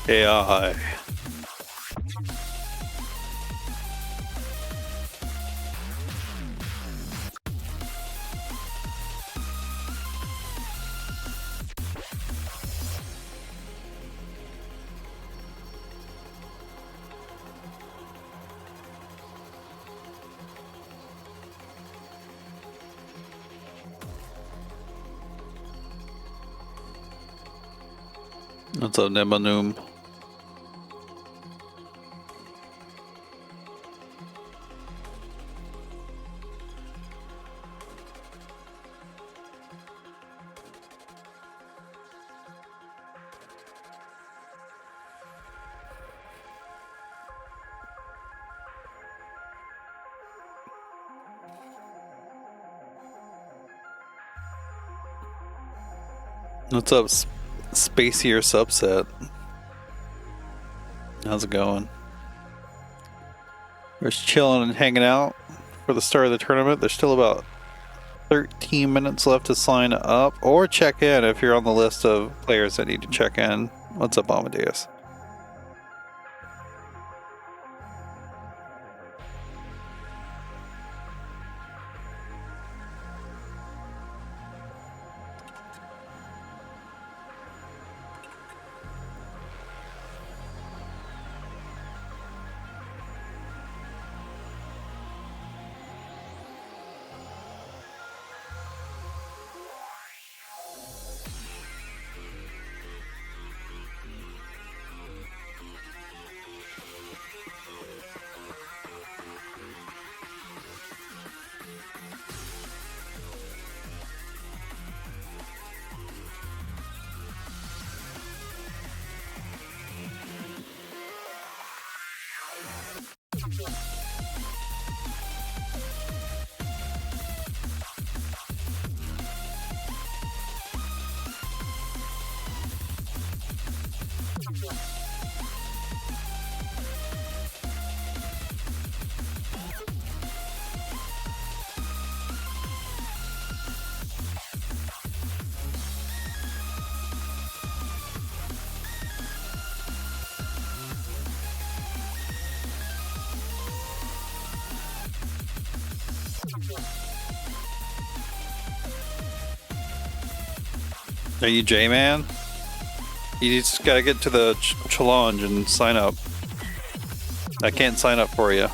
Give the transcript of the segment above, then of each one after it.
AI. What's up, Nebanoom? What's up, Spacier Subset? How's it going? We're just chilling and hanging out for the start of the tournament. There's still about 13 minutes left to sign up or check in if you're on the list of players that need to check in. What's up, Amadeus? Are you J-Man? You just gotta get to the challenge and sign up. I can't sign up for you.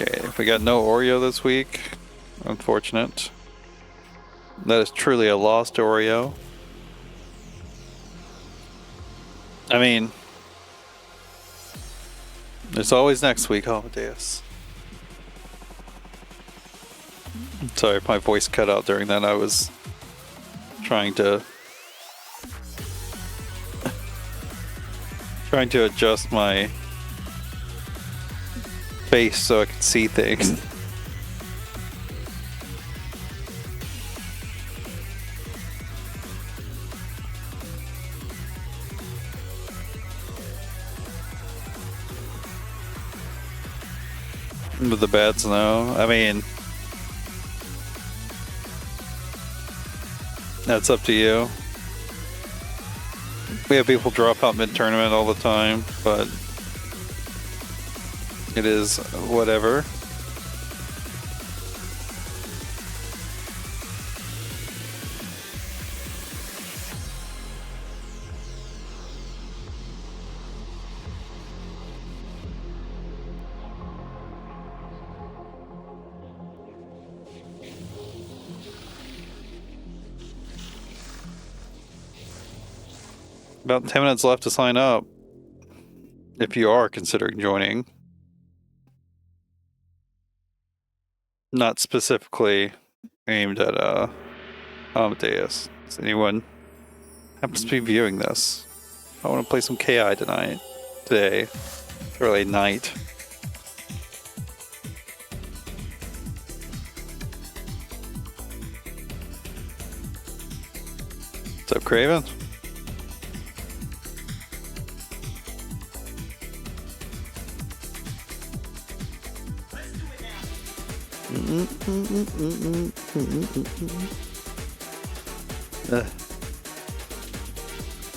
Okay, we got no Oreo this week. Unfortunate. That is truly a lost Oreo. I mean, there's always next week, Amadeus. Sorry if my voice cut out during that. I was trying to adjust my face so I could see things. With the bad snow, I mean, that's up to you. We have people drop out mid-tournament all the time, but it is whatever. About 10 minutes left to sign up, if you are considering joining. Not specifically aimed at Amadeus. Does anyone happens to be viewing this? I want to play some KI today, early night. What's up, Kraven?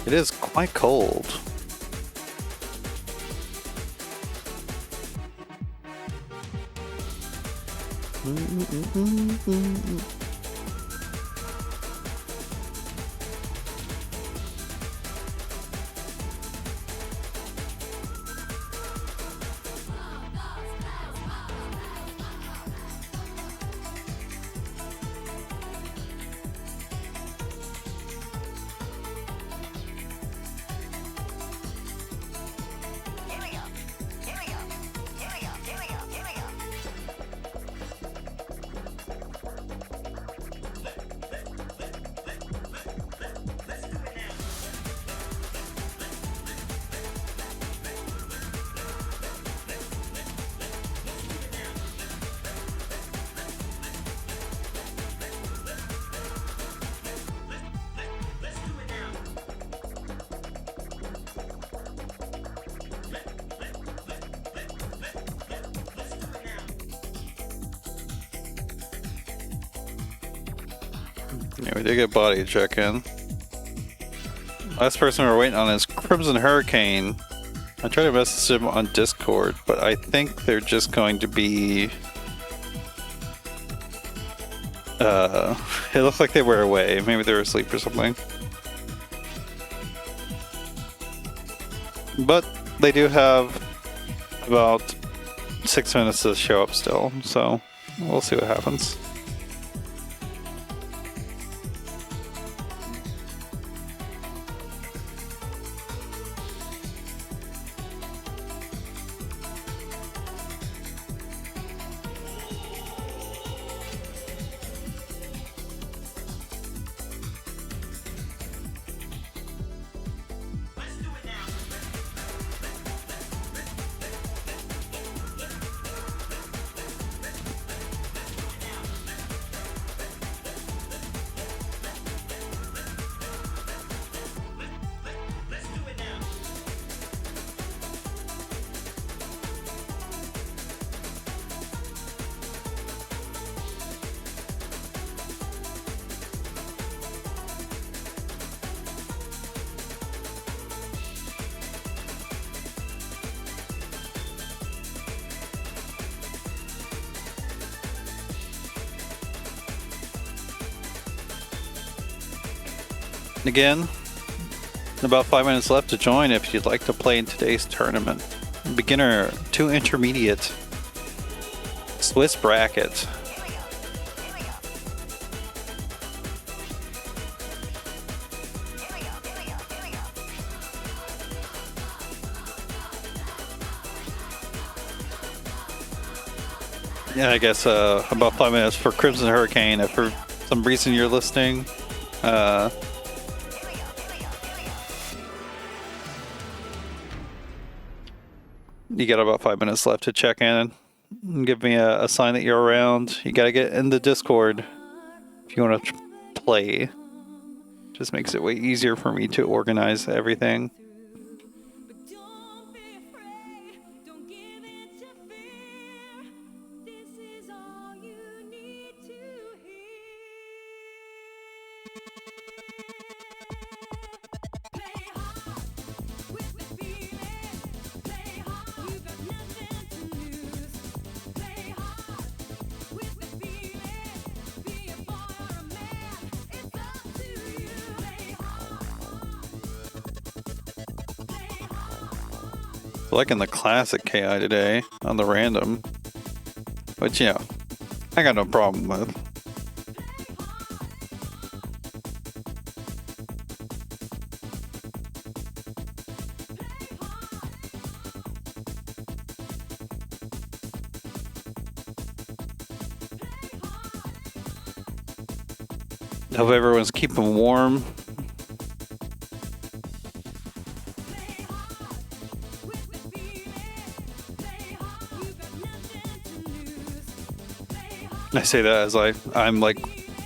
It is quite cold. Yeah, we did get body check in. Last person we're waiting on is Crimson Hurricane. I tried to message him on Discord, but I think they're just going to be... it looks like they were away. Maybe they were asleep or something. But they do have about 6 minutes to show up still, so we'll see what happens. Again, about 5 minutes left to join if you'd like to play in today's tournament. Beginner to intermediate Swiss bracket. Yeah, I guess about 5 minutes for Crimson Hurricane. If for some reason you're listening, you got about 5 minutes left to check in and give me a sign that you're around. You gotta get in the Discord if you want to play. Just makes it way easier for me to organize everything. Liking the classic KI today on the random, which, you know, I got no problem with. Hope everyone's keeping warm. I say that as I'm like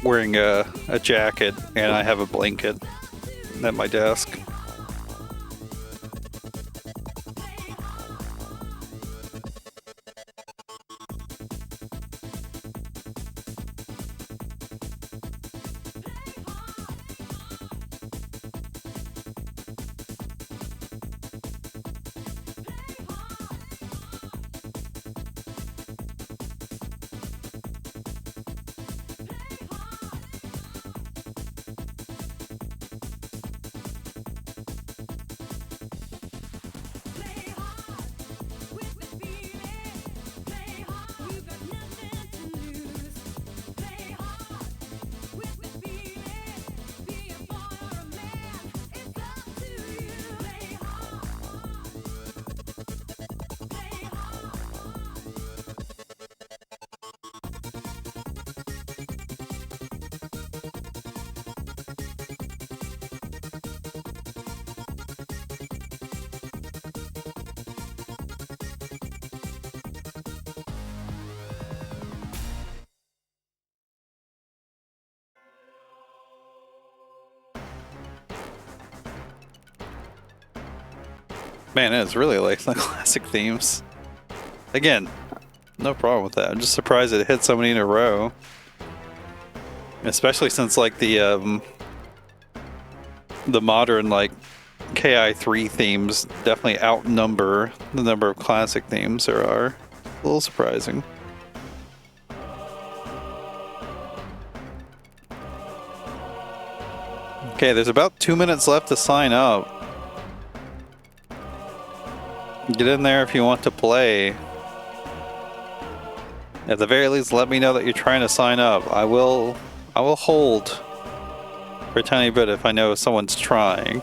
wearing a jacket and I have a blanket at my desk. Man, it's really like the classic themes. Again, no problem with that. I'm just surprised it hit so many in a row. Especially since like the modern like KI3 themes definitely outnumber the number of classic themes there are. A little surprising. Okay, there's about 2 minutes left to sign up. Get in there if you want to play. At the very least, let me know that you're trying to sign up. I will hold for a tiny bit if I know someone's trying.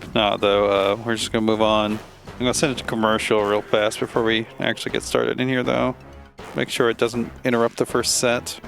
If not, though, we're just gonna move on. I'm gonna send it to commercial real fast before we actually get started in here, though. Make sure it doesn't interrupt the first set.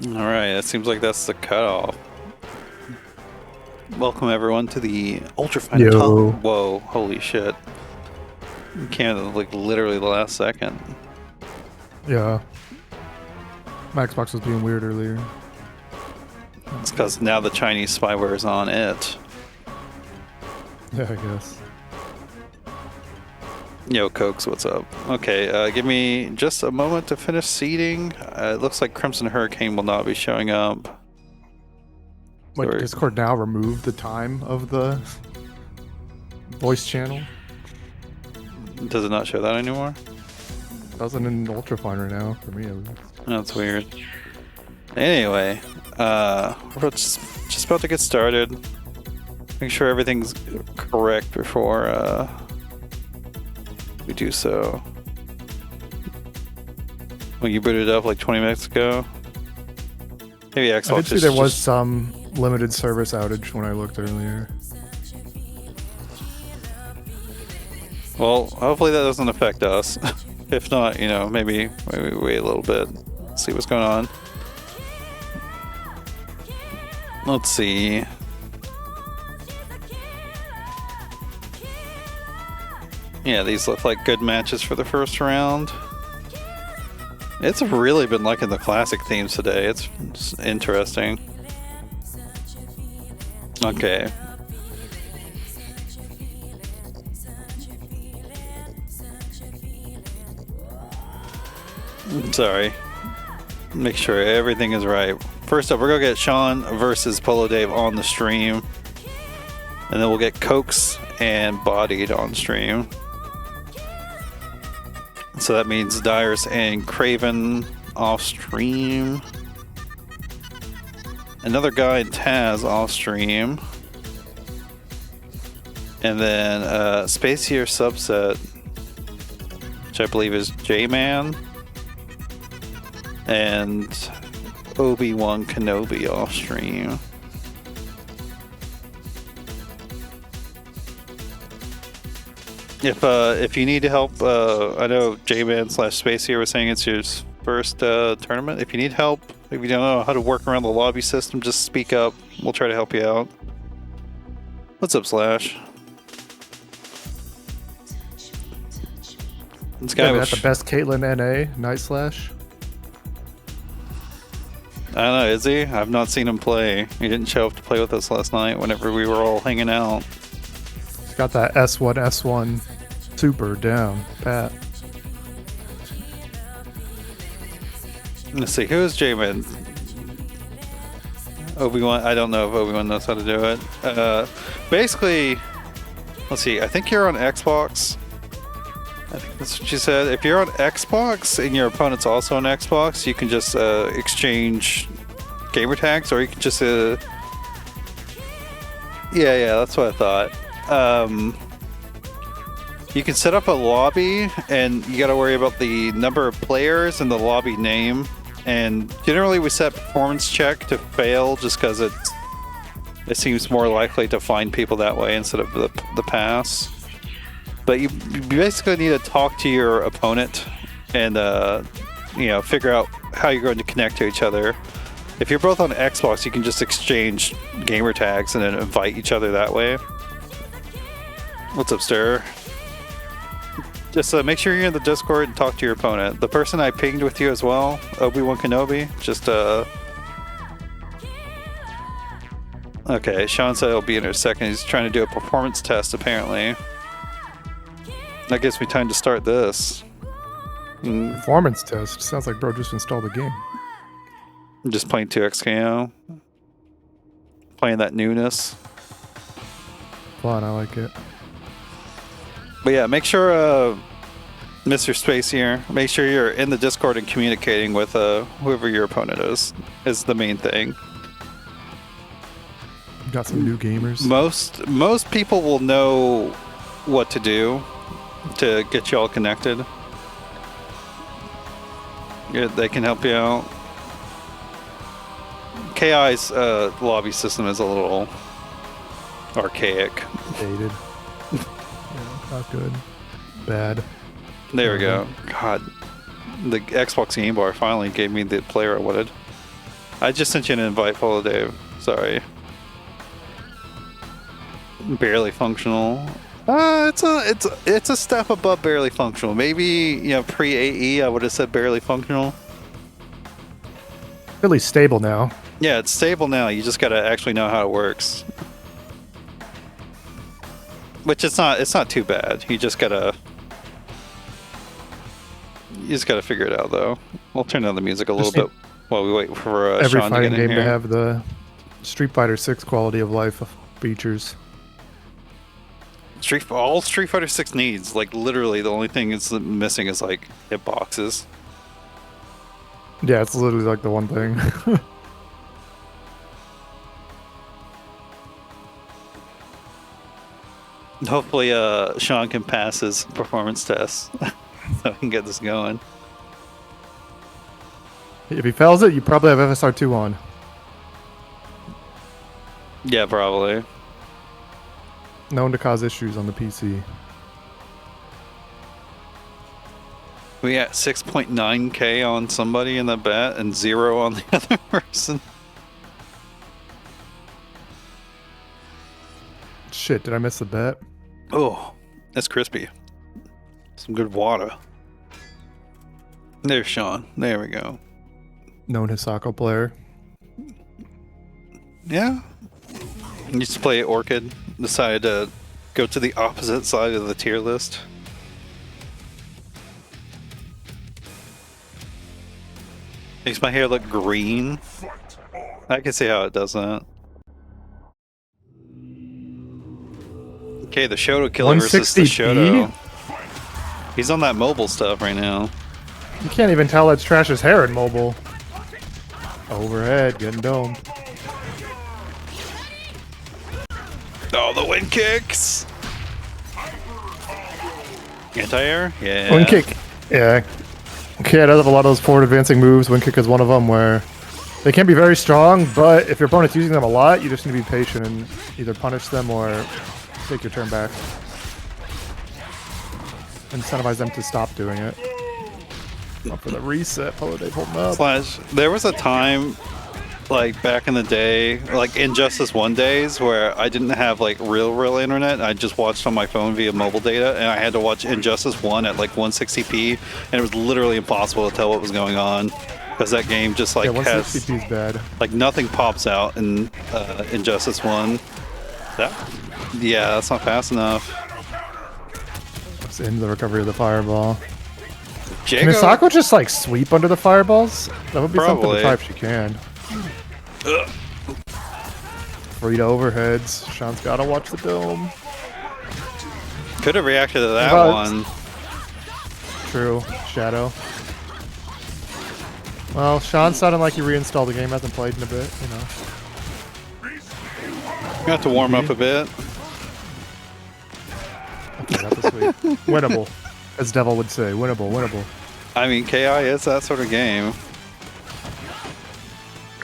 Alright, it seems like that's the cutoff. Welcome everyone to the Ultrafine. Yo. Whoa, holy shit. You came like literally the last second. Yeah. My Xbox was being weird earlier. It's because now the Chinese spyware is on it. Yeah, I guess. Yo, Cokes, what's up? Okay, give me just a moment to finish seeding. It looks like Crimson Hurricane will not be showing up. Wait, did Discord now remove the time of the voice channel? Does it not show that anymore? Doesn't in Ultrafine right now, for me at least. That's weird. Anyway, we're just about to get started. Make sure everything's correct before we do so. When you booted up like 20 minutes ago? Maybe Xbox. I did see there was some limited service outage when I looked earlier. Well, hopefully that doesn't affect us. If not, you know, maybe wait a little bit, see what's going on. Let's see. Yeah, these look like good matches for the first round. It's really been liking the classic themes today. It's interesting. Okay. Sorry. Make sure everything is right. First up, we're gonna get Sean versus PoloDave on the stream. And then we'll get Cokes and Bodied on stream. So that means Dirus and Kraven off stream. Another guy in Taz off stream. And then Spacier Subset, which I believe is J-Man. And Obi-Wan Kenobi off stream. If you need help, I know J-Man / Spacier was saying it's your first tournament. If you need help, if you don't know how to work around the lobby system, just speak up. We'll try to help you out. What's up, Slash? This guy was the best Caitlyn NA, Night Slash. I don't know, is he? I've not seen him play. He didn't show up to play with us last night whenever we were all hanging out. He's got that S1 super down pat. Let's see, who is J-Man? Obi-Wan, I don't know if Obi-Wan knows how to do it. Basically, let's see, I think you're on Xbox. I think that's what she said. If you're on Xbox and your opponent's also on Xbox, you can just exchange gamer tags, or you can just yeah, that's what I thought. You can set up a lobby, and you got to worry about the number of players and the lobby name. And generally, we set performance check to fail, just because it seems more likely to find people that way instead of the pass. But you basically need to talk to your opponent and figure out how you're going to connect to each other. If you're both on Xbox, you can just exchange gamer tags and then invite each other that way. What's up, Stir? Just make sure you're in the Discord and talk to your opponent. The person I pinged with you as well, Obi-Wan Kenobi, just okay, Sean said he'll be in a second. He's trying to do a performance test, apparently. That gives me time to start this. Performance test? Sounds like bro just installed the game. I'm just playing 2XKO. Playing that newness. Fun, I like it. But yeah, make sure, Mr. Space here, make sure you're in the Discord and communicating with whoever your opponent is the main thing. You got some new gamers. Most people will know what to do to get you all connected. Yeah, they can help you out. KI's lobby system is a little archaic. Dated. Yeah, not good. Bad. There we go. God, the Xbox Game Bar finally gave me the player I wanted. I just sent you an invite, PoloDave. Sorry. Barely functional. It's a step above barely functional. Maybe pre-AE I would have said barely functional. Really stable now. Yeah, it's stable now. You just gotta actually know how it works. Which it's not too bad. You just gotta figure it out though. We'll turn down the music a little bit while we wait for every Sean to fighting get in game here. to have the Street Fighter 6 quality of life features. All Street Fighter 6 needs, like literally the only thing it's missing is like hitboxes. Yeah, it's literally like the one thing. Hopefully Sean can pass his performance test so we can get this going. If he fails it, you probably have FSR2 on. Yeah, probably. Known to cause issues on the PC. We got 6.9k on somebody in the bet and 0 on the other person. Shit, did I miss the bet? Oh, that's crispy. Some good water. There's Sean. There we go. Known Hisako player. Yeah. Used to play Orchid. Decided to go to the opposite side of the tier list. Makes my hair look green. I can see how it does that. Okay, the Shoto killer versus the 160p? Shoto. He's on that mobile stuff right now. You can't even tell it's Trash's hair in mobile. Overhead, getting domed. Oh, the wind kicks! Anti-air? Yeah. Wind kick. Yeah. Okay, it does have a lot of those forward advancing moves. Wind kick is one of them where they can be very strong, but if your opponent's using them a lot, you just need to be patient and either punish them or take your turn back. Incentivize them to stop doing it. Up for the reset, PoloDave holding up. Slash, there was a time, like back in the day, like Injustice 1 days, where I didn't have like real internet. I just watched on my phone via mobile data, and I had to watch Injustice 1 at like 160p, and it was literally impossible to tell what was going on. because that game just like Yeah, 160 has is bad. like nothing pops out in Injustice 1. Yeah, that's not fast enough. It's into the recovery of the fireball. Jago, Can Misako just like sweep under the fireballs? That would be something Probably. to try if she can. Free to overheads. Sean's gotta watch the dome. could have reacted to that But- one. True. Shadow. Well, Sean sounded like he reinstalled the game, hasn't played in a bit, you know. You have to warm up a bit. Okay, not this week. Winnable. As Devil would say. Winnable, winnable. I mean, KI is that sort of game.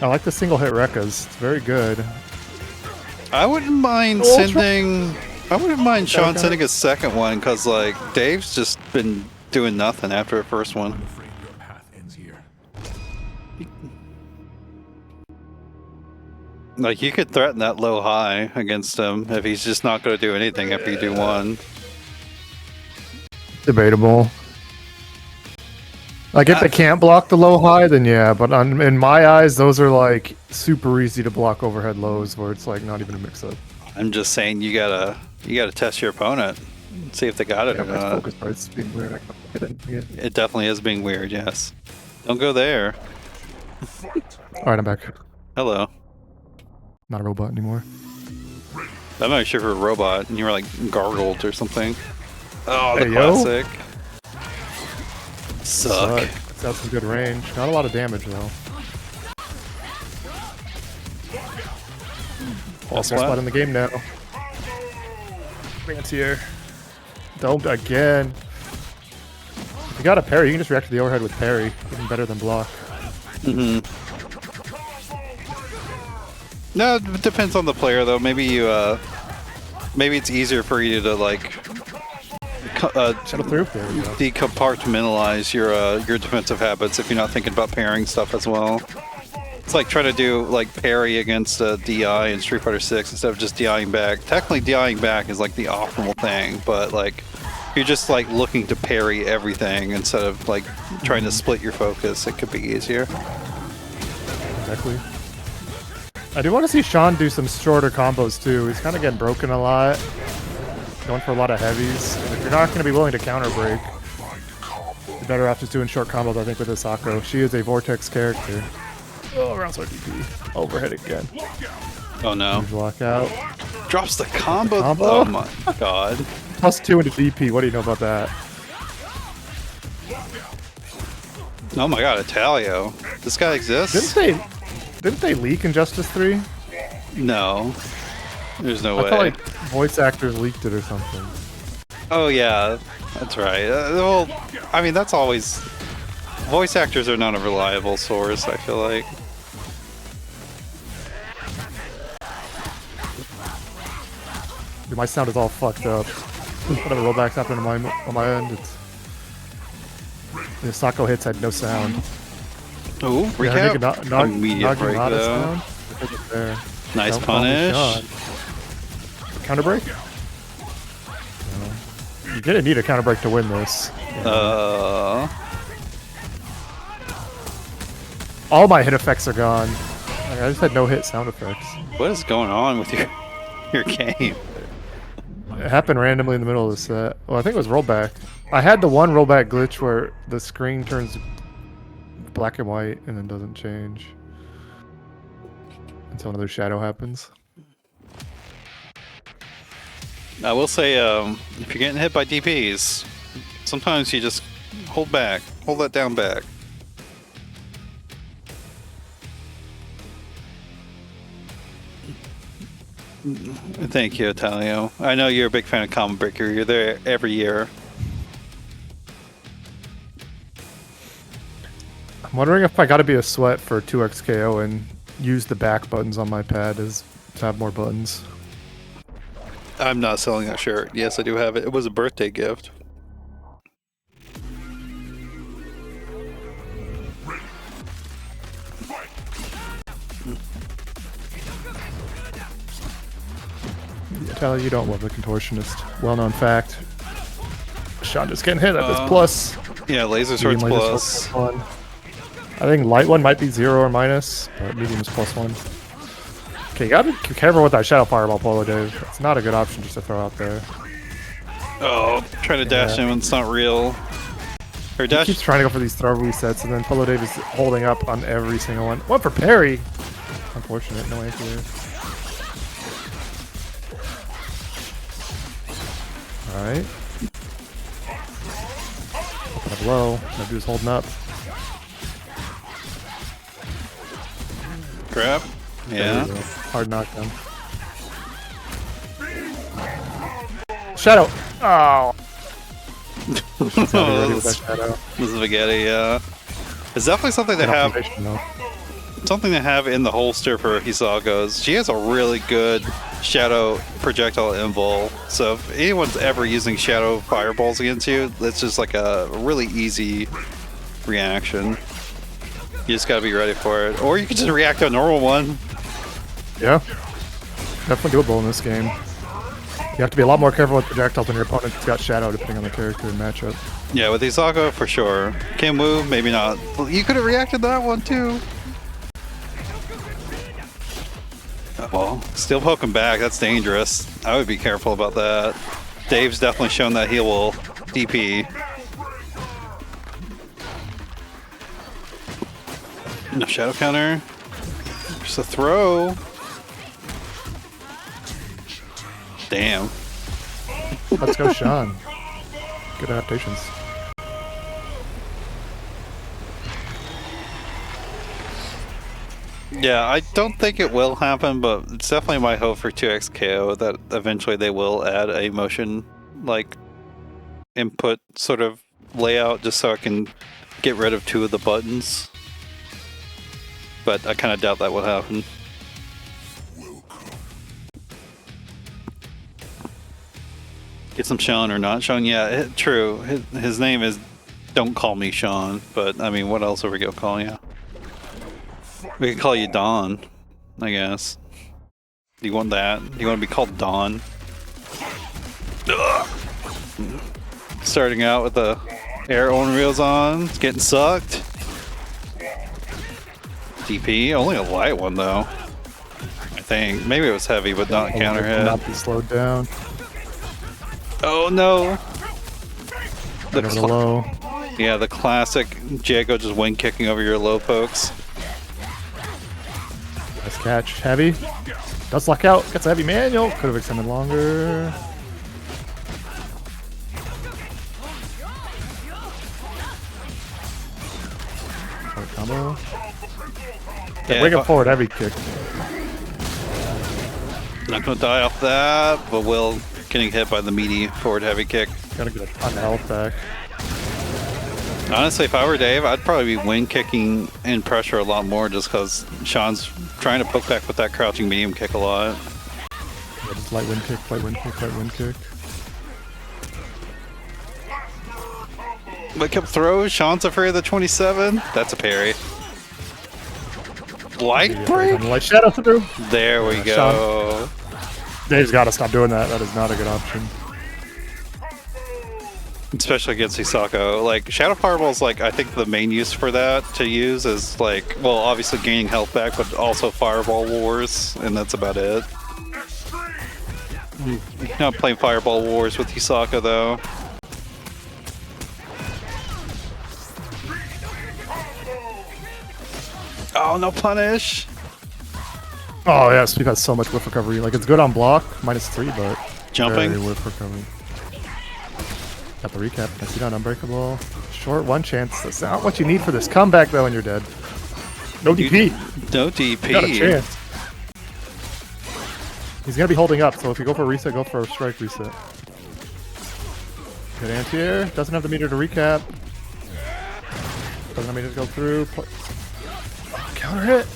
I like the single hit Rekkas. It's very good. I wouldn't mind sending. I wouldn't mind Sean Okay. sending a second one because like Dave's just been doing nothing after the first one. afraid your path ends here. Like you could threaten that low high against him if he's just not going to do anything after you do one. Debatable. Like if they can't block the low high, then yeah. But in my eyes, those are like super easy to block overhead lows, where it's like not even a mix-up. I'm just saying you gotta test your opponent, see if they got it or My not. focus part's being weird. It definitely is being weird. Yes. Don't go there. All right, I'm back. Hello. Not a robot anymore. I'm not sure if you're a robot and you were like gargled or something. Oh, the Hey, yo. classic. Suck. It's got some good range. Not a lot of damage though. False Best spot spot. in the game now. Fancier. Domed again. If you got a parry, you can just react to the overhead with parry. Even better than block. No, it depends on the player though. Maybe you, maybe it's easier for you to like Shuttle through. There we go. decompartmentalize your defensive habits if you're not thinking about pairing stuff as well. It's like trying to do like parry against DI in Street Fighter 6 instead of just DIing back. Technically, DIing back is like the optimal thing, but like you're just like looking to parry everything instead of like trying to split your focus. It could be easier. Exactly. I do want to see Sean do some shorter combos too. He's kind of getting broken a lot. Going for a lot of heavies. And if you're not going to be willing to counter break, you're better off just doing short combos, I think, with Asako. She is a Vortex character. Oh, around sword DP. Overhead again. Oh no! Huge lockout. Drops the combo. Combo? Oh my god! +2 into DP. What do you know about that? Oh my god! Italio. This guy exists? Didn't they leak Injustice 3? No. There's no I way. felt like voice actors leaked it or something. Oh yeah, that's right. Well, I mean that's always. Voice actors are not a reliable source. I feel like. Dude, my sound is all fucked up. Whatever rollbacks happen on my end, it's the Asako hits had no sound. Ooh, Yeah, I think recap. Immediate break Naginata though. sound. I think it's there. Nice Don't call me punish. Sean. Counter break? No. You didn't need a counter break to win this. All my hit effects are gone. Like, I just had no hit sound effects. What is going on with your game? It happened randomly in the middle of the set. Well, I think it was rollback. I had the one rollback glitch where the screen turns black and white and then doesn't change until another shadow happens. I will say, if you're getting hit by DPs, sometimes you just hold back, hold that down back. Thank you, Italio. I know you're a big fan of Common Breaker. You're there every year. I'm wondering if I gotta be a sweat for 2x KO and use the back buttons on my pad as to have more buttons. I'm not selling that shirt. Yes, I do have it. It was a birthday gift. Tyler, you don't love the contortionist. Well-known fact. Sean just getting hit at this plus. Yeah, Laser Swords Medium laser plus. sword plus 1. I think light one might be 0 or minus, but medium is +1. Okay, you gotta be careful with that Shadow Fireball, PoloDave. It's not a good option just to throw out there. Oh, trying to dash him, it's not real. Or He dash. keeps trying to go for these throw resets, and then PoloDave is holding up on every single one. One for parry! Unfortunate, no answer there. Alright. Open up low. That dude's holding up. Grab. Yeah. Hard knockdown. Shadow! Oh! Oh, With that shadow. the spaghetti, yeah. It's definitely something to have. Something to have in the holster for Hisaga's. She has a really good shadow projectile invul. So if anyone's ever using shadow fireballs against you, it's just like a really easy reaction. You just gotta be ready for it. Or you can just react to a normal one. Yeah. Definitely doable in this game. You have to be a lot more careful with projectiles when your opponent's got shadow, depending on the character and matchup. Yeah, with Hisaga, for sure. Can't move, maybe not. You could have reacted to that one, too. Well, still poking back, that's dangerous. I would be careful about that. Dave's definitely shown that he will DP. No shadow counter. Just a throw. Damn. Let's go, Sean. Good adaptations. Yeah, I don't think it will happen, but it's definitely my hope for 2x KO that eventually they will add a motion like input sort of layout just so I can get rid of 2 of the buttons. But I kind of doubt that will happen. Get some Sean or not Sean? Yeah, true. His name is Don't Call Me Sean, but I mean, what else are we gonna call you? We could call you Don, I guess. Do you want that? Do you want to be called Don? Ugh. Starting out with the air on wheels on, it's getting sucked. DP, only a light one though. I think maybe it was heavy, but not counter hit. Not be slowed down. Oh no! The low. Yeah, the classic Jago just wing kicking over your low pokes. Nice catch. Heavy. Does luck out. Gets a heavy manual. Could have extended longer. Short combo. Yeah, bring it forward. Heavy kick. Not gonna die off that, but Will getting hit by the meaty forward heavy kick. Gotta get a ton of health back. Honestly, if I were Dave, I'd probably be wing kicking in pressure a lot more just because Sean's trying to poke back with that crouching medium kick a lot. Yeah, just light wind kick, light wind kick, light wind kick. Wake up throw, Sean's afraid of the 27. That's a parry. Light break? Light shadow through. There we go. Sean. Dave's gotta stop doing that. That is not a good option. Especially against Hisako. Like, Shadow Fireball is, like, I think the main use for that to use is, like, well, obviously gaining health back, but also Fireball Wars, and that's about it. Not playing Fireball Wars with Hisako, though. Oh, no punish! Oh, yeah, Sweep has so much whiff recovery. Like, it's good on block, -3, but Jumping. very whiff recovery. Got the recap. I see down Unbreakable. Short one chance. That's not what you need for this comeback, though, and you're dead. No DP. No DP. Got a chance. He's gonna be holding up, so if you go for a reset, go for a strike reset. Good anti-air. Doesn't have the meter to recap. Doesn't have meter to go through. Counter hit.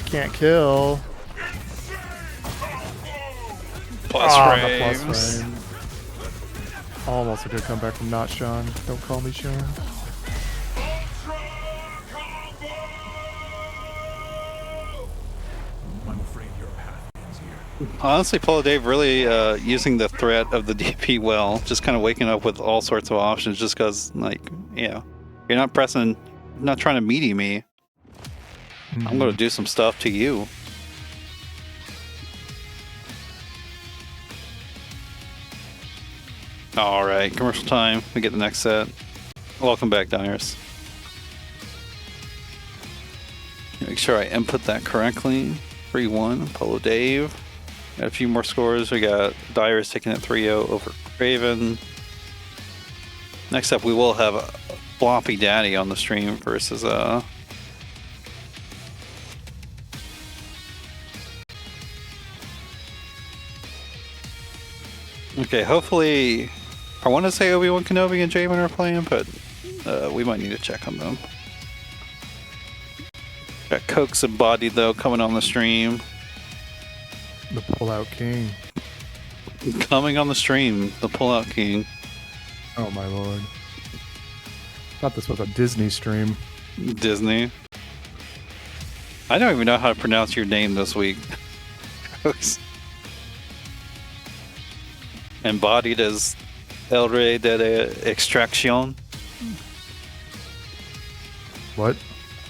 Can't kill. Plus frames. Plus frame. Almost a good comeback from not Sean. Don't call me Sean. I'm afraid your path is here. Honestly, PoloDave really using the threat of the DP well, just kind of waking up with all sorts of options just because, like, yeah, you're not pressing, not trying to meaty me. I'm going to do some stuff to you. Alright, commercial time. We get the next set. Welcome back, Dirus. Make sure I input that correctly. 3-1, PoloDave. Got a few more scores. We got Dirus taking it 3-0 over Kraven. Next up, we will have a Floppy Daddy on the stream versus Okay, hopefully, I want to say Obi-Wan Kenobi and Jamin are playing, but we might need to check on them. Got Cokes and Body though coming on the stream. The Pullout King. Coming on the stream, the Pullout King. Oh my lord. Thought this was a Disney stream. Disney. I don't even know how to pronounce your name this week. Embodied as El Rey de Extraction. What?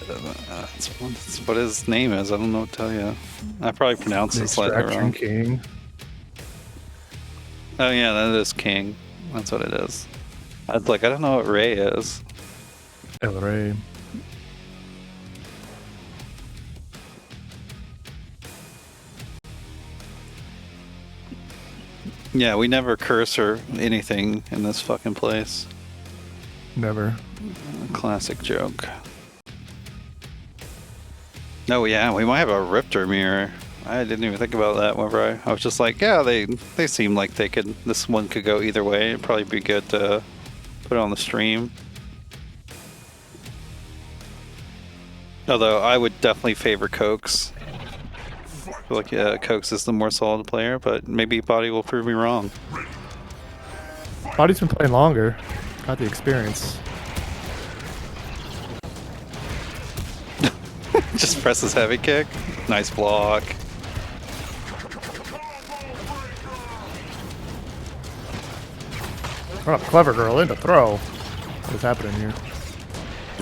That's what his name is. I don't know what to tell you. I probably pronounced it slightly wrong. King. Oh yeah, that is King. That's what it is. I was like, I don't know what Ray is. El Rey. Yeah, we never curse or anything in this fucking place. Never. Classic joke. No, yeah, we might have a Riptor mirror. I didn't even think about that whenever I was just like, yeah, they seem like they could, this one could go either way. It'd probably be good to put it on the stream. Although I would definitely favor Cokes. I feel like Cokes is the more solid player, but maybe Body will prove me wrong. Body's been playing longer. Got the experience. Just presses heavy kick. Nice block. Run up, clever girl into throw. What is happening here?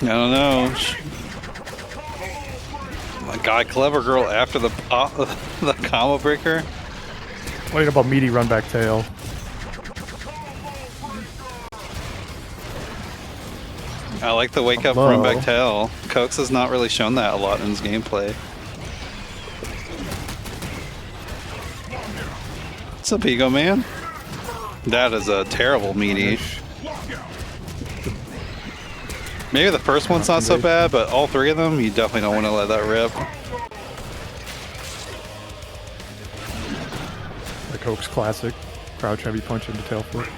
I don't know. My guy, Clever Girl, after the combo breaker. What do you know about meaty run back tail? I like the wake up run back tail. Cokes has not really shown that a lot in his gameplay. What's up, Ego Man? That is a terrible meaty. Maybe the first one's not so bad, but all three of them, you definitely don't want to let that rip. The Coke's classic. Crouch heavy punch into tail flip.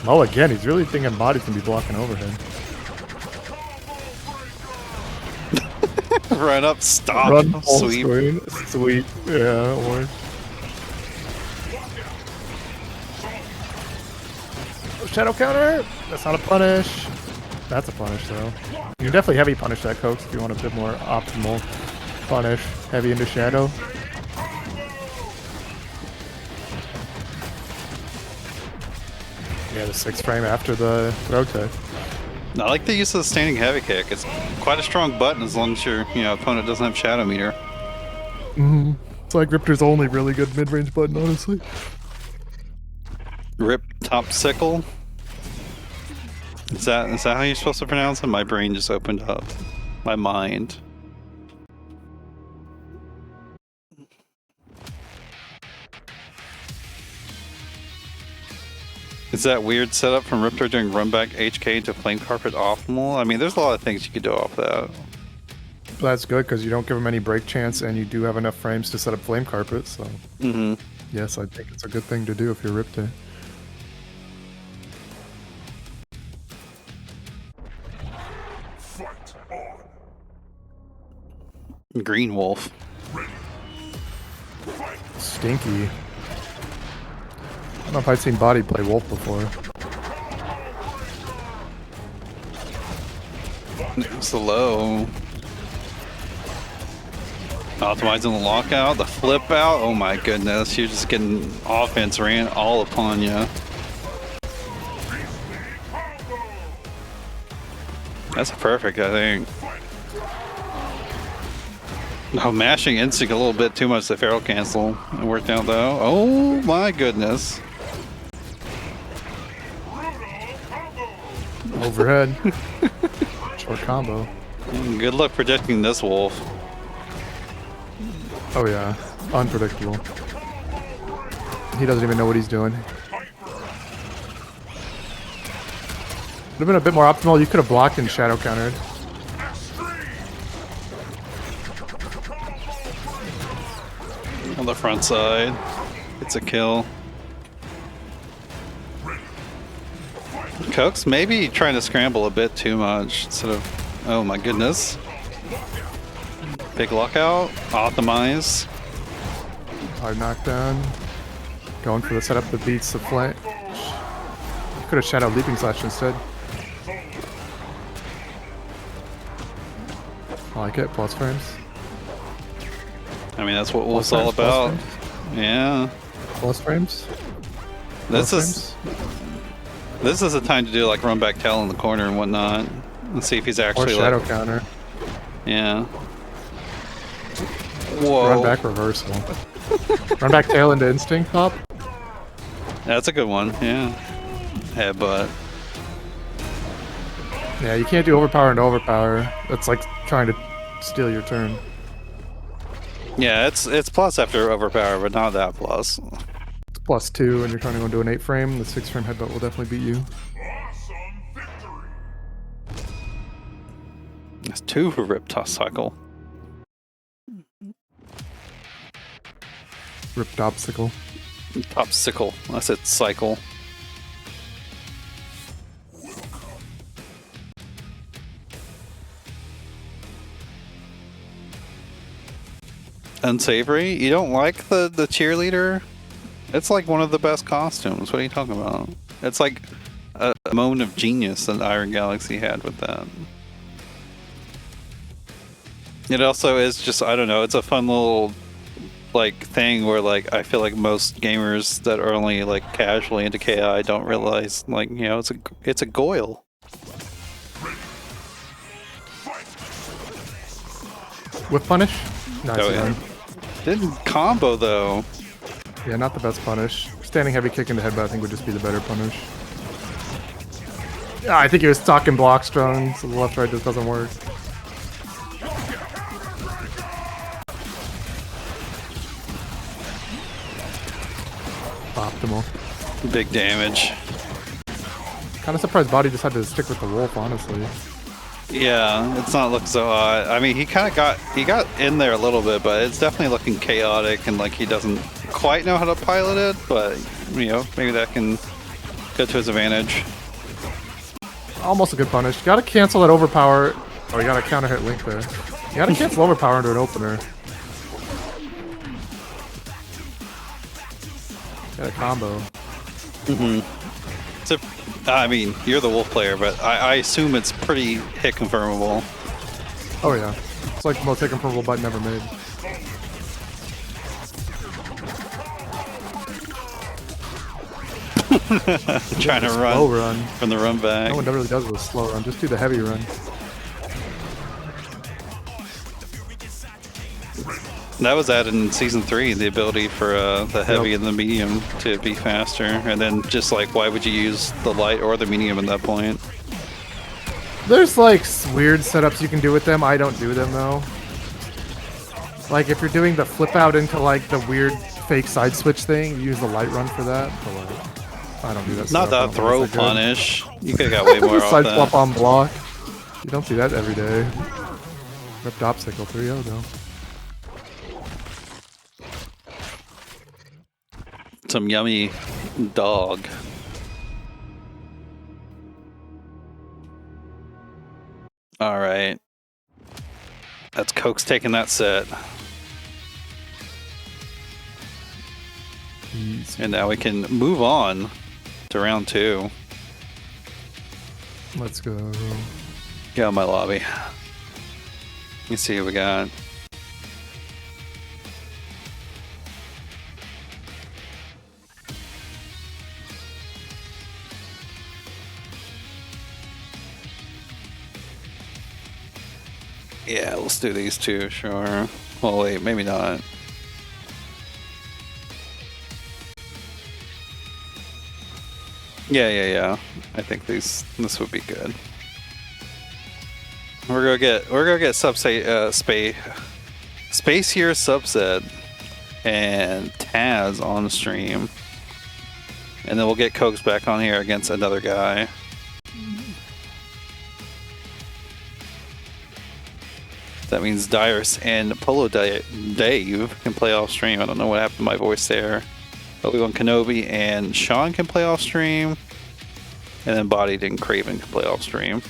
Oh, again, he's really thinking Body's gonna be blocking overhead. Run up, stop, Run, sweep. screen. Sweep, yeah, or... Shadow counter! That's not a punish. That's a punish, though. You can definitely heavy punish that, Cokes, if you want a bit more optimal punish. Heavy into shadow. Yeah, the 6 frame after the throw tech. I like the use of the standing heavy kick. It's quite a strong button as long as your opponent doesn't have shadow meter. Mm-hmm. It's like Riptor's only really good mid-range button, honestly. Rip top sickle. Is that how you're supposed to pronounce it? My brain just opened up. My mind. Is that weird setup from Riptor doing run back HK to flame carpet optimal? I mean, there's a lot of things you could do off that. That's good because you don't give him any break chance and you do have enough frames to set up flame carpet, so... Yes, I think it's a good thing to do if you're Riptor. Green Wolf. Stinky. I don't know if I've seen Body play Wolf before. Slow. Optimizing the lockout, the flip out. Oh my goodness, you're just getting offense ran all upon you. That's perfect, I think. Oh, mashing instinct a little bit too much to feral cancel. It worked out though. Oh my goodness. Overhead. Short combo. Good luck projecting this wolf. Oh yeah, unpredictable. He doesn't even know what he's doing. Would have been a bit more optimal. You could have blocked and shadow countered. On the front side, it's a kill. Coke's maybe trying to scramble a bit too much instead of. Oh my goodness. Big lockout, optimize. Hard knockdown. Going for the setup that beats the flank. Could have shadowed leaping slash instead. I like it. Plus frames. I mean, that's what Wolf's Plus all frames, about. Yeah. Plus frames. This Plus is frames? this is the time to do like run back tail in the corner and whatnot, and see if he's Or actually shadow like. counter. Yeah. Whoa. Run back reversal. Run back tail into instinct pop. That's a good one. Yeah. Headbutt. Yeah, you can't do overpower and overpower. That's like trying to steal your turn. Yeah, it's plus after overpower, but not that plus. It's +2 and you're trying to go into an 8 frame. The 6 frame headbutt will definitely beat you. That's 2 for Rip Toss Cycle. Ripped obstacle. Popsicle. I said cycle. Unsavory? You don't like the cheerleader? It's like one of the best costumes. What are you talking about? It's like a moment of genius that Iron Galaxy had with that. It also is just, I don't know, it's a fun little like thing where like I feel like most gamers that are only like casually into KI don't realize, like, you know, it's a Goyle. Whip punish? Nice Oh, yeah. one. Didn't combo though. Yeah, not the best punish. Standing heavy kick into headbutt I think would just be the better punish. Yeah, I think he was stuck in block strong, so the left right just doesn't work. Optimal. Big damage. Kind of surprised Body just had to stick with the wolf, honestly. Yeah, it's not looking so odd. I mean, he got in there a little bit, but it's definitely looking chaotic and like he doesn't quite know how to pilot it. But you know, maybe that can go to his advantage. Almost a good punish. Gotta cancel that overpower. Oh, you gotta counter hit Link there. You gotta cancel overpower into an opener. Got a combo. So, I mean, you're the wolf player, but I assume it's pretty hit confirmable. Oh yeah. It's like the most hit confirmable button ever made. Trying to run, Slow run. from the run back. No one really does with a slow run. Just do the heavy run. That was added in Season 3, the ability for the heavy and the medium to be faster. And then just like, why would you use the light or the medium at that point? There's like weird setups you can do with them. I don't do them though. Like if you're doing the flip out into like the weird fake side switch thing, you use the light run for that. But like, I don't do that. Not setup. that throw punish. You could have got way more off Side that. swap on block. You don't see that every day. Ripped obstacle 3-0 though. Some yummy dog. All right. That's Coke's taking that set. Easy. And now we can move on to round 2. Let's go. Get out of my lobby. Let's see what we got. Yeah, let's do these two, sure. Well, wait, maybe not. Yeah. I think this would be good. We're gonna get subset space here subset and Taz on stream, and then we'll get Cokes back on here against another guy. That means Dirus and PoloDave can play off stream. I don't know what happened to my voice there. Obi-Wan Kenobi and Sean can play off stream, and then Bodied and Kraven can play off stream.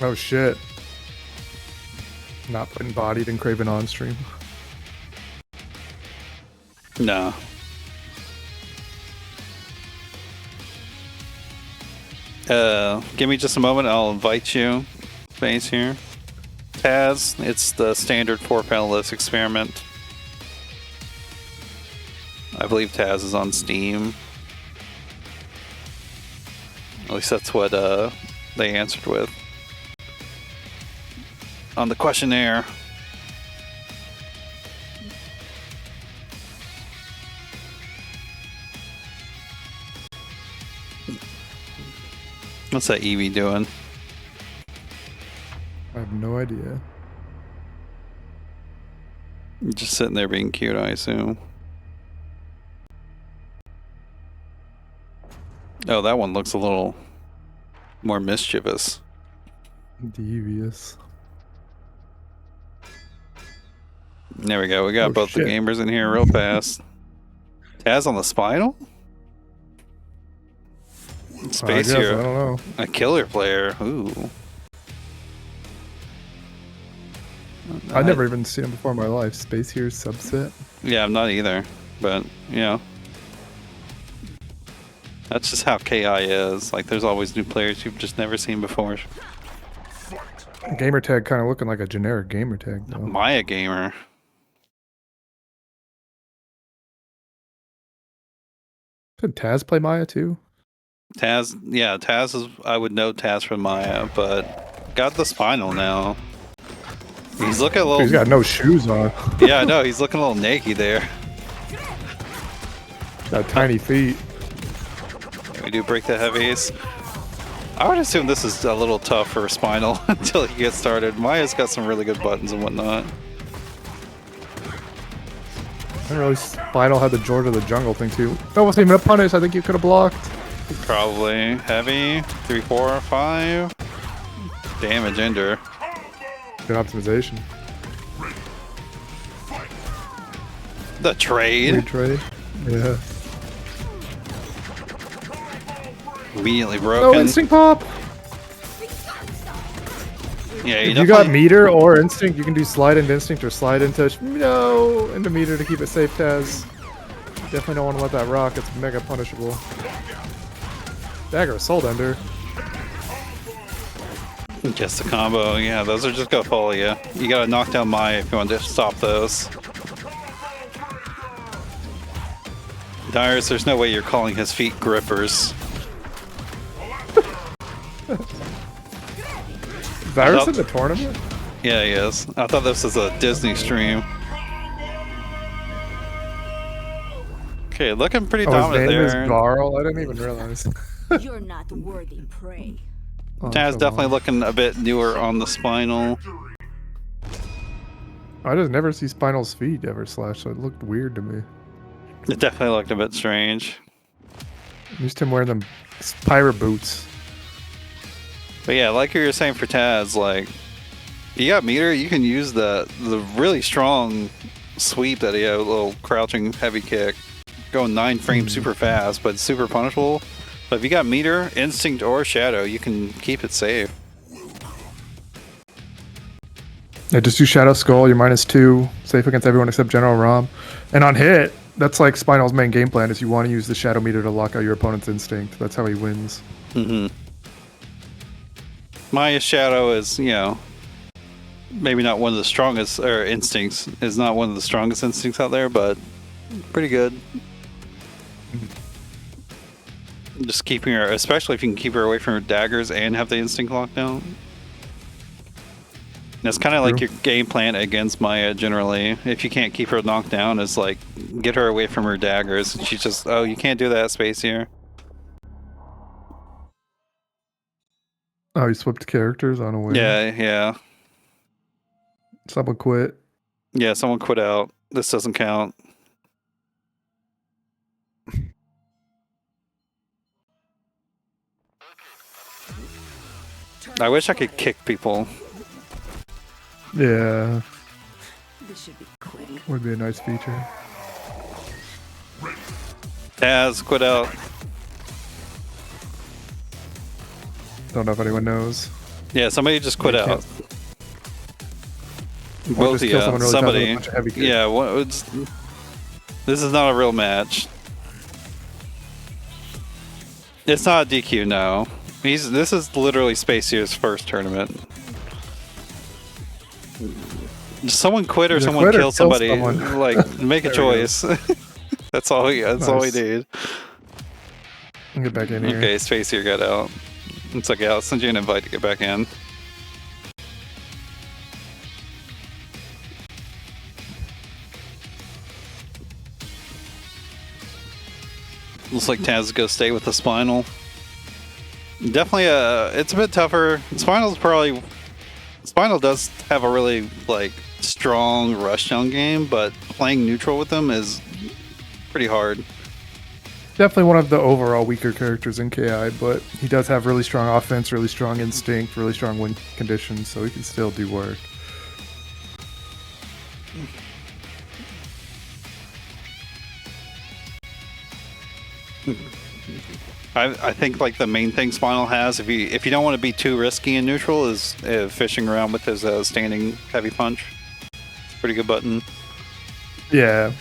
Oh shit. Not putting Bodied and Kraven on stream. No. Give me just a moment. I'll invite you. Space here. Taz, it's the standard 4-panelist experiment. I believe Taz is on Steam. At least that's what they answered with on the questionnaire. What's that Eevee doing? I have no idea. Just sitting there being cute, I assume. Oh, that one looks a little more mischievous. Devious. There we go. We got both shit. the gamers in here real fast. Taz on the spinal? Space I Hero. don't know. A killer player. Ooh. I've never even seen him before in my life. Space Hero's subset. Yeah, I'm not either. But, you know. That's just how KI is. Like, there's always new players you've just never seen before. Gamer tag kind of looking like a generic gamer tag, though. Maya Gamer. Did Taz play Maya too? Taz, yeah, Taz is. I would know Taz from Maya, but got the spinal now. He's looking a little. He's got no shoes on. Yeah, I know. He's looking a little naked there. Got tiny feet. We do break the heavies. I would assume this is a little tough for Spinal until he gets started. Maya's got some really good buttons and whatnot. I didn't realize Spinal had the George of the Jungle thing too. That wasn't even a punish. I think you could have blocked. Probably. Heavy. 3, 4, 5. Damage ender. Good optimization. The trade. Retrade. Yeah. Immediately No broken. instinct pop. Yeah, If you got meter or instinct, you can do slide into instinct or slide into into meter to keep it safe. Taz. Definitely don't want to let that rock. It's mega punishable. Dagger Assault Ender. Just a combo. Yeah, those are just gonna follow you. You gotta knock down Maya if you want to stop those. Dirus, there's no way you're calling his feet grippers. Dirus in the tournament? Yeah, he is. I thought this was a Disney stream. Okay, looking pretty dominant his name there. is Garl? I didn't even realize. You're not worthy prey. Taz definitely looking a bit newer on the Spinal. I just never see Spinal's feet ever slash, so it looked weird to me. It definitely looked a bit strange. I'm used to him wearing them pirate boots. But yeah, like you were saying for Taz, like, you got meter, you can use the really strong sweep that he had, a little crouching heavy kick. Going 9 frames super fast, but super punishable. But if you got meter, instinct, or shadow, you can keep it safe. Yeah, just do Shadow Skull, you're -2, safe against everyone except General Rom. And on hit, that's like Spinal's main game plan, is you want to use the Shadow meter to lock out your opponent's instinct. That's how he wins. Mm-hmm. Maya's shadow is, you know, maybe not one of the strongest, or instincts is not one of the strongest instincts out there, but pretty good. Just keeping her, especially if you can keep her away from her daggers and have the instinct lockdown. That's kind of like True. your game plan against Maya generally. If you can't keep her knocked down, is like get her away from her daggers. And she's just, oh, you can't do that, space here. Oh, you swapped characters on a win. Yeah. Someone quit. Yeah, someone quit out. This doesn't count. I wish I could kick people. Yeah, This should be quick. would be a nice feature. Taz, quit out. Don't know if anyone knows. Yeah, somebody just quit You out. can't- Or Both just of kill you. someone really fast with a Somebody. bunch of heavy kicks. Yeah, this is not a real match. It's not a DQ, no. This is literally Space Year's first tournament. Someone quit or Either someone quit or kill kill somebody. someone. Like, make a There we go. choice. That's all we Nice. need. I'll get back in here. Okay, Space Year got out. It's like, yeah, I'll send you an invite to get back in. Looks like Taz is gonna stay with the Spinal. Definitely, it's a bit tougher. Spinal does have a really like strong rushdown game, but playing neutral with them is pretty hard. Definitely one of the overall weaker characters in KI, but he does have really strong offense, really strong instinct, really strong win conditions, so he can still do work. I think like the main thing Spinal has, if you don't want to be too risky in neutral, is fishing around with his standing heavy punch. Pretty good button. Yeah,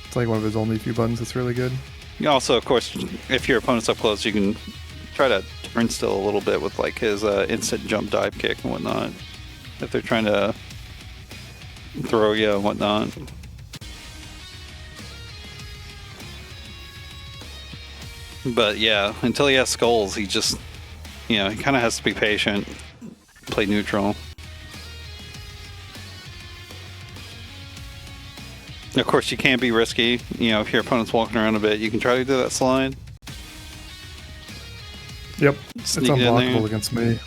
it's like one of his only few buttons that's really good. You also, of course, if your opponent's up close, you can try to turn still a little bit with like his instant jump dive kick and whatnot. If they're trying to throw you and whatnot. But yeah, until he has skulls, he just, he kind of has to be patient, play neutral. Of course, you can't be risky. If your opponent's walking around a bit, you can try to do that slide. Yep, it's Sneak it in unblockable there. against me.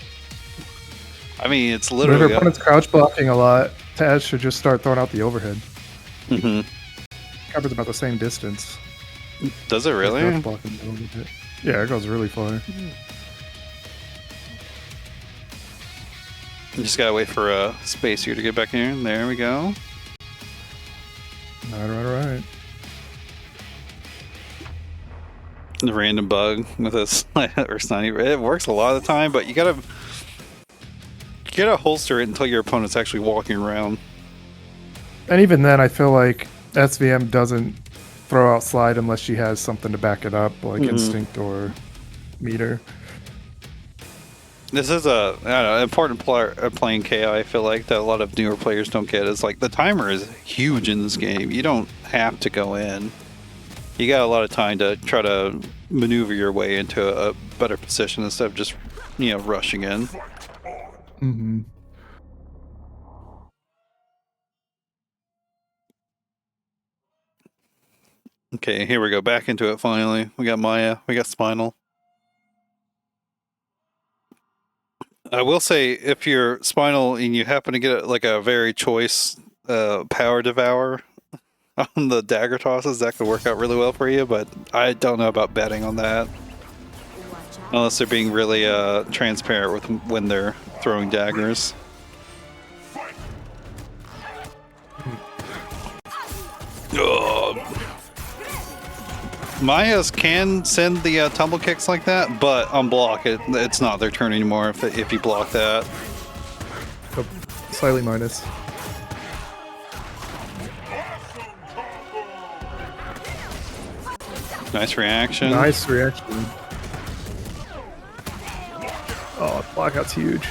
I mean, it's Whenever literally. opponent's crouch blocking a lot, Taz should just start throwing out the overhead. Hmm. Covers about the same distance. Does it really? Crouch blocking a little bit. Yeah, it goes really far. You just gotta wait for a space here to get back in. There we go. Alright. The random bug with a sniper or sniper. It works a lot of the time, but you gotta holster it until your opponent's actually walking around. And even then, I feel like SVM doesn't throw out slide unless she has something to back it up, like instinct or meter. This is a important part of playing KI. I feel like that a lot of newer players don't get is like the timer is huge in this game. You don't have to go in. You got a lot of time to try to maneuver your way into a better position instead of just rushing in. Mm-hmm. Okay, here we go. Back into it finally. We got Maya. We got Spinal. I will say, if you're Spinal and you happen to get like a very choice power devour on the dagger tosses, that could work out really well for you, but I don't know about betting on that. Watch out. Unless they're being really transparent with when they're throwing daggers. Ugh. Maya's can send the tumble kicks like that, but on block, it's not their turn anymore if you block that. Oh, slightly minus. Nice reaction. Nice reaction. Oh, blockout's huge.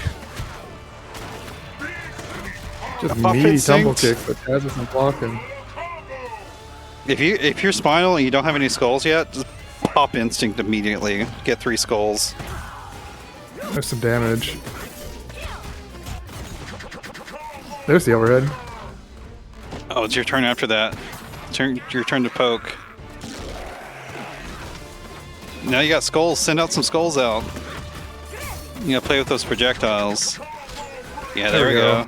Just Pop meaty instinct. tumble kick, but Taz isn't blocking. If you're Spinal and you don't have any skulls yet, just pop instinct immediately. Get 3 skulls. There's some damage. There's the overhead. Oh, it's your turn after that. Your turn to poke. Now you got skulls. Send out some skulls out. You gotta play with those projectiles. Yeah, there we go.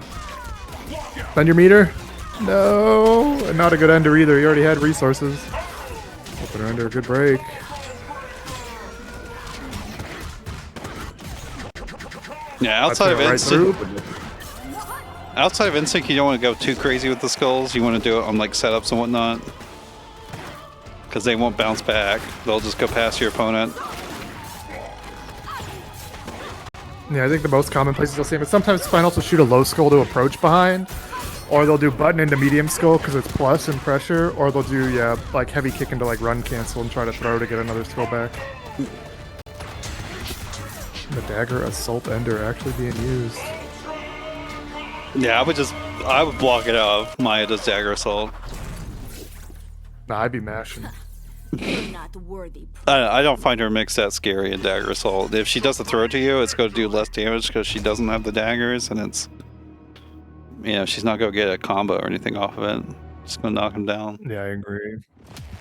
Spend your meter. No, not a good ender either. You already had resources. Hoping to ender a good break. Yeah, outside of instinct, right outside of instinct, you don't want to go too crazy with the skulls. You want to do it on like setups and whatnot, because they won't bounce back. They'll just go past your opponent. Yeah, I think the most common places you'll see them is sometimes Spinals will shoot a low skull to approach behind, or they'll do button into medium skull because it's plus and pressure, or they'll do, yeah, like heavy kick into like run cancel and try to throw to get another skull back. The dagger assault ender actually being used. Yeah, I would block it out if Maya does dagger assault. Nah, I'd be mashing. You're not worthy. I don't find her mix that scary in dagger assault. If she does the throw to you, it's going to do less damage because she doesn't have the daggers, and it's, you know, she's not going to get a combo or anything off of it. Just going to knock him down. Yeah, I agree.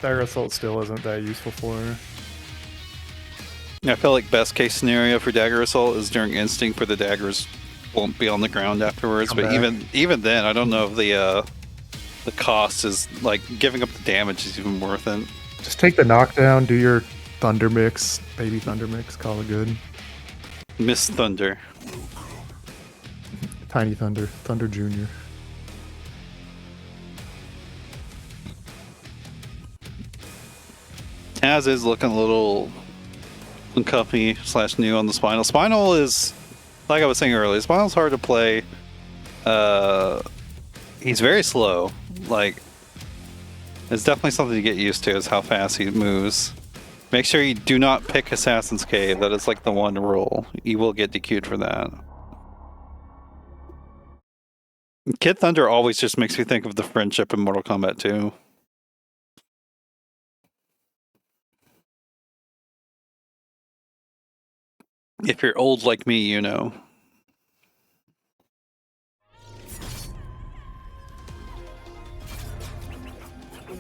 Dagger assault still isn't that useful for her. I feel like best case scenario for dagger assault is during instinct, where the daggers won't be on the ground afterwards. But even then, I don't know if the cost is like giving up the damage is even worth it. Just take the knockdown, do your thunder mix, baby thunder mix, call it good. Miss Thunder. Tiny Thunder, Thunder Junior. Taz is looking a little uncomfy / new on the Spinal. Spinal is, like I was saying earlier, Spinal's hard to play. He's very slow. Like, it's definitely something to get used to, is how fast he moves. Make sure you do not pick Assassin's Cave. That is like the one rule. You will get DQ'd for that. Kid Thunder always just makes me think of the friendship in Mortal Kombat 2. If you're old like me, you know.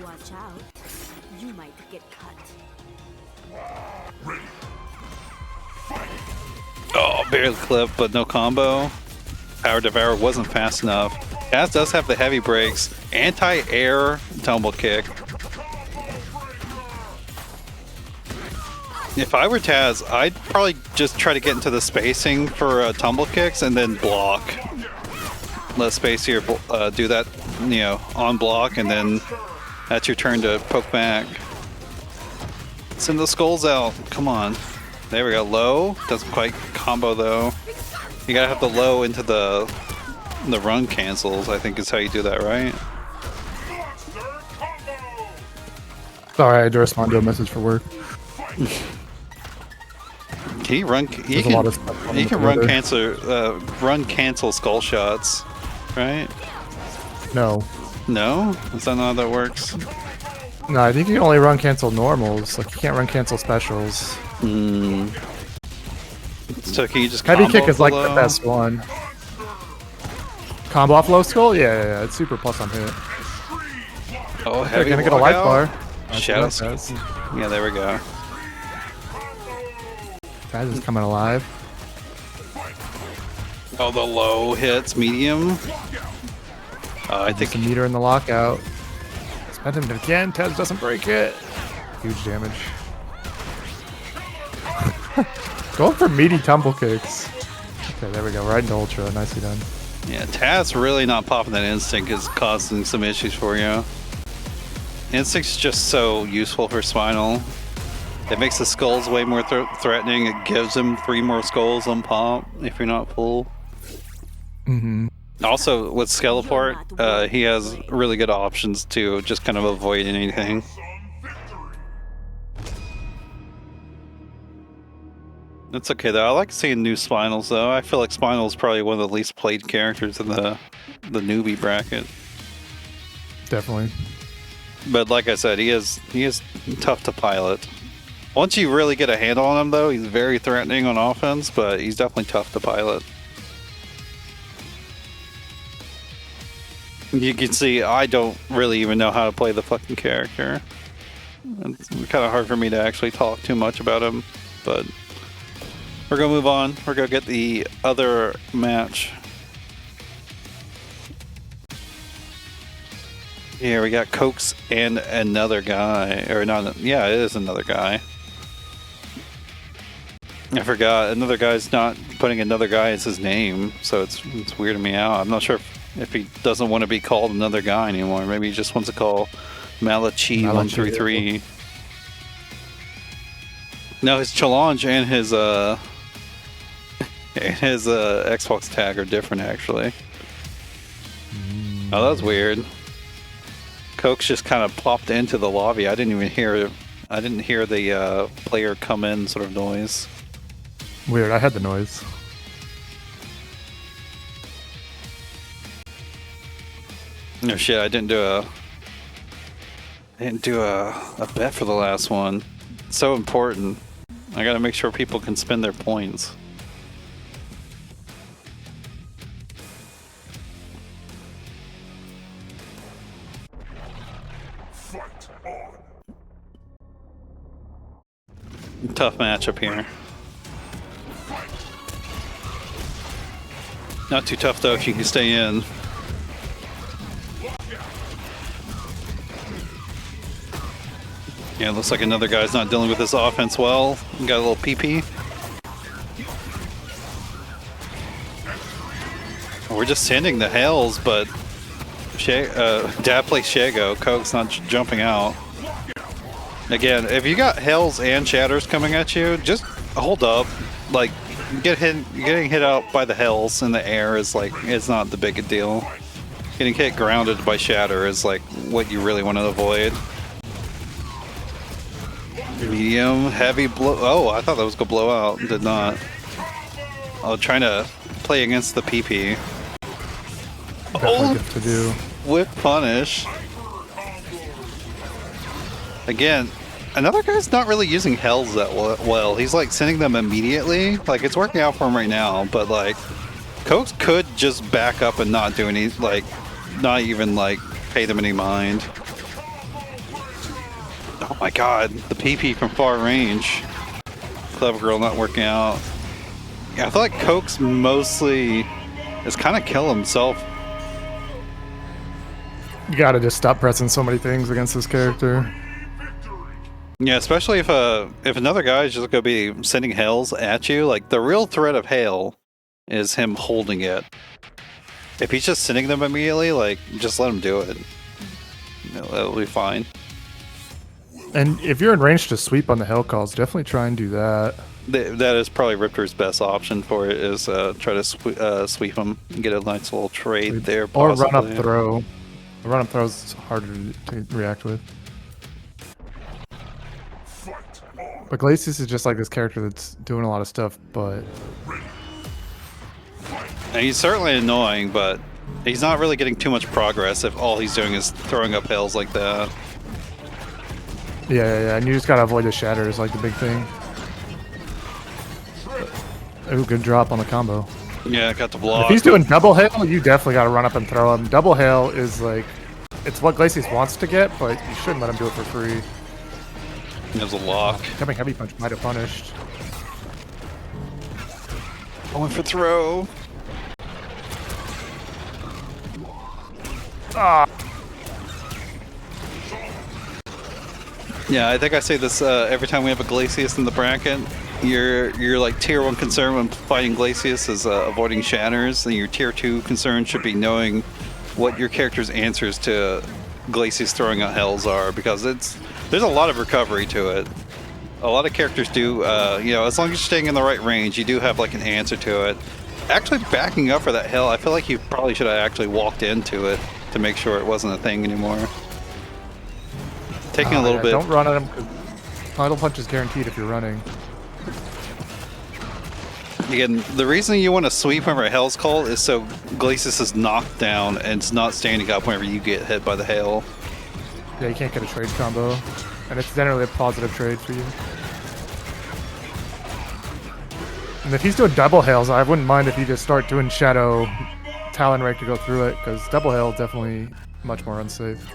Watch out. You might get cut. Oh, barely clip, but no combo. Power Devour wasn't fast enough. Taz does have the heavy breaks. Anti-air tumble kick. If I were Taz, I'd probably just try to get into the spacing for tumble kicks and then block. Let Spacier do that, you know, on block, and then that's your turn to poke back. Send the skulls out. Come on. There we go. Low. Doesn't quite combo though. You gotta have the low into the run cancels, I think is how you do that, right? Sorry, I had to respond to a message for work. Can you run? You can run cancel skull shots, right? No. No, is that not how that works? No, I think you can only run cancel normals. Like, you can't run cancel specials. Hmm. So can you just Heavy combo kick is like the low? best one. Combo off low skull? Yeah, it's super plus on hit. Oh, They're heavy gonna get a life walkout? bar. Shadow. Taz. Yeah, there we go. Taz is coming alive. Oh, the low hits medium. I think Just a meter in the lockout. Spend him again. Taz doesn't break it. Huge damage. Going for meaty tumble kicks. Okay, there we go. Right into Ultra. Nicely done. yeah, Taz really not popping that instinct is causing some issues for you. Instinct's just so useful for Spinal. It makes the skulls way more threatening. It gives him 3 more skulls on pop if you're not full. Mm-hmm. Also, with Skeleport, he has really good options to just kind of avoid anything. It's okay though. I like seeing new Spinals though. I feel like Spinal is probably one of the least played characters in the newbie bracket. Definitely. But like I said, he is tough to pilot. Once you really get a handle on him though, he's very threatening on offense, but he's definitely tough to pilot. You can see I don't really even know how to play the fucking character. It's kind of hard for me to actually talk too much about him, but we're gonna move on. We're gonna get the other match. Here we got Cokes and another guy, or not? Yeah, it is another guy. I forgot. Another guy's not putting another guy as his name, so it's weirding me out. I'm not sure if he doesn't want to be called another guy anymore. Maybe he just wants to call Malachi133. No, his challenge and his Xbox tag are different actually. Oh, that's weird. Cokes just kind of plopped into the lobby. I didn't hear the player come in sort of noise. Weird, I had the noise. No shit, I didn't do a bet for the last one. It's so important. I gotta make sure people can spend their points. Tough matchup here. Not too tough though if you can stay in. Yeah, it looks like another guy's not dealing with this offense well. Got a little PP. We're just sending the Hells, but Dad plays Shago. Coke's not jumping out. Again, if you got Hells and Shatters coming at you, just hold up. Like, getting hit out by the Hells in the air is like, it's not the big a deal. Getting hit grounded by Shatter is like what you really want to avoid. Medium, heavy blow. Oh, I thought that was gonna blow out. Did not. Oh, trying to play against the PP. Definitely good to do. Whip punish. Again, another guy's not really using Hells that well. He's like sending them immediately. Like, it's working out for him right now, but like, Cokes could just back up and not do any, like, not even like pay them any mind. Oh my god, the PP from far range. Clever Girl not working out. Yeah, I feel like Cokes mostly is kind of kill himself. You gotta just stop pressing so many things against this character. Yeah, especially if another guy is just gonna be sending Hells at you. Like, the real threat of Hail is him holding it. If he's just sending them immediately, like, just let him do it. It'll be fine. And if you're in range to sweep on the Hell calls, definitely try and do that. That is probably Riptor's best option for it, is try to sweep him and get a nice little trade there. Or possibly. run up throw. A run up throw is harder to react with. But Glacius is just like this character that's doing a lot of stuff, but... And he's certainly annoying, but he's not really getting too much progress if all he's doing is throwing up Hells like that. Yeah, and you just gotta avoid the Shatters, like the big thing. Ooh, good drop on the combo. Yeah, got the block. If he's doing double hail, you definitely gotta run up and throw him. Double hail is like, it's what Glacius wants to get, but you shouldn't let him do it for free. There's a lock. Coming heavy punch might have punished. Going for throw. Ah. Yeah, I think I say this every time we have a Glacius in the bracket. Your like tier 1 concern when fighting Glacius is avoiding Shatters, and your tier 2 concern should be knowing what your character's answers to Glacius throwing out Hells are, because there's a lot of recovery to it. A lot of characters do, you know, as long as you're staying in the right range, you do have like an answer to it. Actually backing up for that Hell, I feel like you probably should have actually walked into it to make sure it wasn't a thing anymore. Taking a little bit. Don't run at him, because Idle Punch is guaranteed if you're running. Again, the reason you want to sweep whenever Hell's called is so Glacius is knocked down and it's not standing up whenever you get hit by the Hail. Yeah, you can't get a trade combo, and it's generally a positive trade for you. And if he's doing double Hails, I wouldn't mind if you just start doing Shadow Talon rank to go through it, because double hail definitely much more unsafe.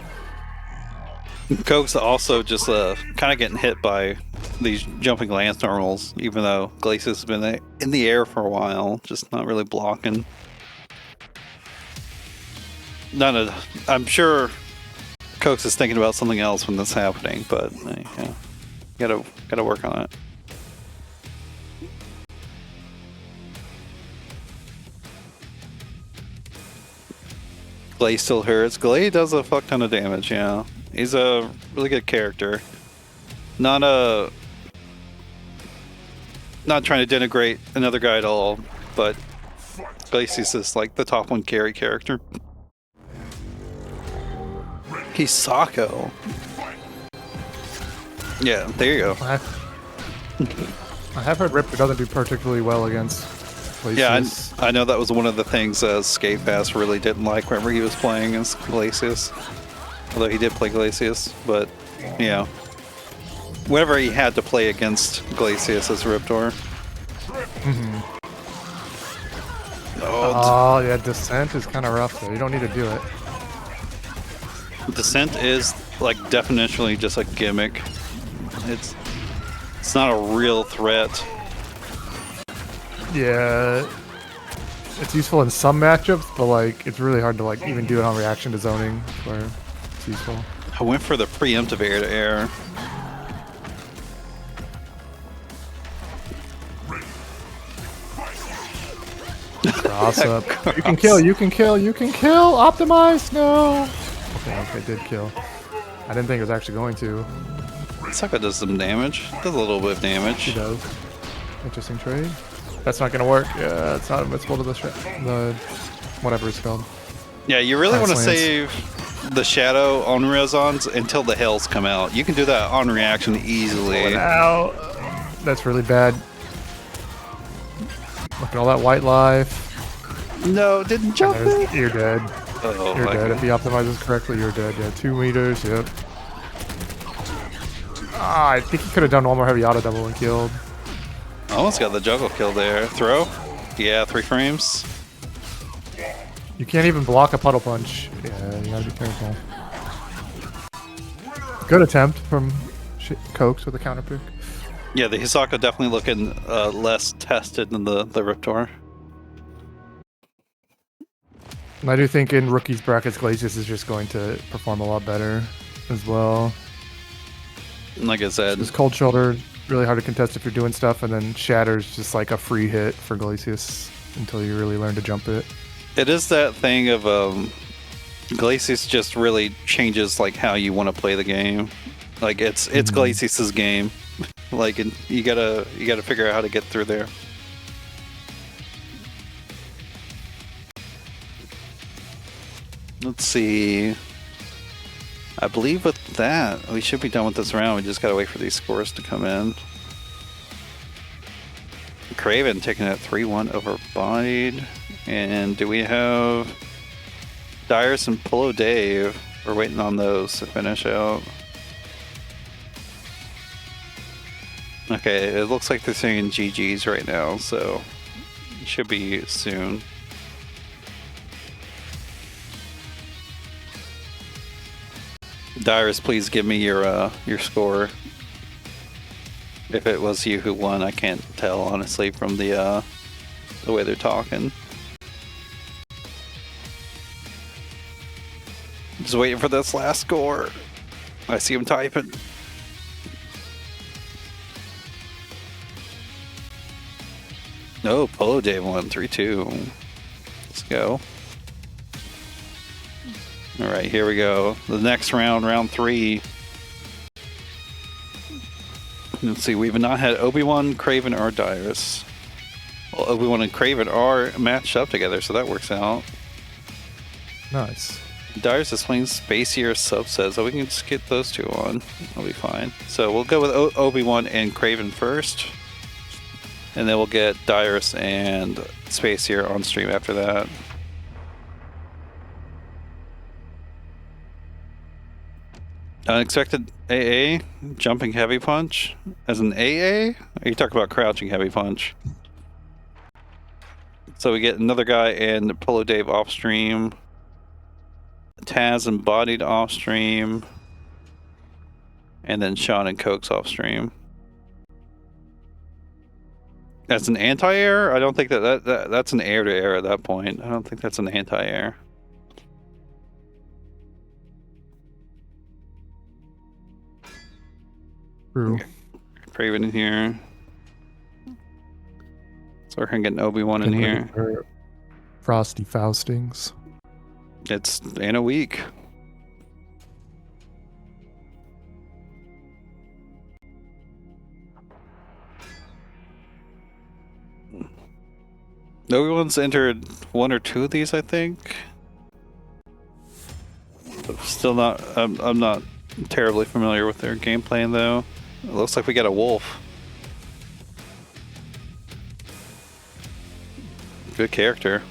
Coke's also just kind of getting hit by these jumping lance normals, even though Glacius has been in the air for a while, just not really blocking. I'm sure Coke's is thinking about something else when that's happening, but yeah, gotta work on it. Glay still hurts. Glay does a fuck ton of damage, yeah. He's a really good character. Not trying to denigrate another guy at all, but Glacius is like the top one carry character. He's Sako. Yeah, there you go. I have heard Ripper doesn't do particularly well against Glacius. Yeah, I know that was one of the things Skate Pass really didn't like whenever he was playing as Glacius. Although he did play Glacius, but yeah. Whenever he had to play against Glacius as Riptor. Oh, yeah, Descent is kind of rough though. You don't need to do it. Descent is like definitionally just a gimmick. It's not a real threat. Yeah, it's useful in some matchups, but like it's really hard to like even do it on reaction to zoning where it's useful. I went for the preemptive air to air. Cross up. You can kill, you can kill, you can kill! Optimize! No! Okay, did kill. I didn't think it was actually going to. Saka does some damage. Does a little bit of damage. He does. Interesting trade. That's not gonna work. Yeah, it's not admissible to the whatever it's called. Yeah, you really want to Lance. save the shadow on Rezons until the hills come out. You can do that on reaction easily. Ow! That's really bad. Look at all that white life. No, didn't jump it. You're dead. Oh, You're my dead. God. If he optimizes correctly, you're dead. Yeah, 2 meters, yep. Ah, I think he could have done one more heavy auto double and killed. Almost got the juggle kill there. Throw? Yeah, 3 frames. You can't even block a puddle punch. Yeah, you gotta be careful. Good attempt from Cokes with a counter pick. Yeah, the Hisako definitely looking less tested than the Riptor. And I do think in rookies brackets, Glacius is just going to perform a lot better as well. And like I said, Just Cold Shoulder, really hard to contest if you're doing stuff, and then Shatter's just like a free hit for Glacius until you really learn to jump it. it is that thing of Glacius just really changes like how you want to play the game. Like it's Glacius's game. Like you gotta figure out how to get through there. Let's see. I believe with that, we should be done with this round. We just gotta wait for these scores to come in. Kraven taking it 3-1 over Bodied. And do we have Dirus and PoloDave? We're waiting on those to finish out. Okay, it looks like they're saying GG's right now, so it should be soon. Dirus, please give me your score. If it was you who won, I can't tell honestly from the way they're talking. Just waiting for this last score. I see him typing. No, PoloDave won 3-2. Let's go. All right, here we go. The next round, round 3. Let's see, we've not had Obi-Wan, Kraven, or Dirus. Well, Obi-Wan and Kraven are matched up together, so that works out. Nice. Dirus is playing Spacier subsets, so we can just get those two on. That'll be fine. So we'll go with Obi-Wan and Kraven first. And then we'll get Dirus and Spacier on stream after that. Unexpected AA, jumping heavy punch. As an AA? Are you talking about crouching heavy punch? So we get another guy and PoloDave off stream. Taz and Bodied off stream. And then Sean and Cokes off stream. That's an anti-air? I don't think that's an air-to-air at that point. I don't think that's an anti-air. True. Kraven in here. So we're gonna get an Obi-Wan in here. Frosty Faustings. It's in a week. Obi-Wan's entered 1 or 2 of these, I think. But still not. I'm not terribly familiar with their game plan, though. It looks like we got a wolf. Good character.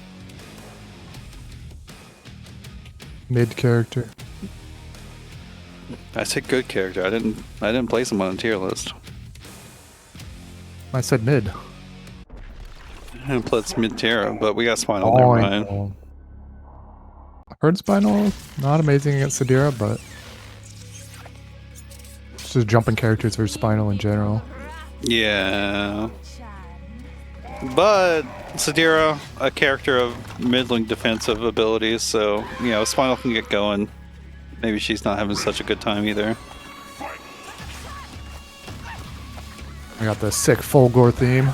Mid character. I said good character. I didn't place him on a tier list. I said mid. I didn't place mid tier, but we got Spinal there, Ryan. I've heard Spinal not amazing against Sadira, but just jumping characters for Spinal in general. Yeah. But Sadira, a character of middling defensive abilities, so, you know, Spinal can get going. Maybe she's not having such a good time either. I got the sick Fulgore theme.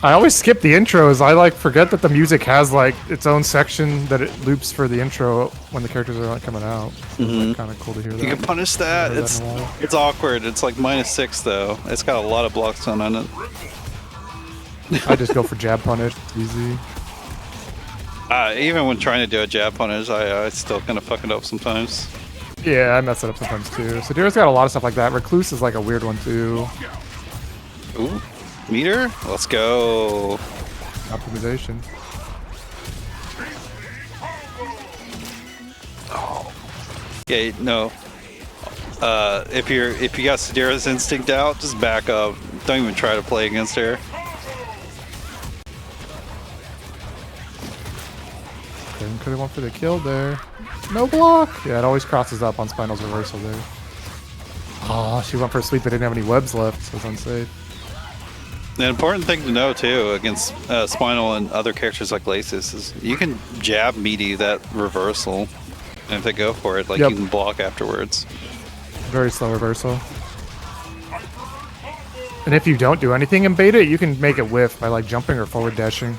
I always skip the intros. I like forget that the music has like its own section that it loops for the intro when the characters are not coming out. So it's like, kind of cool to hear that. You can punish that. It's awkward. It's like -6 though. It's got a lot of blocks on it. I just go for jab punish. It's easy. Even when trying to do a jab punish, I still kind of fuck it up sometimes. Yeah, I mess it up sometimes too. Sadira's got a lot of stuff like that. Recluse is like a weird one too. Ooh, meter? Let's go. Optimization. Oh. Yeah, no. If you got Sadira's instinct out, just back up. Don't even try to play against her. Could have went for the kill there. No block! Yeah, it always crosses up on Spinal's reversal there. Oh, she went for a sweep but didn't have any webs left, so it's unsafe. The important thing to know too against Spinal and other characters like Laces is you can jab meaty that reversal, and if they go for it, like you can block afterwards. Very slow reversal. And if you don't do anything in beta, you can make it whiff by like jumping or forward dashing.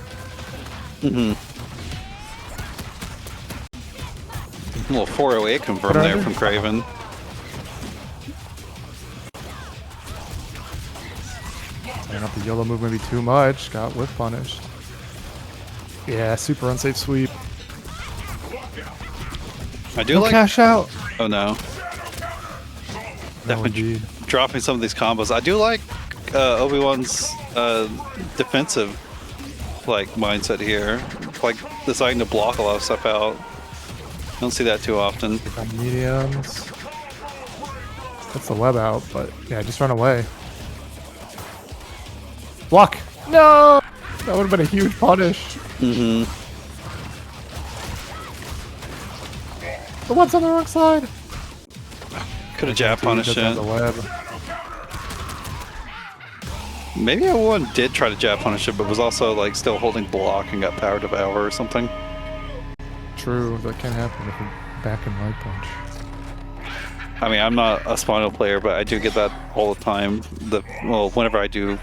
Mm-hmm. A little 408 confirmed there from Kraven. Turning up the YOLO move maybe too much. Got whiff punished. Yeah, super unsafe sweep. I do like cash out. Oh no. Definitely dropping some of these combos. I do like Obi-Wan's defensive like mindset here. Like deciding to block a lot of stuff out. Don't see that too often. Mediums. That's the web out, but yeah, just run away. Block! No! That would have been a huge punish. Mm-hmm. The web's on the wrong side. Could have jab punished it. The web. Maybe one did try to jab punish it, but was also like still holding block and got power devour or something. True, that can happen if you're back in light punch. I mean, I'm not a Spinal player, but I do get that all the time. Whenever I do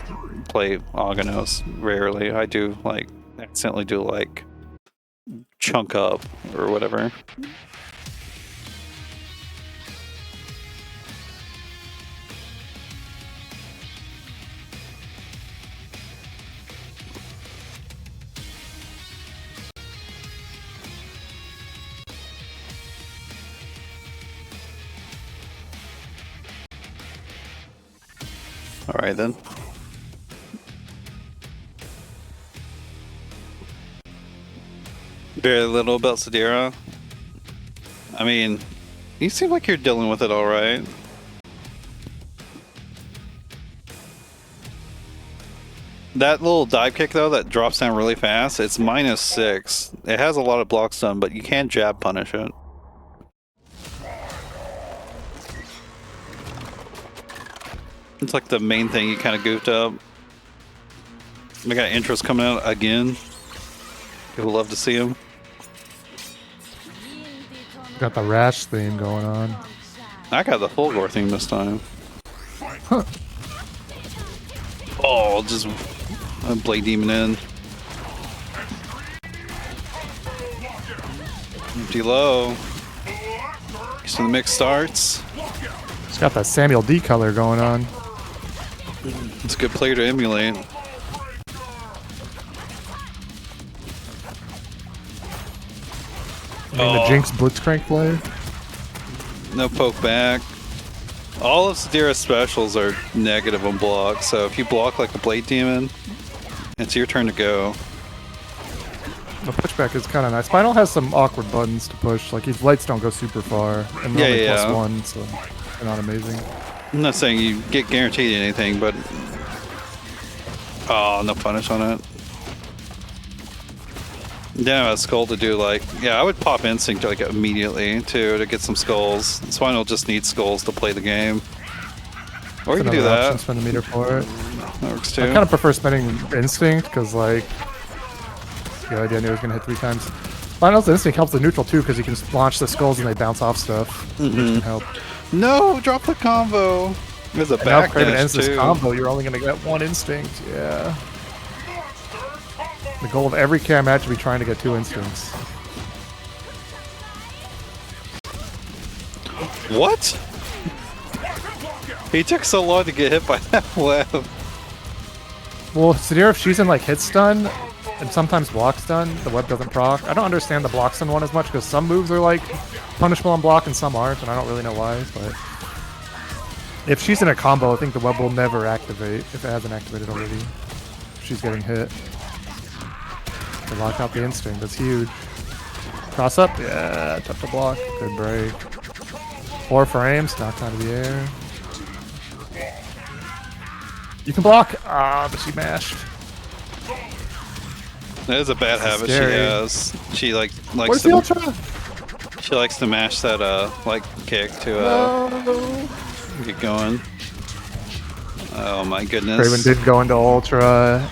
play Aganos, rarely, I do like accidentally do like chunk up or whatever. All right then. Very little about Sadira. I mean, you seem like you're dealing with it all right. That little dive kick though, that drops down really fast, it's -6. It has a lot of block stun, but you can jab punish it. It's like the main thing you kind of goofed up. We got intros coming out again. People love to see them. Got the rash theme going on. I got the full gore theme this time. Huh. Oh, just a Blade Demon in. Empty low. So the mix starts. It's got that Samuel D color going on. It's a good player to emulate. The Jinx Blitzcrank player. No poke back. All of Dirus specials are negative on block, so if you block like a Blade Demon, it's your turn to go. The pushback is kind of nice. Final has some awkward buttons to push. Like his lights don't go super far, and they're only +1, so they're not amazing. I'm not saying you get guaranteed anything, but oh, no punish on it. Yeah, a skull to do like, yeah, I would pop Instinct like immediately too to get some skulls. Spinal just needs skulls to play the game. Or you can do that. Spend a meter for it. That works too. I kind of prefer spending Instinct because like the idea I knew it was gonna hit 3 times. Final's Instinct helps the neutral too because you can launch the skulls and they bounce off stuff. Which can help. No, drop the combo. There's a back Kraven dash ends too. this combo, you're only gonna get 1 Instinct. Yeah. The goal of every KI match should be trying to get 2 instants. What? He took so long to get hit by that web. Well, Sadir, if she's in like hit stun and sometimes block stun, the web doesn't proc. I don't understand the block stun one as much because some moves are like punishable on block and some aren't, and I don't really know why. But if she's in a combo, I think the web will never activate if it hasn't activated already. If she's getting hit. To lock out the instinct, that's huge. Cross up, yeah, tough to block. Good break. 4 frames, knocked out of the air. You can block! Ah, but she mashed. That is a bad habit Scary. she has. She likes Where's the Ultra? She likes to mash that like kick to get going. Oh my goodness. Kraven did go into Ultra.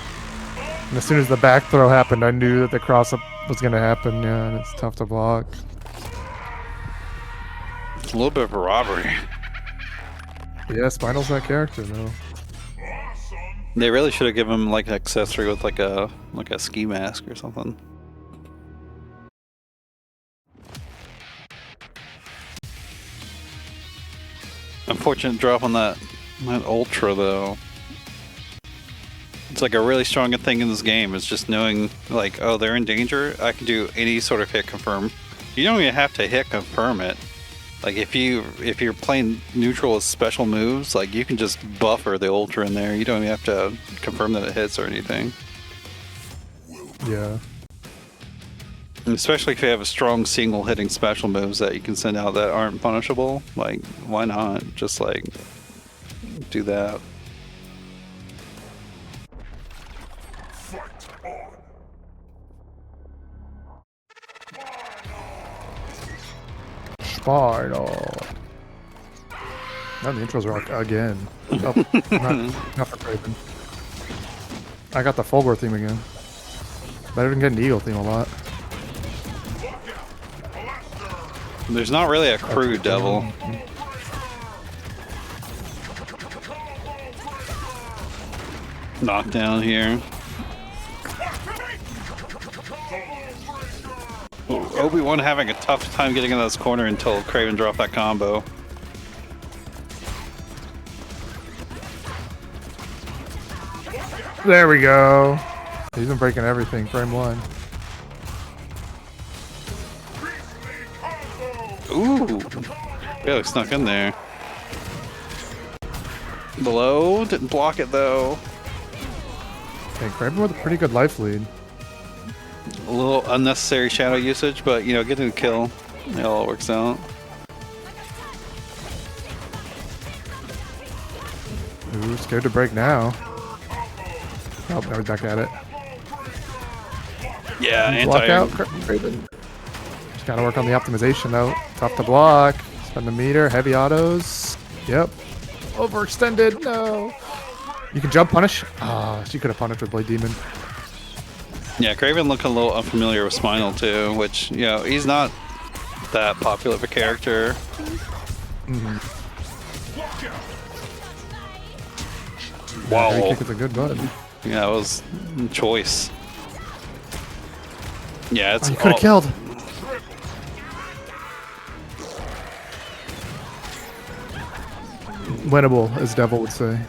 And as soon as the back throw happened, I knew that the cross up was going to happen. Yeah, and it's tough to block. It's a little bit of a robbery. Yeah, Spinal's that character though. They really should have given him like an accessory with like a ski mask or something. Unfortunate drop on that Ultra though. It's like a really strong thing in this game is just knowing like, oh, they're in danger. I can do any sort of hit confirm. You don't even have to hit confirm it. Like if you're playing neutral with special moves, like you can just buffer the Ultra in there. You don't even have to confirm that it hits or anything. Yeah. And especially if you have a strong single hitting special moves that you can send out that aren't punishable. Like why not just like do that? Spinal. Now the intros are like again. Oh, not for Kraven. I got the Fulgor theme again. Better than getting the Eagle theme a lot. There's not really a crew devil. Knockdown here. Obi-Wan having a tough time getting in this corner until Kraven dropped that combo. There we go. He's been breaking everything. Frame 1. Ooh. Really snuck in there. Below. Didn't block it though. Okay, Kraven with a pretty good life lead. A little unnecessary shadow usage, but you know, getting the kill, it all works out. Ooh, scared to break now. Oh, now we're back at it. Yeah, Block anti. out, Kraven. Just gotta work on the optimization though. Tough to block. Spend the meter, heavy autos. Yep. Overextended, no. You can jump punish. Ah, she could have punished with Blade Demon. Yeah, Kraven looking a little unfamiliar with Spinal too, which, you know, he's not that popular of a character. Mm-hmm. Wow. Heavy kick is a good bud. Yeah, that was choice. Yeah, it's Oh, you could have killed. Winnable, as Devil would say.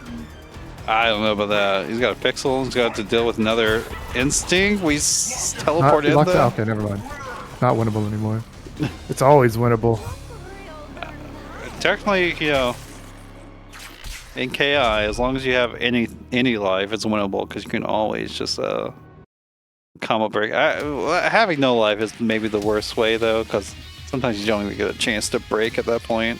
I don't know about that. He's got a pixel. He's got to deal with another instinct. We teleport in Locked there. out. Okay, never mind. Not winnable anymore. It's always winnable. Technically, you know, in KI, as long as you have any life, it's winnable because you can always just combo break. Having no life is maybe the worst way though, because sometimes you don't even get a chance to break at that point.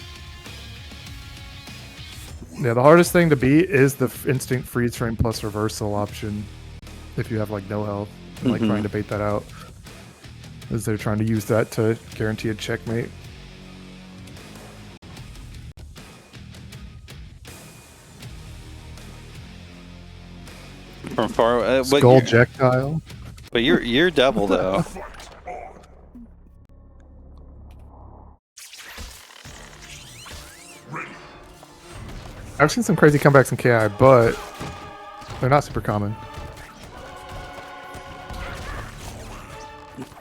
Yeah, the hardest thing to beat is the instinct freeze frame plus reversal option. If you have like no health, and, like trying to bait that out, as they're trying to use that to guarantee a checkmate. From far, Skull Projectile. But you're Devil though. I've seen some crazy comebacks in KI, but they're not super common.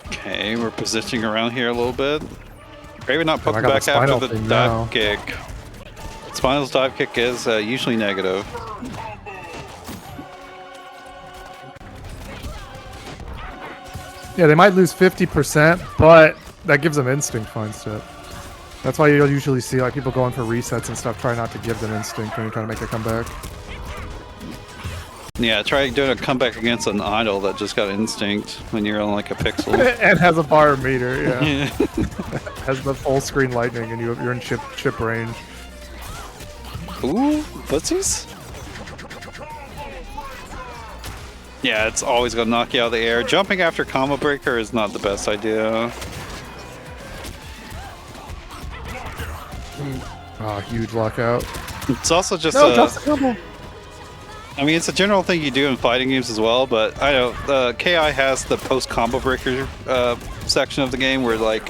Okay, we're positioning around here a little bit. Maybe not I poking got back the after spinal the thing dive now. kick. Spinal's dive kick is usually negative. Yeah, they might lose 50%, but that gives them instinct fine step. That's why you'll usually see like people going for resets and stuff. Try not to give them instinct when you're trying to make a comeback. Yeah, try doing a comeback against an idol that just got instinct when you're on like a pixel. And has a bar meter, yeah. Has the full screen lightning, and you're in chip range. Ooh, footsies? Yeah, it's always gonna knock you out of the air. Jumping after combo breaker is not the best idea. Oh, huge lockout. It's also just I mean, it's a general thing you do in fighting games as well, but I know KI has the post combo breaker section of the game where, like,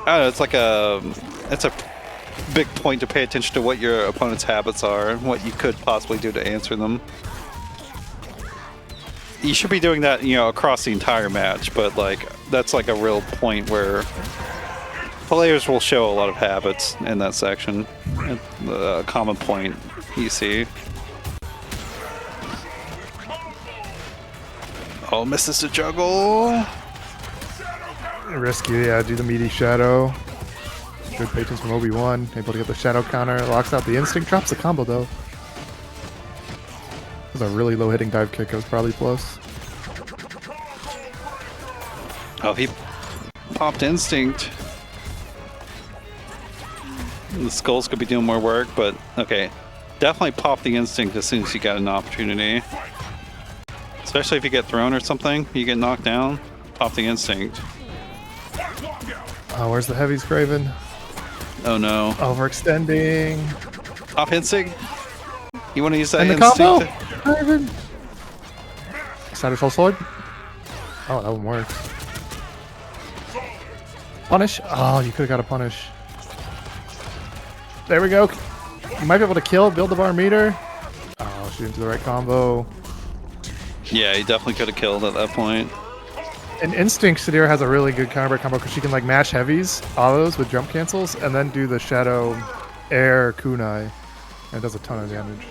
I don't know, it's a big point to pay attention to what your opponent's habits are and what you could possibly do to answer them. You should be doing that, you know, across the entire match, but like that's like a real point where players will show a lot of habits in that section. The common point you see. Oh, misses to juggle. Risky, yeah. Do the meaty shadow. Good patience from Obi-Wan. Able to get the shadow counter. Locks out the instinct. Drops the combo though. It was a really low hitting dive kick. It was probably plus. Oh, he popped instinct. The skulls could be doing more work, but okay. Definitely pop the instinct as soon as you got an opportunity. Especially if you get thrown or something, you get knocked down, pop the instinct. Oh, where's the heavies, Kraven? Oh no. Overextending. Pop instinct? You want to use that And the instinct? combo? Kraven. Side Soul Sword? Oh, that one works. Punish? Oh, you could have got a punish. There we go. You might be able to kill, build the bar meter. Oh, shoot into the right combo. Yeah, he definitely could have killed at that point. And Instinct Sadir has a really good counter combo because she can like mash heavies, autos with jump cancels, and then do the shadow air kunai. And it does a ton of damage.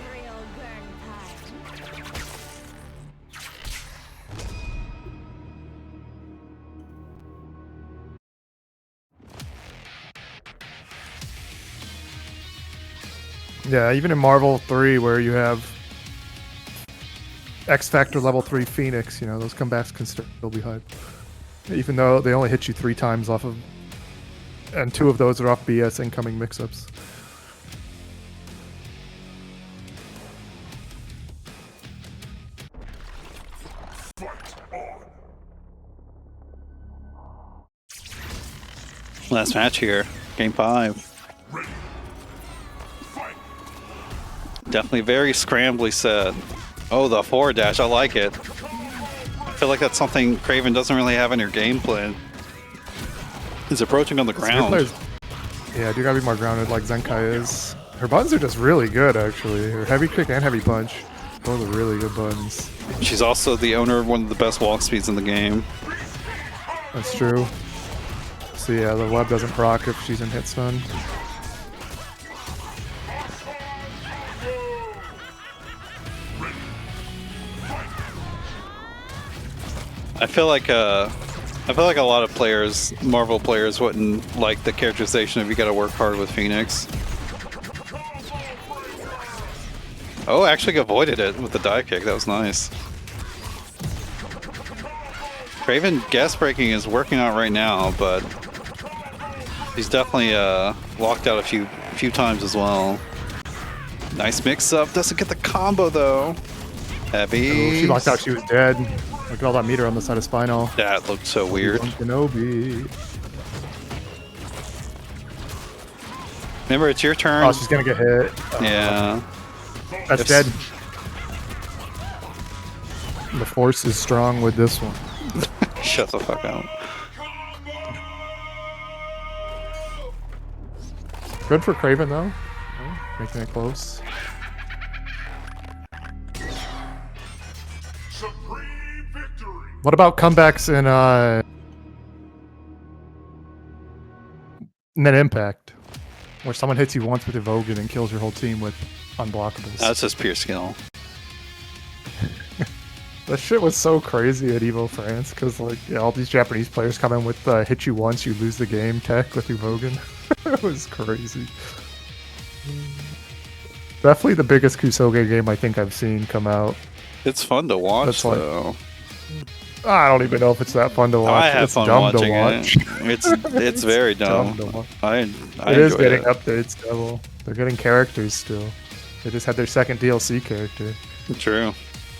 Yeah, even in Marvel 3 where you have X Factor level 3 Phoenix, you know, those comebacks can still be hype. Even though they only hit you 3 times off of, and 2 of those are off BS incoming mix-ups. Last match here, game 5. Definitely very scrambly set. Oh, the forward dash, I like it. I feel like that's something Kraven doesn't really have in her game plan. He's approaching on the ground. Yeah, I do gotta be more grounded like Zenkai is. Her buttons are just really good, actually. Her heavy kick and heavy punch. Both are really good buttons. She's also the owner of one of the best walk speeds in the game. That's true. So yeah, the web doesn't proc if she's in hit stun. I feel like a lot of players, Marvel players, wouldn't like the characterization if you gotta work hard with Phoenix. Oh, actually avoided it with the dive kick. That was nice. Kraven gas breaking is working out right now, but he's definitely walked out a few times as well. Nice mix up. Doesn't get the combo though. Heavy. Oh, she locked out. She was dead. Look at all that meter on the side of Spinal. That looked so weird. Kenobi. Remember, it's your turn. Oh, she's gonna get hit. Yeah. That's dead. The force is strong with this one. Shut the fuck up. Good for Kraven though. Oh, making it close. What about comebacks in Net Impact, where someone hits you once with Evogan and kills your whole team with unblockables? That's just pure skill. That shit was so crazy at Evo France, because like all these Japanese players come in with hit you once, you lose the game tech with Evogan. It was crazy. Definitely the biggest Kusoge game I think I've seen come out. It's fun to watch though. I don't even know if it's that fun to watch. I have it's fun dumb watching to watch. it. It's very dumb. To watch. I It is enjoy getting it. updates, Devil. They're getting characters still. They just had their second DLC character. True.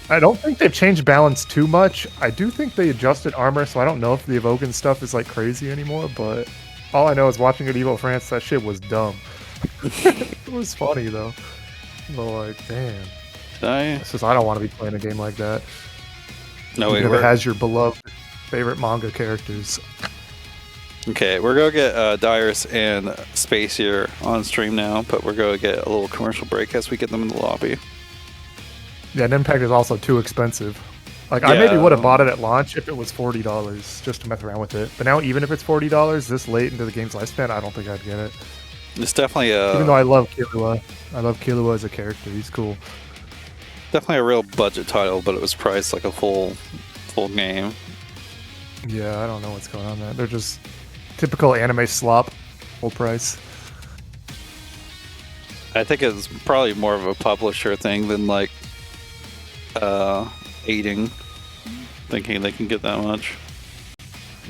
I don't think they've changed balance too much. I do think they adjusted armor, so I don't know if the Evogan stuff is like crazy anymore, but all I know is watching at Evo France, that shit was dumb. It was funny though. But like, damn. It's just, I don't want to be playing a game like that. No, wait, Even if it has your beloved favorite manga characters. Okay, we're gonna get Dirus and Space here on stream now, but we're gonna get a little commercial break as we get them in the lobby. Yeah, and Impact is also too expensive. Like, I maybe would have bought it at launch if it was $40 just to mess around with it. But now, even if it's $40 this late into the game's lifespan, I don't think I'd get it. It's definitely even though I love Killua. I love Killua as a character. He's cool. Definitely a real budget title, but it was priced like a full game. Yeah, I don't know what's going on there. They're just typical anime slop, full price. I think it's probably more of a publisher thing than like aiding, thinking they can get that much.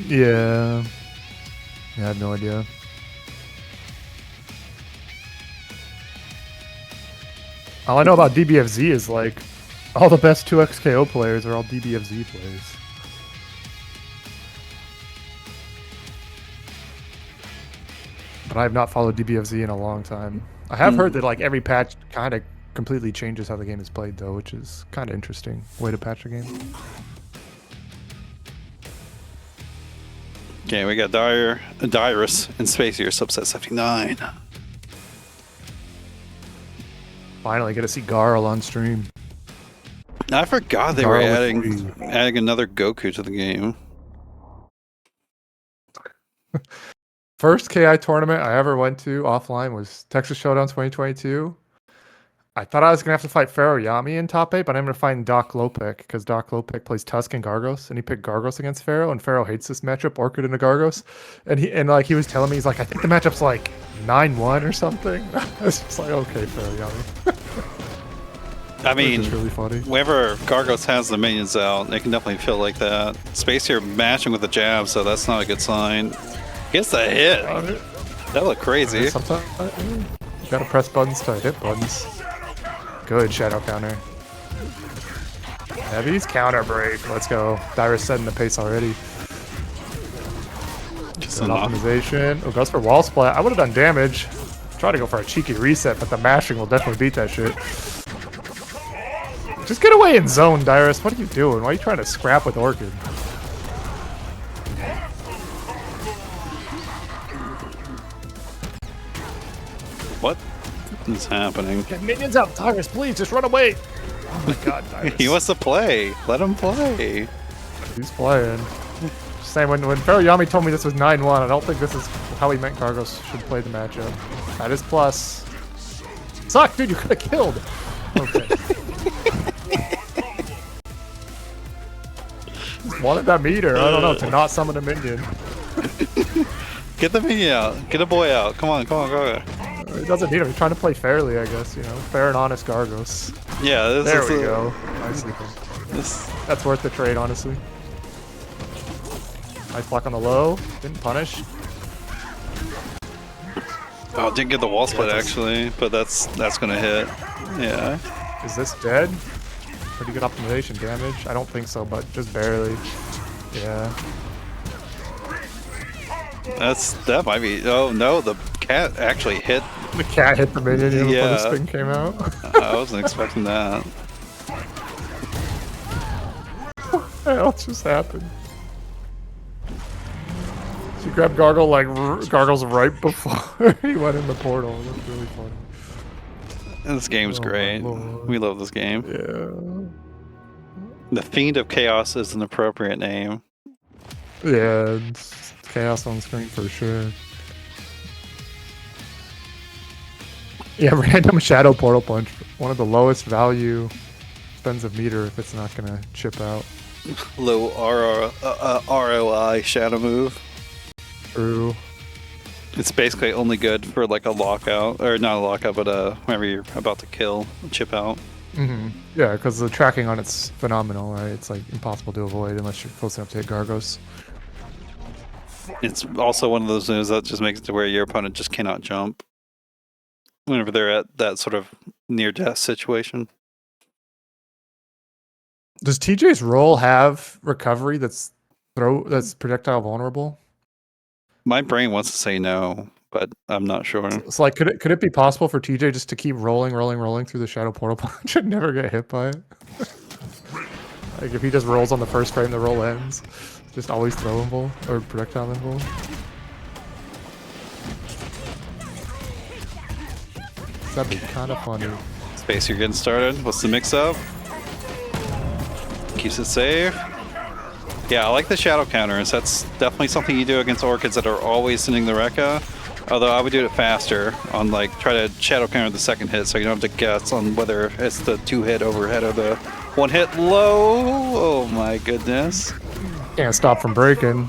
Yeah. I have no idea. All I know about DBFZ is like all the best 2XKO players are all DBFZ players. But I have not followed DBFZ in a long time. I have heard that like every patch kind of completely changes how the game is played though, which is kind of interesting way to patch a game. Okay, we got Dirus and Space here, subset 79. Finally get to see Garl on stream. I forgot they were Garl adding another Goku to the game. First KI tournament I ever went to offline was Texas Showdown 2022. I thought I was going to have to fight Pharaoh Yami in top 8, but I'm going to find Doc Lopek because Doc Lopek plays Tusk and Gargos, and he picked Gargos against Pharaoh, and Pharaoh hates this matchup, Orchid into Gargos. And he was telling me, he's like, I think the matchup's like 9-1 or something. I was just like, okay, Pharaoh Yami. I mean, really funny. whenever Gargos has the minions out, they can definitely feel like that. Space here matching with the jab, so that's not a good sign. Gets the hit. That looked crazy. Sometimes you gotta press buttons to hit buttons. Good shadow counter. Heavy's counter break. Let's go. Dirus setting the pace already. Decent enough. Optimization. Oh, goes for wall splat. I would have done damage. Try to go for a cheeky reset, but the mashing will definitely beat that shit. Just get away in zone, Dirus. What are you doing? Why are you trying to scrap with Orchid? What is happening? Get minions out, Dirus, please, just run away. Oh my god, Dirus. He wants to play. Let him play. He's playing. Just saying, when Yami told me this was 9-1, I don't think this is how he meant Gargos should play the matchup. That is plus. Suck, dude, you could have killed. Okay. Just wanted that meter, I don't know, to not summon a minion. Get the minion out. Get a boy out. Come on, go. He doesn't need him, he's trying to play fairly, I guess, you know. Fair and honest Gargos. Yeah, this There is we go. Nice. That's worth the trade, honestly. Nice block on the low. Didn't punish. Oh, didn't get the wall split actually, but that's gonna hit. Yeah. Is this dead? Pretty good optimization damage. I don't think so, but just barely. Yeah. That might be. Oh no, the cat actually hit. The cat hit the minion before Yeah. this thing came out. I wasn't expecting that. What the hell just happened? She grabbed Gargle like Gargle's right before he went in the portal. That's really funny. This game's Oh my great. Lord. We love this game. Yeah. The Fiend of Chaos is an appropriate name. Yeah, it's chaos on screen for sure. Yeah, random shadow portal punch. One of the lowest value spends of meter if it's not gonna chip out. Low ROI shadow move. True. It's basically only good for like a lockout, or not a lockout, but whenever you're about to kill, chip out. Mm-hmm. Yeah, because the tracking on it's phenomenal, right? It's like impossible to avoid unless you're close enough to hit Gargos. It's also one of those moves that just makes it to where your opponent just cannot jump whenever they're at that sort of near-death situation. Does TJ's role have recovery that's projectile vulnerable? My brain wants to say no, but I'm not sure. It's like, could it be possible for TJ just to keep rolling through the shadow portal punch and never get hit by it? Like if he just rolls on the first frame, the roll ends. Just always throw invul or projectile invul. That'd be kind of funny. Space, you're getting started. What's the mix-up? Keeps it safe. Yeah, I like the shadow counters. That's definitely something you do against orchids that are always sending the Rekka. Although I would do it faster on like try to shadow counter the second hit so you don't have to guess on whether it's the 2-hit overhead or the 1-hit low. Oh my goodness. Can't stop from breaking.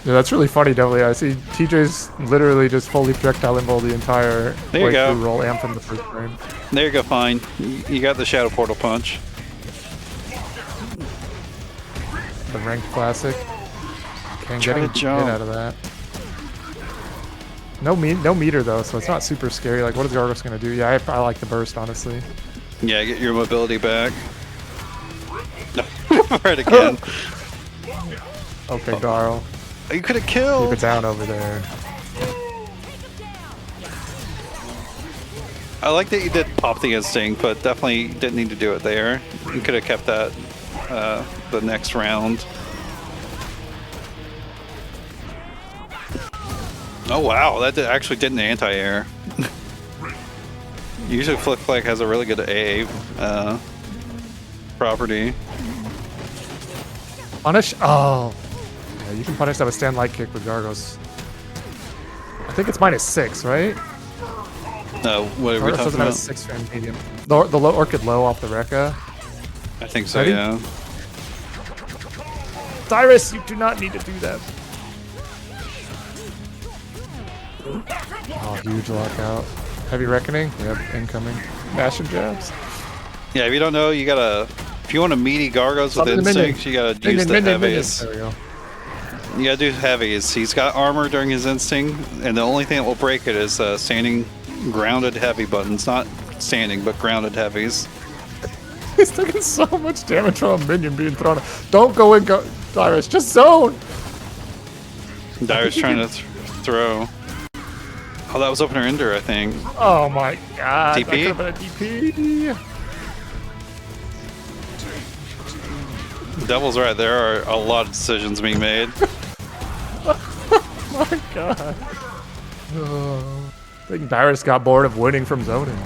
Yeah, that's really funny, definitely. I see TJ's literally just fully projectile invul the entire There you go. through roll and from the first frame. There you go, fine. You got the shadow portal punch. The ranked classic. Can't Try get to him jump. out of that. No meter though, so it's not super scary. Like, what is Gargos gonna do? Yeah, I like the burst, honestly. Yeah, get your mobility back. No, right again. Okay, Darl. You could have Keep killed. it down over there. I like that you did pop the instinct, but definitely didn't need to do it there. You could have kept that the next round. Oh wow, that actually did an anti-air. Usually Flick Flag has a really good AA property. Punish? Oh. Yeah, you can punish that with stand light kick with Gargos. I think it's -6, right? No, what are we Gargos talking doesn't have a about? 6 frame medium. The low Orchid low off the Rekka. I think so, Ready? yeah. Dirus, you do not need to do that. Oh, huge lockout. Heavy Reckoning? Yep, incoming. Mash and jabs. Yeah, if you don't know, you gotta... If you want to meaty Gargos with Summon the minion. instincts, you gotta use the Minion. heavies. There we go. You gotta do heavies. He's got armor during his instinct, and the only thing that will break it is standing grounded heavy buttons. Not standing, but grounded heavies. He's taking so much damage from a minion being thrown. Don't go in, Dirus. Just zone. Dirus trying to throw. Oh, that was opener ender, I think. Oh my god. DP? That could have been a DP. Devil's right. There are a lot of decisions being made. Oh my god. I think Dirus got bored of winning from zoning.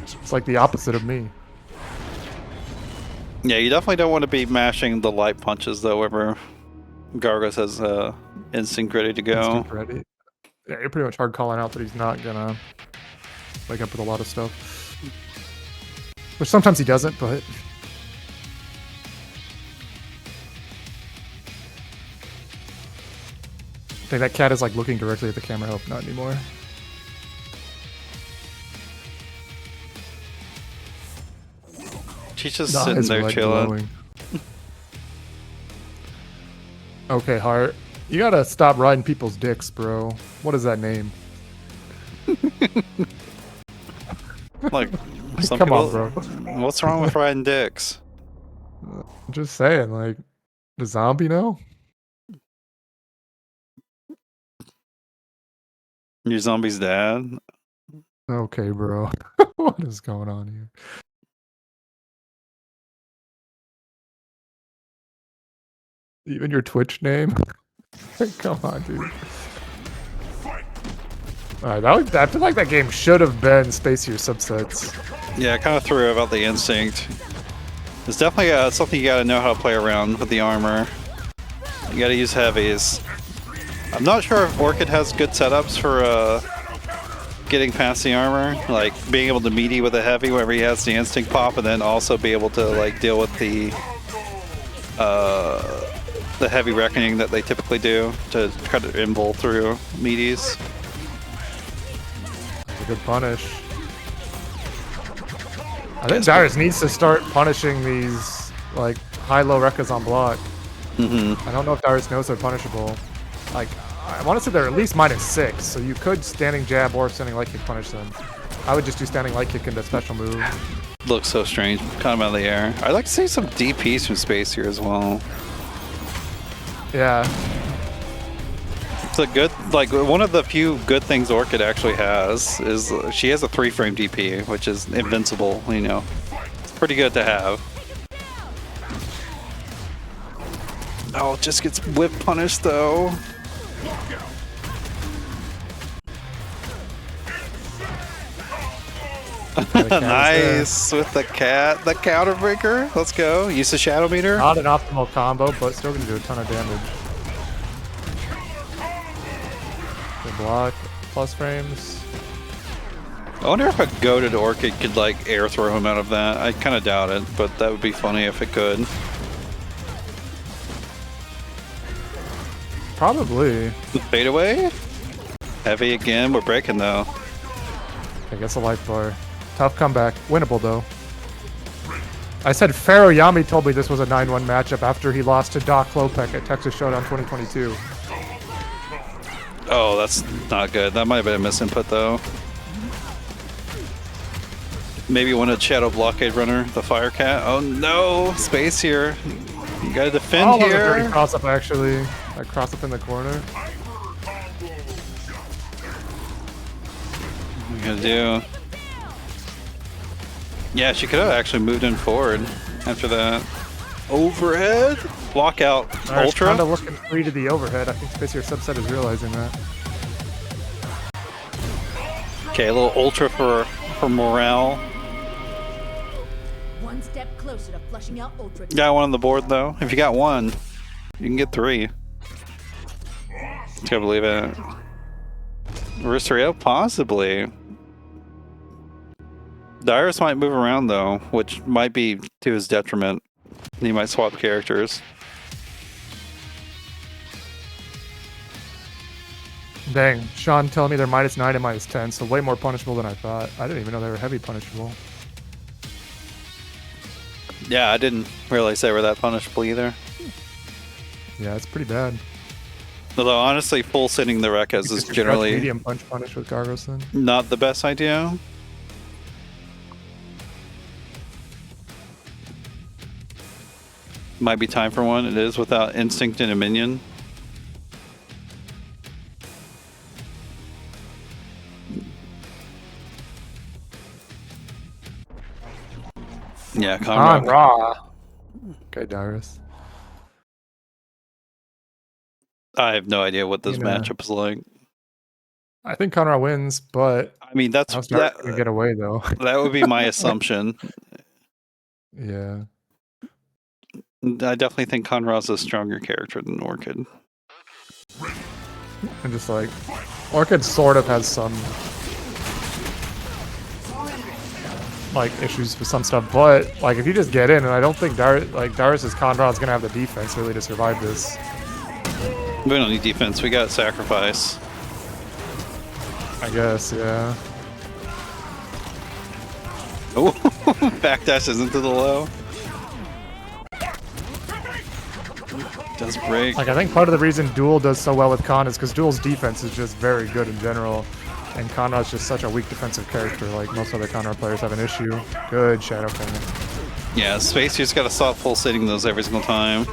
It's like the opposite of me. Yeah, you definitely don't want to be mashing the light punches, though, whenever Gargos has instinct ready to go. Instinct ready. Yeah, you're pretty much hard calling out that he's not gonna wake up with a lot of stuff. Which sometimes he doesn't, but... I think that cat is like looking directly at the camera. I hope not anymore. She's just The sitting eyes are, there like, chilling. glowing. Okay, Hart. You gotta stop riding people's dicks, bro. What is that name? Like, some Come people, on, bro. What's wrong with riding dicks? I'm just saying, like, the zombie know? Your zombie's dad? Okay, bro. What is going on here? Even your Twitch name? Come on, dude. Alright, I feel like that game should have been Spacier subsets. Yeah, I kind of threw about the instinct. It's definitely something you gotta know how to play around with the armor. You gotta use heavies. I'm not sure if Orchid has good setups for getting past the armor, like being able to meaty with a heavy whenever he has the instinct pop, and then also be able to like deal with the heavy reckoning that they typically do to try to invul through meaties. That's a good punish. I think Dirus needs to start punishing these like high-low rekkas on block. I don't know if Dirus knows they're punishable. Like, I want to say they're at least -6, so you could standing jab or standing light kick punish them. I would just do standing light kick into special move. Looks so strange, kind of out of the air. I'd like to see some DPs from Space here as well. Yeah. It's a good, like, one of the few good things Orchid actually has is she has a 3-frame DP, which is invincible, you know. It's pretty good to have. Oh, it just gets whip punished though. Nice with the cat, the counter breaker. Let's go. Use the shadow meter. Not an optimal combo, but still gonna do a ton of damage. Good block, plus frames. I wonder if a goated Orchid could like air throw him out of that. I kind of doubt it, but that would be funny if it could. Probably. Fade away. Heavy again. We're breaking though. I guess a life bar. Tough comeback. Winnable though. I said Pharaoh Yami told me this was a 9-1 matchup after he lost to Doc Klopek at Texas Showdown 2022. Oh, that's not good. That might have been a misinput though. Maybe one of Shadow Blockade Runner, the Fire Cat. Oh no, space here. You gotta defend Oh, here. dirty cross up actually. That cross up in the corner. What are you gonna do? Yeah, she could have actually moved in forward after that. Overhead? Block out. Ultra? Kind of looking free to the overhead. I think Spacier subset is realizing that. Okay, a little Ultra for morale. One step closer to flushing out Ultra. Got one on the board though. If you got one, you can get 3. Can't believe it. Risterio? Possibly. Dirus might move around though, which might be to his detriment. He might swap characters. Dang, Sean telling me they're -9 and -10, so way more punishable than I thought. I didn't even know they were heavy punishable. Yeah, I didn't realize they were that punishable either. Yeah, it's pretty bad. Although honestly, full sitting the Rekkas is generally medium punch punish with Gargos then. not the best idea. Might be time for one. It is without instinct and a minion. Yeah, On Conrad. Raw. Okay, Dirus. I have no idea what this You know, matchup is like. I think Conrad wins, but I mean, that's how's Dirus that. gonna get away though? That would be my assumption. Yeah. I definitely think Conrad's a stronger character than Orchid. And just like Orchid sort of has some like issues with some stuff, but like if you just get in, and I don't think Dirus's Conrad's gonna have the defense really to survive this. We don't need defense. We got sacrifice. I guess, yeah. Oh, backdashes into the low. Does break. Like I think part of the reason Duel does so well with Con is because Duel's defense is just very good in general, and Conrad's just such a weak defensive character. Like most other Conrad players have an issue. Good Shadow Cannon. Yeah, Space, you just gotta stop full sitting those every single time.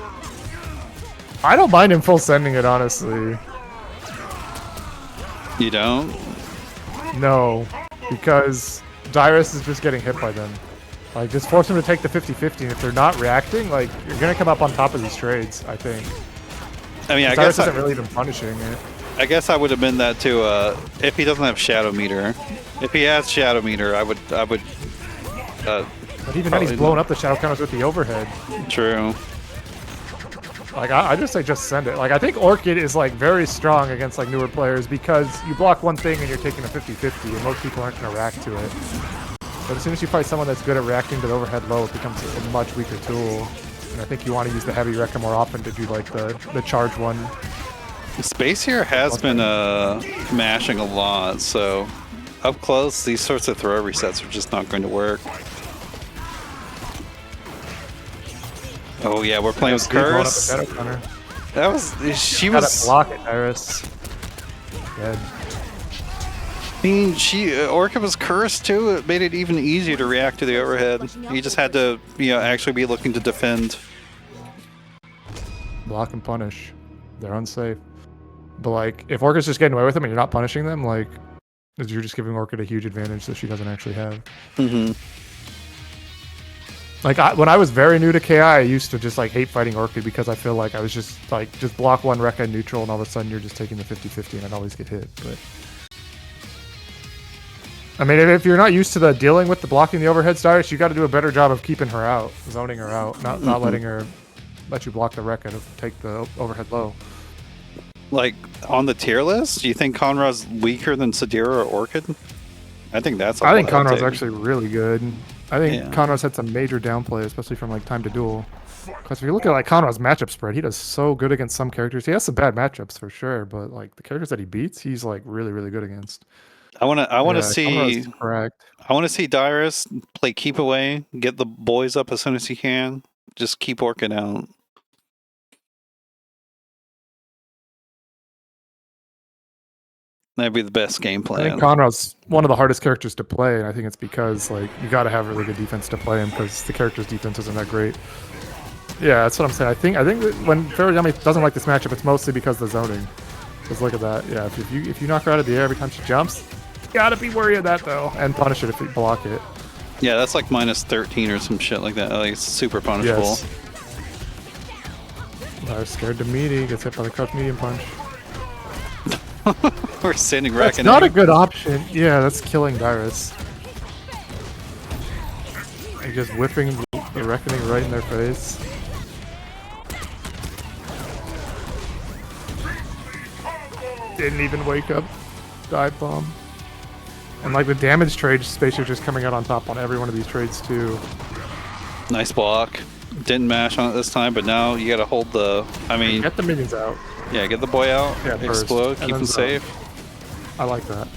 I don't mind him full sending it, honestly. You don't? No, because Dirus is just getting hit by them. Like, just force them to take the 50-50, and if they're not reacting, like, you're gonna come up on top of these trades, I think. I mean, I Dirus guess isn't really even punishing it. I guess I would have been that too. If he doesn't have Shadow Meter, if he has Shadow Meter, I would. But even then, he's probably blowing up the Shadow Counters with the overhead. True. Like, I just say just send it. Like, I think Orchid is, like, very strong against, like, newer players because you block one thing and you're taking a 50-50, and most people aren't gonna react to it. But as soon as you fight someone that's good at reacting to the overhead low, it becomes a much weaker tool. And I think you want to use the heavy Rekka more often to do like the charge one. Space here has been mashing a lot, so up close, these sorts of throw resets are just not going to work. Oh yeah, we're playing with Curse. That was she Gotta was. block it, Dirus. Dead. I mean, Orca was cursed too. It made it even easier to react to the overhead. You just had to, actually be looking to defend. Block and punish. They're unsafe. But like, if Orca's just getting away with them and you're not punishing them, like, you're just giving Orchid a huge advantage that she doesn't actually have. Mm-hmm. Like, when I was very new to KI, I used to just like hate fighting Orchid because I feel like I was just like, just block one Rekka neutral and all of a sudden you're just taking the 50-50 and I'd always get hit. But I mean, if you're not used to the dealing with the blocking the overhead Dirus, you got to do a better job of keeping her out, zoning her out, not letting her let you block the Rekka to take the overhead low. Like, on the tier list, do you think Conrad's weaker than Sadira or Orchid? I think that's a I think lot to Conrad's take. actually really good. I think Yeah. Conrad's had some major downplay, especially from like time to duel. Because if you look at like Conrad's matchup spread, he does so good against some characters. He has some bad matchups for sure, but like the characters that he beats, he's like really, really good against. I want to Yeah, see. Conrad's correct. I want to see Dirus play keep away, get the boys up as soon as he can. Just keep Orchid out. That'd be the best game I plan. think Conrad's one of the hardest characters to play, and I think it's because like you got to have really good defense to play him because the character's defense isn't that great. Yeah, that's what I'm saying. I think that when Ferrigami doesn't like this matchup, it's mostly because of the zoning. Just look at that. Yeah, if you knock her out of the air every time she jumps, you gotta be worried of that though, and punish it if you block it. Yeah, that's like minus 13 or some shit like that. Like, it's super punishable. Yes. I was scared to meaty, gets hit by the crouch medium punch. We're standing That's reckoning. not a good option. Yeah, that's killing Dirus. And just whipping the reckoning right in their face. Didn't even wake up. Dive bomb. And like the damage trade space are just coming out on top on every one of these trades too. Nice block. Didn't mash on it this time, but now you gotta hold the. I mean, Get the minions out. yeah, get the boy out. Yeah, first, explode. and Keep then him zone. safe. I like that.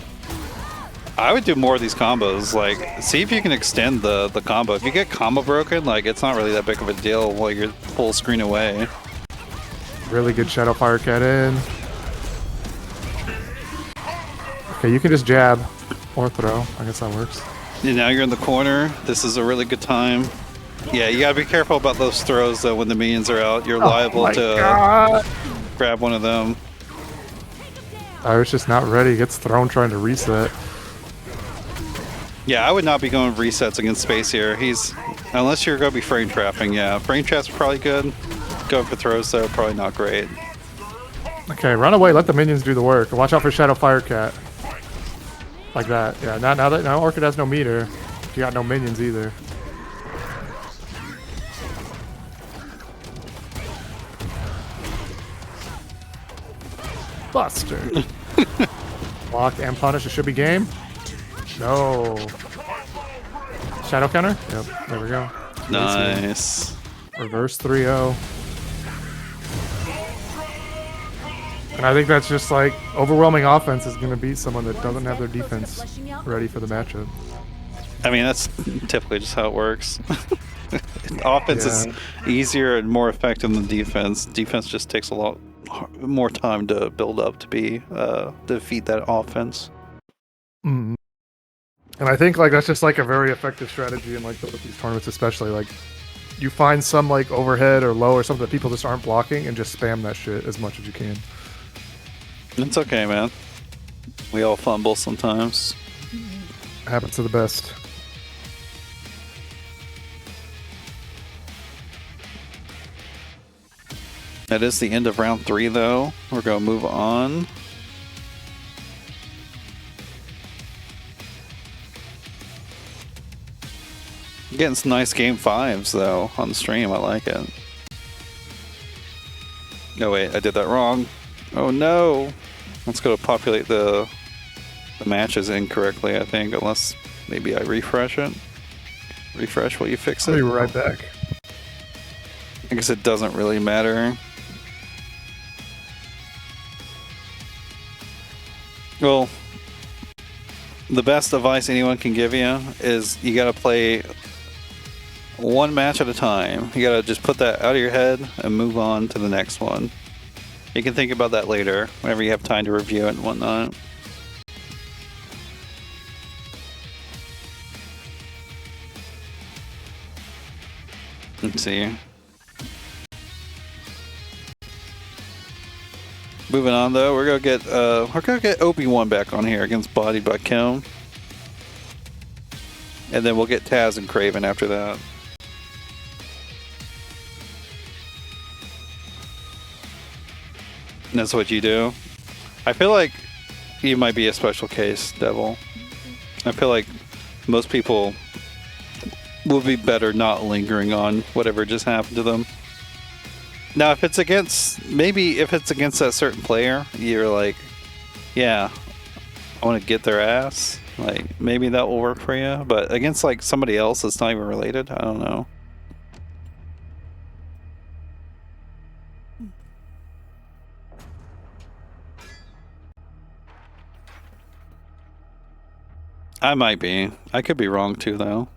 I would do more of these combos. Like, see if you can extend the combo. If you get combo broken, like, it's not really that big of a deal while you're full screen away. Really good Shadow Fire Cat in. Okay, you can just jab or throw. I guess that works. And now you're in the corner. This is a really good time. Yeah, you gotta be careful about those throws though. When the minions are out, you're liable my to God. grab one of them. I was just not ready. Gets thrown trying to reset. Yeah, I would not be going resets against Space here. Unless you're going to be frame trapping, yeah. Frame traps are probably good. Going for throws, though, probably not great. Okay, run away. Let the minions do the work. Watch out for Shadow Fire Cat. Like that. Yeah, now Orchid has no meter. You got no minions either. Buster. Block and punish. It should be game. No. Shadow counter? Yep, there we go. Nice. Reverse 3-0. And I think that's just like overwhelming offense is going to beat someone that doesn't have their defense ready for the matchup. I mean, that's typically just how it works. Offense is easier and more effective than defense. Defense just takes a lot more time to build up to be defeat that offense. Mm. And I think like that's just like a very effective strategy in like these tournaments, especially like you find some like overhead or low or something that people just aren't blocking and just spam that shit as much as you can. It's okay, man. We all fumble sometimes. It happens to the best. That is the end of round 3, though. We're going to move on. Getting some nice game 5s, though, on the stream. I like it. No, wait, I did that wrong. Oh, no. Let's go to populate the matches incorrectly, I think, unless maybe I refresh it. Refresh, will you fix it? I'll be right back. I guess it doesn't really matter. Well, the best advice anyone can give you is you gotta play one match at a time. You gotta just put that out of your head and move on to the next one. You can think about that later, whenever you have time to review it and whatnot. Let's see. Moving on though, we're gonna get Obi-Wan back on here against Bodiedbykim. And then we'll get Taz and Kraven after that. And that's what you do. I feel like you might be a special case, Devil. I feel like most people will be better not lingering on whatever just happened to them. Now, if it's against that certain player, you're like, yeah, I want to get their ass. Like, maybe that will work for you. But against like somebody else that's not even related, I don't know. I might be. I could be wrong too, though.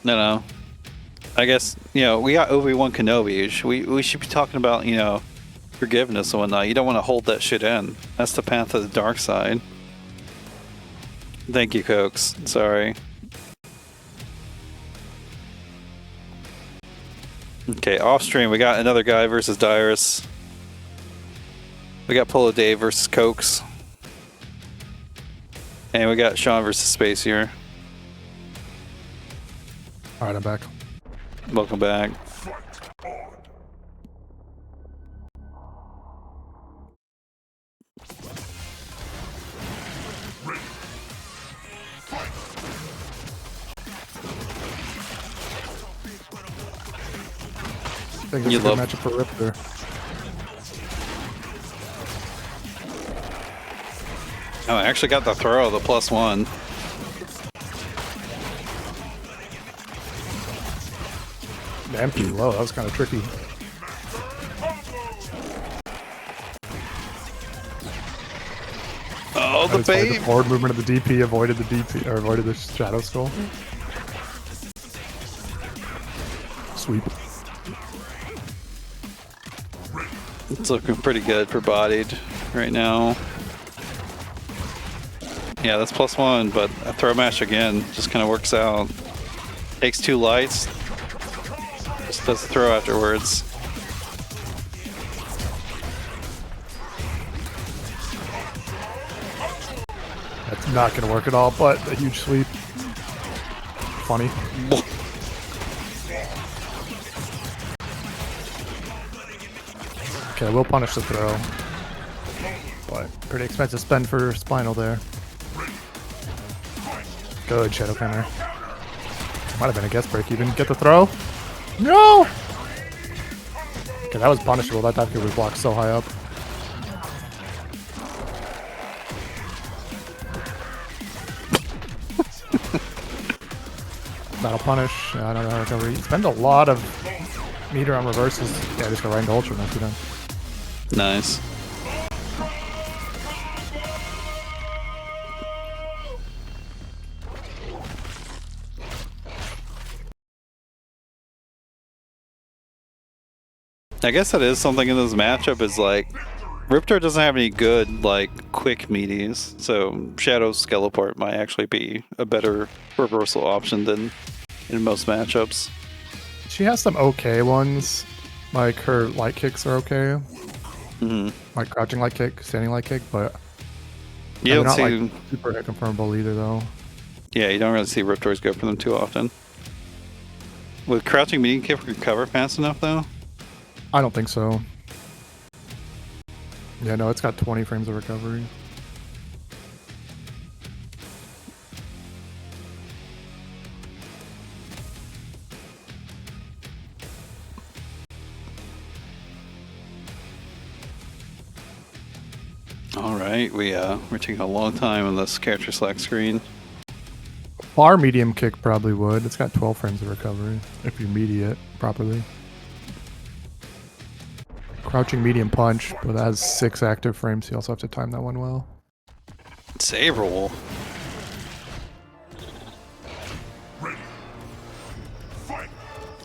No. I guess, you know, we got Obi-Wan Kenobi. We should be talking about, you know, forgiveness and whatnot. You don't want to hold that shit in. That's the path of the dark side. Thank you, Cokes. Sorry. Okay, off stream, we got another guy versus Dirus. We got PoloDave versus Cokes. And we got Sean versus Space here. Alright, I'm back. Welcome back. I think this is a good matchup for Ripper. Oh, I actually got the throw, the +1. Empty low, that was kind of tricky. Oh, the bait! The forward movement of the DP avoided the DP, or avoided the Shadow Skull. Sweep. It's looking pretty good for Bodied right now. Yeah, that's +1, but a throw mash again just kind of works out. Takes 2 lights. Just does the throw afterwards. That's not going to work at all, but a huge sweep. funny. Okay, we'll punish the throw. But pretty expensive spend for Spinal there. Good Shadow Counter. Might have been a guess break even. Get the throw. No! Okay, that was punishable. That dive kick was blocked so high up. That'll punish. I don't know how to recover. Spend a lot of meter on reverses. Yeah, just go right into Ultra once you're done. Nice. I guess that is something in this matchup is like Riptor doesn't have any good like quick meaties, so Shadow Skeleport might actually be a better reversal option than in most matchups. She has some okay ones. Like her light kicks are okay. Like crouching light kick, standing light kick, but You don't not see, like super hit confirmable either though. yeah, you don't really see Riptors go for them too often. Would crouching medium kick recover fast enough though? I don't think so. Yeah, no, it's got 20 frames of recovery. All right, we're taking a long time on this character select screen. Far medium kick probably would. It's got 12 frames of recovery if you meaty it properly. Crouching medium punch, but that has 6 active frames, so you also have to time that one well. Saber Wolf.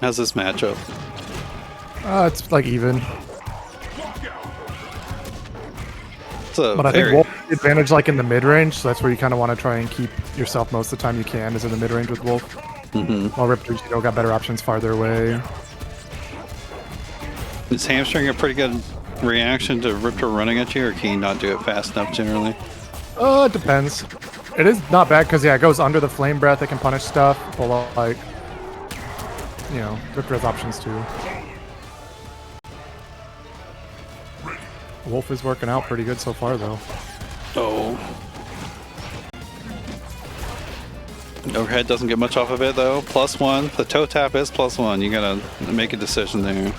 How's this matchup? It's like even. It's a But I think very Wolf has the advantage like in the mid-range, so that's where you kind of want to try and keep yourself most of the time you can, is in the mid-range with Wolf. While Riptors, you know, got better options farther away. Is hamstring a pretty good reaction to Riptor running at you, or can you not do it fast enough generally? It depends. It is not bad because, yeah, it goes under the flame breath. It can punish stuff, but like, you know, Riptor has options too. Wolf is working out pretty good so far, though. Oh. Overhead doesn't get much off of it, though. +1. The toe tap is +1. You gotta make a decision there.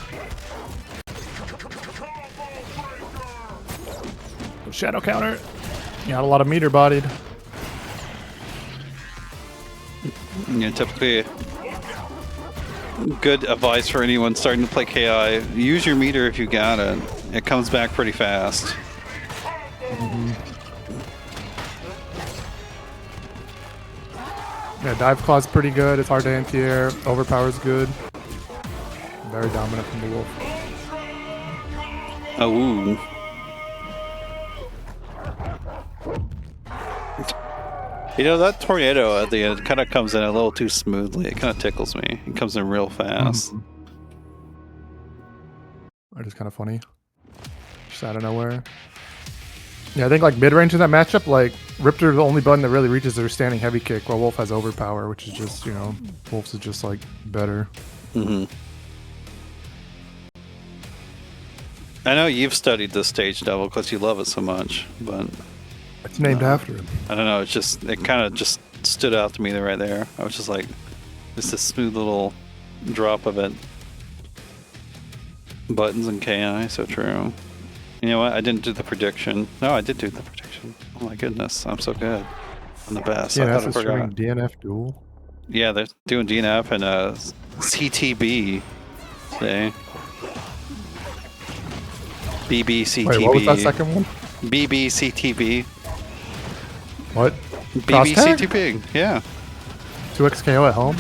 Shadow counter. Got a lot of meter bodied. You know, typically, good advice for anyone starting to play KI: use your meter if you got it. It comes back pretty fast. Yeah, dive claw's pretty good. It's hard to anti-air. Overpower's good. Very dominant from the Wolf. Oh, ooh. You know, that tornado at the end kind of comes in a little too smoothly. It kind of tickles me. It comes in real fast. That is kind of funny. Just out of nowhere. Yeah, I think like mid-range in that matchup, like Riptor, the only button that really reaches their standing heavy kick, while Wolf has overpower, which is just, you know, Wolf's is just like better. I know you've studied this stage double because you love it so much, but It's named after him. I don't know. It's just, it kind of just stood out to me right there. I was just like, just a smooth little drop of it. Buttons and KI, so true. You know what? I didn't do the prediction. No, I did do the prediction. Oh my goodness, I'm so good. I'm the best. Yeah, I that's thought I streaming forgot. DNF duel. Yeah, they're doing DNF and CTB. Say. BBCTB. Wait, what was that second one? BBCTB. What? Cross tag? BBCTB. Yeah. 2x KO at home?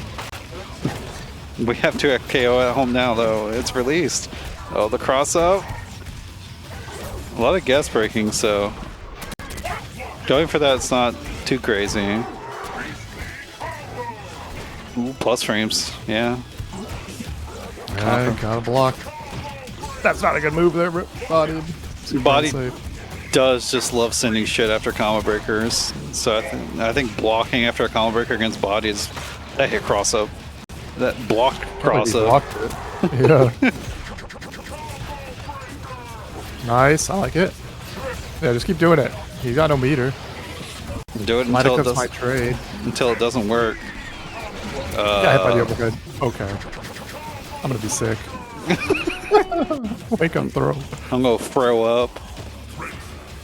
We have 2 KO at home now, though. It's released. Oh, the cross up. A lot of guess breaking, so going for that's not too crazy. Ooh, plus frames, yeah. Yeah, got a block. That's not a good move there, Body. Body does just love sending shit after combo breakers, so I think blocking after a combo breaker against Body is That hit cross up. That blocked cross up. Blocked it. Yeah. Nice, I like it. Yeah, just keep doing it. You got no meter. Do it Might until have it, my trade. until it doesn't work. Yeah, hit by the overhead. Okay. I'm gonna be sick. Wake up, throw. I'm gonna throw up.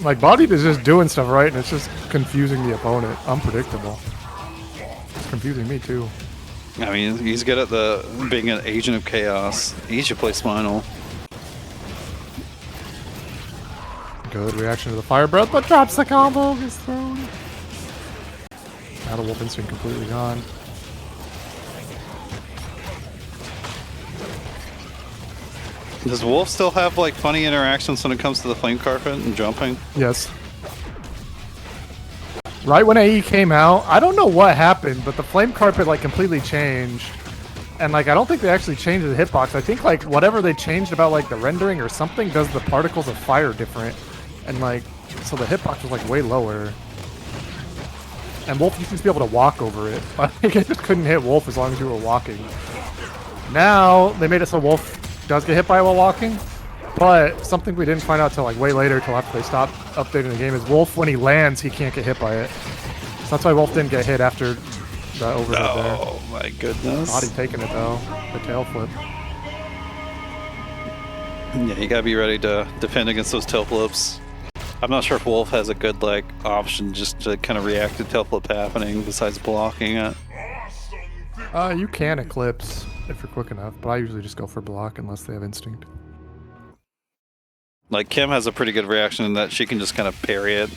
Like, Bodied is just doing stuff right, and it's just confusing the opponent. Unpredictable. It's confusing me, too. I mean, he's good at being an agent of chaos. He should play Spinal. Good reaction to the fire breath, but drops the combo. His thrown. Now the Wolf Instinct completely gone. Does Wolf still have like funny interactions when it comes to the flame carpet and jumping? Yes. Right when AE came out, I don't know what happened, but the flame carpet like completely changed. And like I don't think they actually changed the hitbox. I think like whatever they changed about like the rendering or something does the particles of fire different. And like so the hitbox was like way lower. And Wolf used to be able to walk over it. Like I just couldn't hit Wolf as long as you were walking. Now they made it so Wolf does get hit by it while walking, but something we didn't find out till like way later, till after they stopped updating the game, is Wolf when he lands he can't get hit by it. So that's why Wolf didn't get hit after the overhead there. Oh my goodness. Body taking it though, the tail flip. Yeah, you gotta be ready to defend against those tail flips. I'm not sure if Wolf has a good like option just to kind of react to tail flip happening besides blocking it. You can Eclipse if you're quick enough, but I usually just go for block unless they have instinct. Like Kim has a pretty good reaction in that she can just kind of parry it.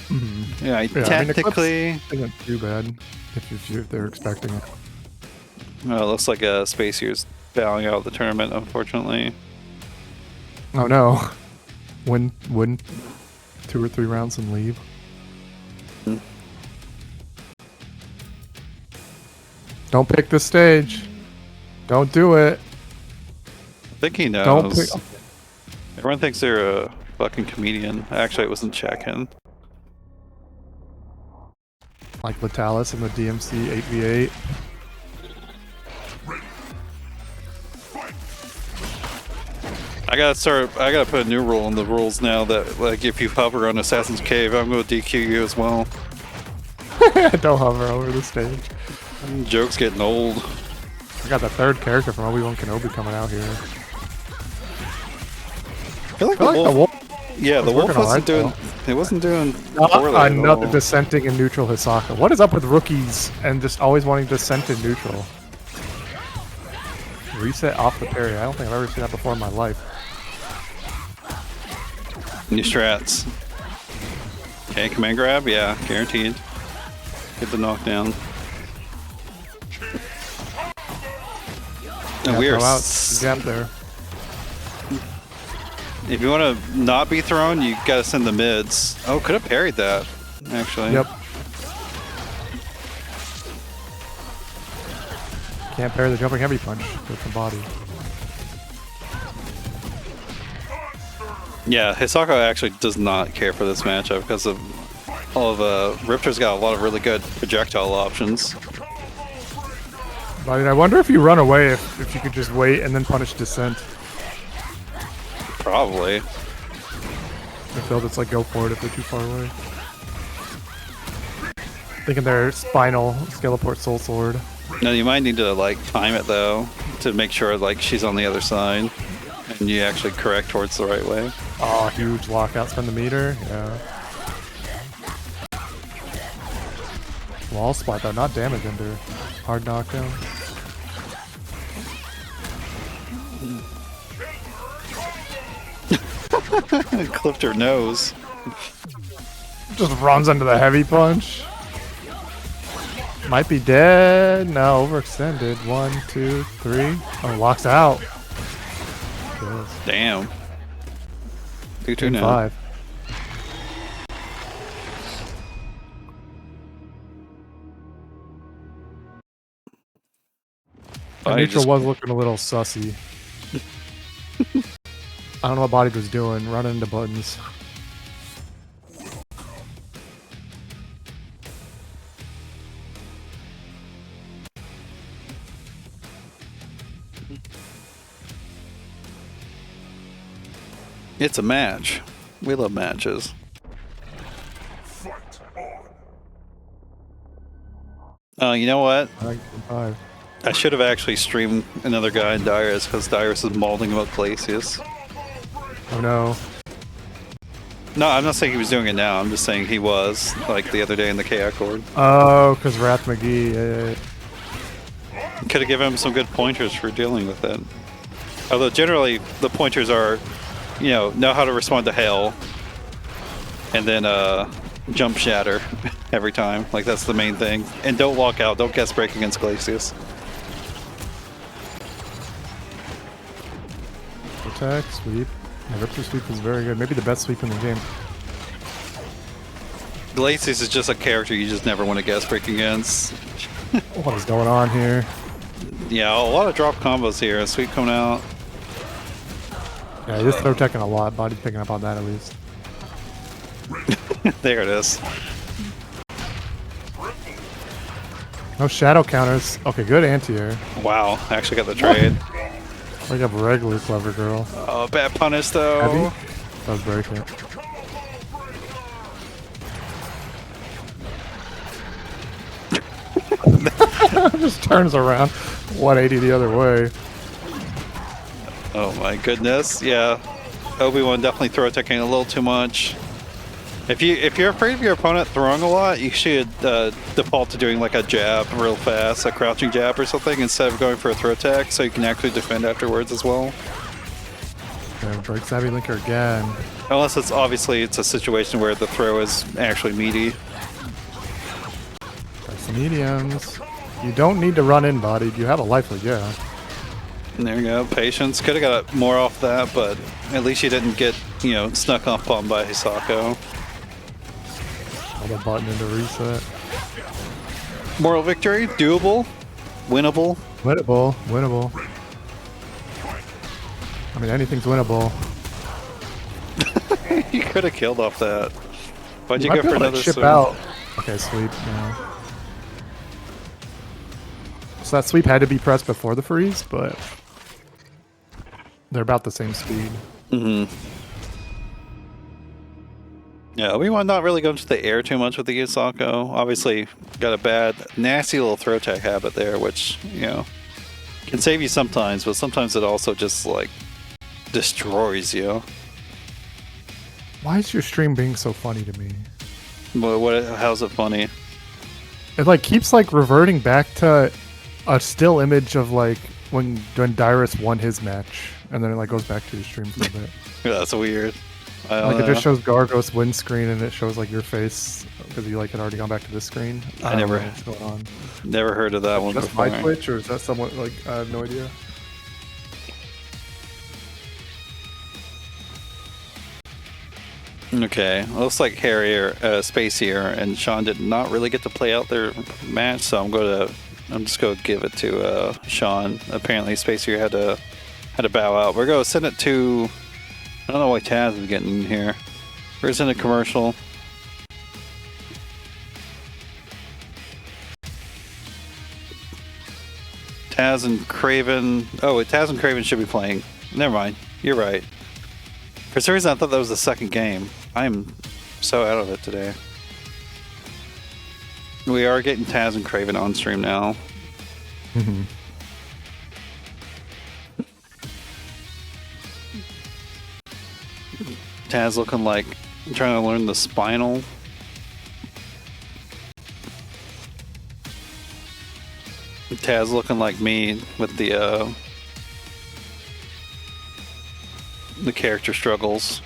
Mm-hmm. Yeah, technically isn't too bad if they're expecting it. Well, it looks like a Space Year's bowing out of the tournament, unfortunately. Oh no. Win 2 or 3 rounds and leave. Don't pick the stage. Don't do it. I think he knows. Don't pick. Everyone thinks they're a fucking comedian. Actually, it wasn't checking. Like Latalis in the DMC 8v8. I gotta put a new rule in the rules now that like if you hover on Assassin's Cave, I'm gonna DQ you as well. Don't hover over the stage. Joke's getting old. I got the 3rd character from Obi-Wan Kenobi coming out here. I feel like the wolf. Yeah, the wolf wasn't doing. It wasn't doing poorly at another all. dissenting in neutral Hisaka. What is up with rookies and just always wanting to dissent in neutral? Reset off the parry. I don't think I've ever seen that before in my life. New strats. Okay, command grab. Yeah, guaranteed. Get the knockdown. And we are throw out gap there. If you want to not be thrown, you gotta send the mids. Oh, could have parried that, actually. Yep. Can't parry the jumping heavy punch with the body. Yeah, Hisako actually does not care for this matchup because of all of Riptor's got a lot of really good projectile options. But I wonder if you run away if you could just wait and then punish Descent. Probably. I feel it's like go for it if they're too far away. Thinking their Spinal Skeleport Soul Sword. No, you might need to like time it though to make sure like she's on the other side and you actually correct towards the right way. Oh, huge lockout, spend the meter. Yeah. Wall spot though, not damage under hard knockdown. Clipped her nose. Just runs into the heavy punch. Might be dead. No, overextended. 1, 2, 3. Oh, locks out. Kills. Damn. 2-2 Game now. 5. Body Neutral just- was looking a little sussy. I don't know what Bodied was doing, running into buttons. It's a match. We love matches. You know what? I should have actually streamed another guy in Dirus because Dirus is mauling about Glacius. Oh no. No, I'm not saying he was doing it now. I'm just saying he was, like the other day in the KI Cord. Oh, because Wrath McGee. Could have given him some good pointers for dealing with it. Although generally the pointers are, you know how to respond to hail, and then jump shatter every time. Like that's the main thing. And don't walk out. Don't guess break against Glacius. Attack, sweep. Yeah, Ripper sweep is very good. Maybe the best sweep in the game. Glacius is just a character you just never want to guess break against. What is going on here? Yeah, a lot of drop combos here. Sweep coming out. Yeah, he's throw teching a lot. Body's picking up on that at least. There it is. No shadow counters. Okay, good anti-air. Wow, I actually got the trade. Wake up regular clever girl. Oh, bad punish though. Heavy? That was break it. Just turns around 180 the other way. Oh my goodness, yeah. Obi-Wan definitely throw attacking a little too much. If you're afraid of your opponent throwing a lot, you should default to doing like a jab real fast, a crouching jab or something, instead of going for a throw attack, so you can actually defend afterwards as well. Yeah, break Savvy Linker again. Unless it's a situation where the throw is actually meaty. Press the mediums. You don't need to run in, Bodied. You have a life lead, yeah. And there you go, patience. Could have got more off that, but at least you didn't get, snuck up on by Hisako. Hold the button into reset. Moral victory, doable, winnable. Winnable, winnable. I mean, anything's winnable. You could have killed off that. Why'd you might go be for able to another chip swing? out? Okay, sweep. No. So that sweep had to be pressed before the freeze, but they're about the same speed. Mm-hmm. Yeah, we want not really go into the air too much with the Hisako. Obviously, got a bad, nasty little throw tech habit there, which, can save you sometimes, but sometimes it also just, destroys you. Why is your stream being so funny to me? How's it funny? It, keeps, reverting back to a still image of, when Dirus won his match, and then it, goes back to your stream for a bit. Yeah, that's weird. It just shows Gargos win screen, and it shows, your face, because you, had already gone back to this screen. I never know what's going on. Never heard of that one That's before. my Twitch, or is that someone, I have no idea. Okay, looks like Space here and Sean did not really get to play out their match, so I'm just gonna give it to Sean. Apparently, Space here had to bow out. We're gonna send it to. I don't know why Taz is getting in here. We're gonna send a commercial. Taz and Kraven. Oh, wait, Taz and Kraven should be playing. Never mind. You're right. For some reason, I thought that was the second game. I'm so out of it today. We are getting Taz and Kraven on stream now. Mm-hmm. Taz looking like trying to learn the spinal. Taz looking like me with the character struggles.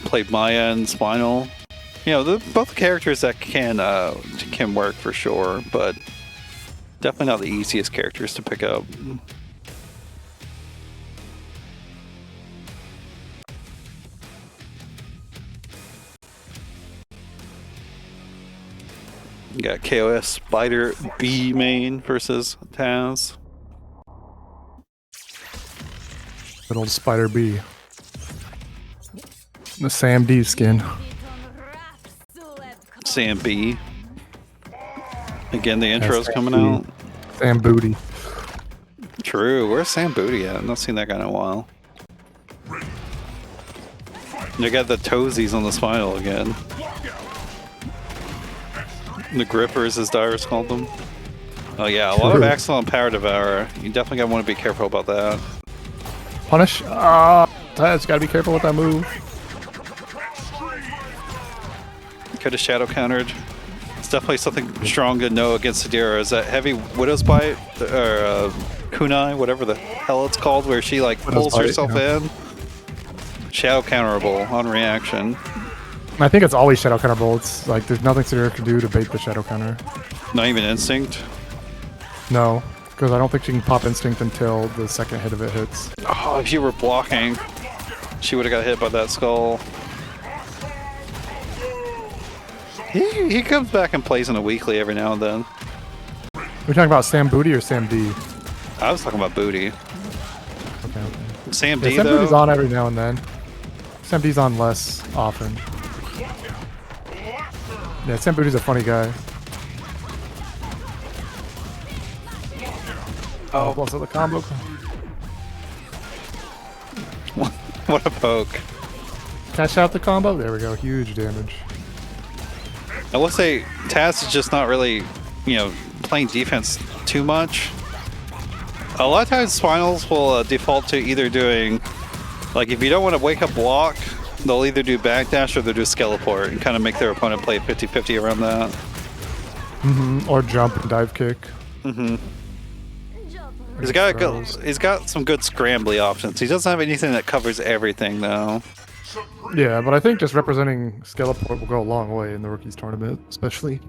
Played Maya and Spinal. Both characters that can work for sure, but definitely not the easiest characters to pick up. You got KOS Spider B main versus Taz. Good old Spider B. The Sam D skin. Sam B. Again, the intro's coming out. Damn booty. True. Where's Sam Booty at? I've not seen that guy in a while. They got the toesies on the spinal again. The grippers, as Dirus called them. Oh yeah, a lot of excellent power devourer. You definitely gotta want to be careful about that. Punish. Taz, gotta be careful with that move. Could have shadow countered. It's definitely something strong to know against Sadira. Is that heavy Widow's Bite or kunai, whatever the hell it's called, where she like pulls herself in? Shadow counterable on reaction. I think it's always shadow counterable. It's like there's nothing Sadira can do to bait the shadow counter. Not even instinct. No, because I don't think she can pop instinct until the second hit of it hits. Oh, if you were blocking, she would have got hit by that skull. He comes back and plays in a weekly every now and then. We're talking about Sam Booty or Sam D? I was talking about Booty. Okay. Sam Yeah, D Sam though. Booty's on every now and then. Sam D's on less often. Yeah, Sam Booty's a funny guy. Oh, also the combo. What a poke. Cash out the combo. There we go. Huge damage. I will say Taz is just not really, playing defense too much. A lot of times Spinals will default to either doing, like if you don't want to wake up block, they'll either do backdash or they'll do skeleport and kind of make their opponent play 50-50 around that. Or jump and dive kick. He's got some good scrambly options. He doesn't have anything that covers everything though. Yeah, but I think just representing Skeleport will go a long way in the rookies tournament, especially.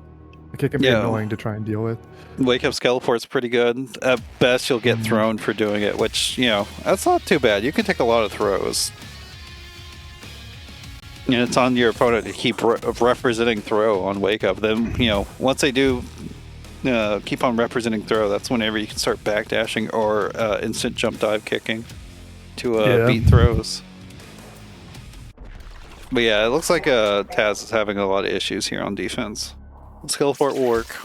Like it can be annoying to try and deal with. Wake up Skeleport's pretty good. At best, you'll get thrown for doing it, which, that's not too bad. You can take a lot of throws. It's on your opponent to keep representing throw on Wake Up. Then, once they do keep on representing throw, that's whenever you can start backdashing or instant jump dive kicking to beat throws. But yeah, it looks like Taz is having a lot of issues here on defense. Skeleport will work.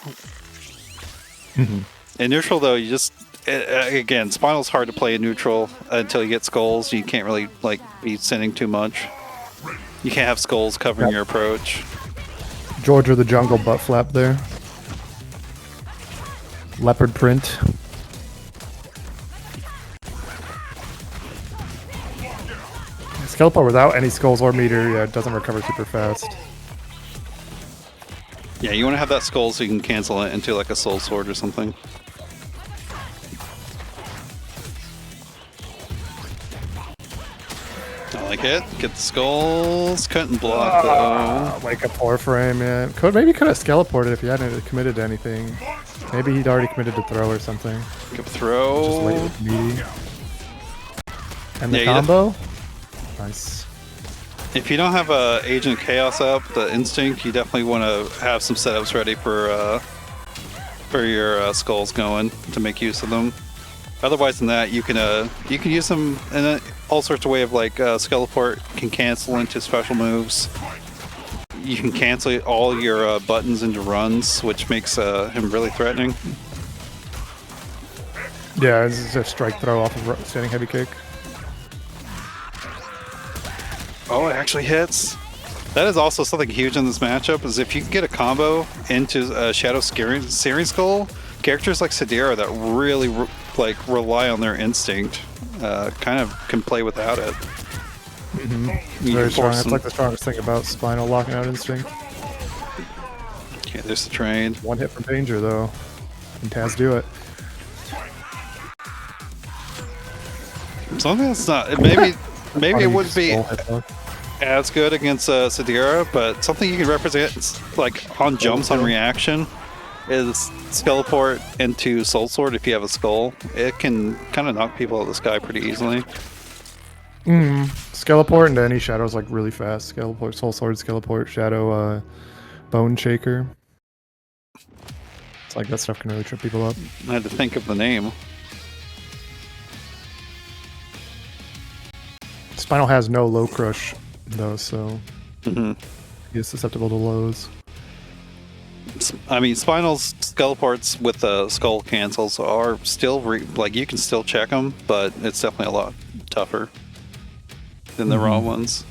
In neutral, though, you just again, Spinal's hard to play in neutral until you get skulls. You can't really be sending too much. You can't have skulls covering your approach. Georgia the jungle butt flap there. Leopard print. Skeleport without any skulls or meter, it doesn't recover super fast. Yeah, you want to have that skull so you can cancel it into like a soul sword or something. I like it. Get the skulls. Cut and block though. Wake up 4-frame, yeah. Maybe could have Skeleported if he hadn't committed to anything. Maybe he'd already committed to throw or something. Good throw. Just wait with meaty. And the combo? Nice. If you don't have Agent Chaos up, the Instinct, you definitely want to have some setups ready for your skulls going to make use of them. Otherwise than that, you can use them in all sorts of ways. Like Skeleport can cancel into special moves. You can cancel all your buttons into runs, which makes him really threatening. Yeah, this is a strike throw off of standing heavy kick. Oh, it actually hits. That is also something huge in this matchup, is if you can get a combo into Shadow Searing Skull, characters like Sadira that really rely on their instinct kind of can play without it. Very strong. That's like the strongest thing about Spinal locking out instinct. Okay, there's the trade. One hit from danger though. Can Taz do it? Something that's not maybe it wouldn't be as good against Sadira, but something you can represent like on jumps on reaction is Skeleport into Soul Sword. If you have a skull, it can kind of knock people out of the sky pretty easily. Skeleport into any shadows like really fast. Skeleport, Soul Sword, Skeleport, Shadow, Bone Shaker. It's like that stuff can really trip people up. I had to think of the name. Spinal has no low crush though, so he is susceptible to lows. I mean, Spinal's Skullports with the skull cancels are still like you can still check them, but it's definitely a lot tougher than the raw ones.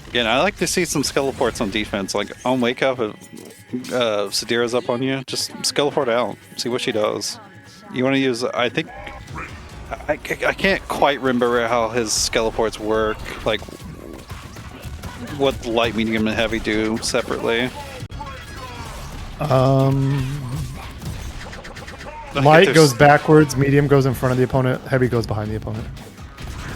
Again, I like to see some Skeleports on defense. Like on wake up, if Sadira's up on you, just Skeleport out. See what she does. You want to use? I think I can't quite remember how his Skeleports work. Like what light, medium, and heavy do separately. Light goes backwards, medium goes in front of the opponent, heavy goes behind the opponent.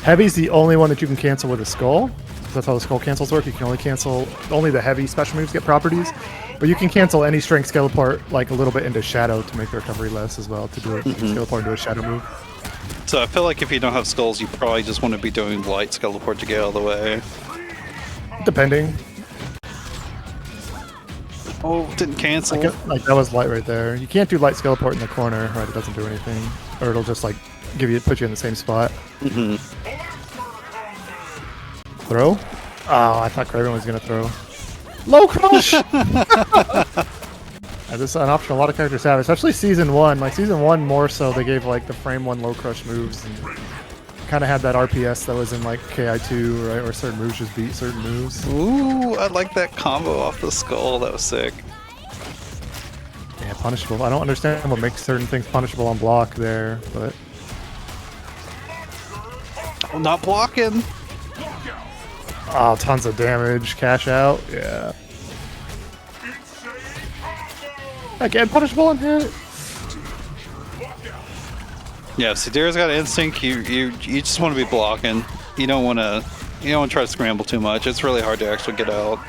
Heavy's the only one that you can cancel with a skull. That's how the skull cancels work. You can only cancel, only the heavy special moves get properties, but you can cancel any strength Skeleport like a little bit into shadow to make the recovery less as well, to do it Skeleport into a shadow move. So I feel like if you don't have skulls, you probably just want to be doing light Skeleport to get out of the way. Depending. Oh, didn't cancel. Like that was light right there. You can't do light Skeleport in the corner, right? It doesn't do anything, or it'll just like put you in the same spot. Throw? Oh, I thought Kraven was gonna throw. Low crush. This is an option a lot of characters have, especially season 1. Like season 1 more so, they gave like the frame 1 low crush moves and kind of had that RPS that was in like KI2, right? Where certain moves just beat certain moves. Ooh, I like that combo off the skull. That was sick. Yeah, punishable. I don't understand what makes certain things punishable on block there, but Oh, not blocking. oh, tons of damage. Cash out. Yeah. Again, punishable on hit. Yeah, Sadira's got instinct. You just want to be blocking. You don't want to try to scramble too much. It's really hard to actually get out.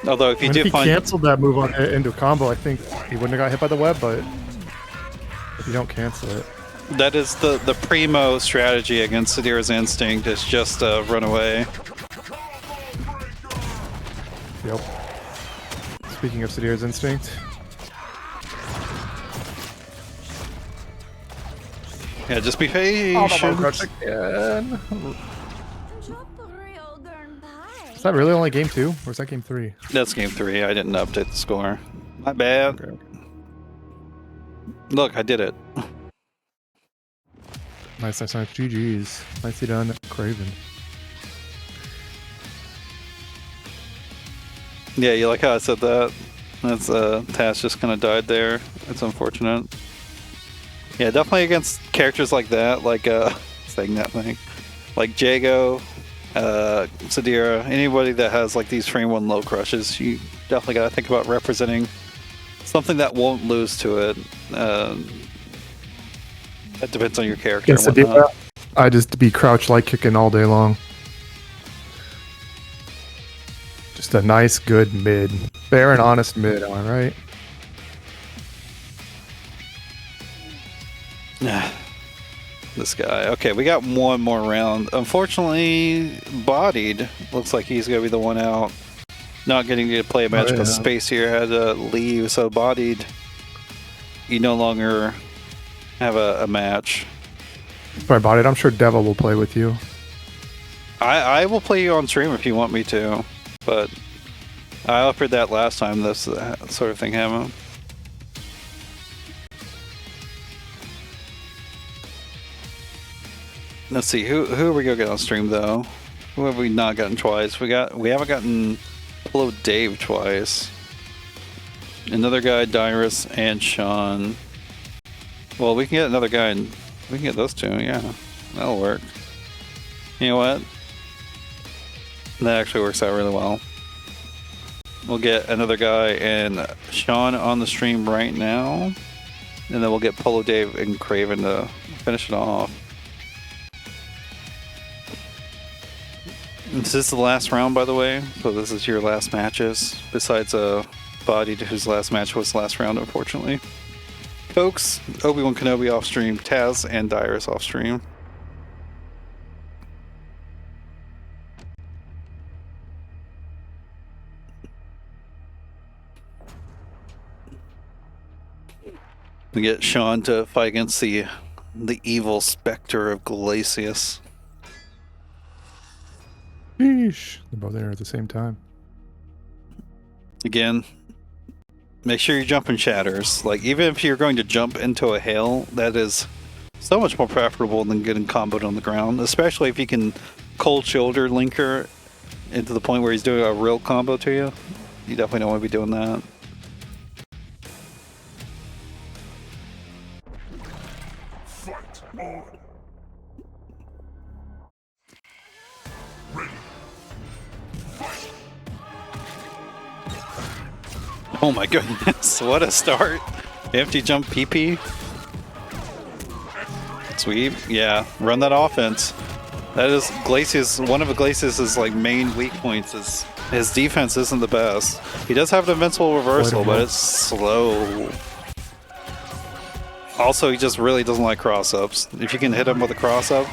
Although if you do find canceled that move on into a combo, I think he wouldn't have got hit by the web. But if you don't cancel it, that is the primo strategy against Sadira's instinct is just run away. Yep. Speaking of Sadira's instinct. Yeah, just be patient. Again. Is that really only game 2, or is that game 3? That's game 3. I didn't update the score. My bad. Okay. Look, I did it. Nice. GG's. Nicely done, Kraven. Yeah, you like how I said that? That's Tash just kind of died there. It's unfortunate. Yeah, definitely against characters like that, like saying that thing, like Jago, Sadira, anybody that has like these frame 1 low crushes, you definitely got to think about representing something that won't lose to it. That depends on your character. Against Sadira, I just be crouch light kicking all day long. Just a nice, good mid, fair and honest mid. Am I right? This guy. Okay, we got one more round. Unfortunately, Bodied looks like he's going to be the one out. Not getting to play a match because Space here had to leave. So Bodied, you no longer have a match. Sorry, Bodied. I'm sure Devil will play with you. I will play you on stream if you want me to, but I offered that last time this sort of thing happened. Let's see, who are we gonna get on stream though? Who have we not gotten twice? We haven't gotten PoloDave twice. Another guy, Dirus, and Sean. Well, we can get another guy, and we can get those two. Yeah, that'll work. You know what? That actually works out really well. We'll get another guy and Sean on the stream right now, and then we'll get PoloDave and Kraven to finish it off. This is the last round, by the way, so this is your last matches, besides Bodied, whose last match was last round, unfortunately. Cokes, Obi-Wan Kenobi off stream, Taz and Dirus off stream. We get Sean to fight against the evil specter of Glacius. Sheesh. They're both there at the same time. Again, make sure you're jumping shatters. Like, even if you're going to jump into a hail, that is so much more preferable than getting comboed on the ground, especially if you can cold shoulder linker into the point where he's doing a real combo to you. You definitely don't want to be doing that. Oh my goodness, what a start. Empty jump PP. Sweep, yeah, run that offense. That is Glacius, one of Glacius's like main weak points is his defense isn't the best. He does have an invincible reversal, but it's slow. Also, he just really doesn't like cross-ups. If you can hit him with a cross-up.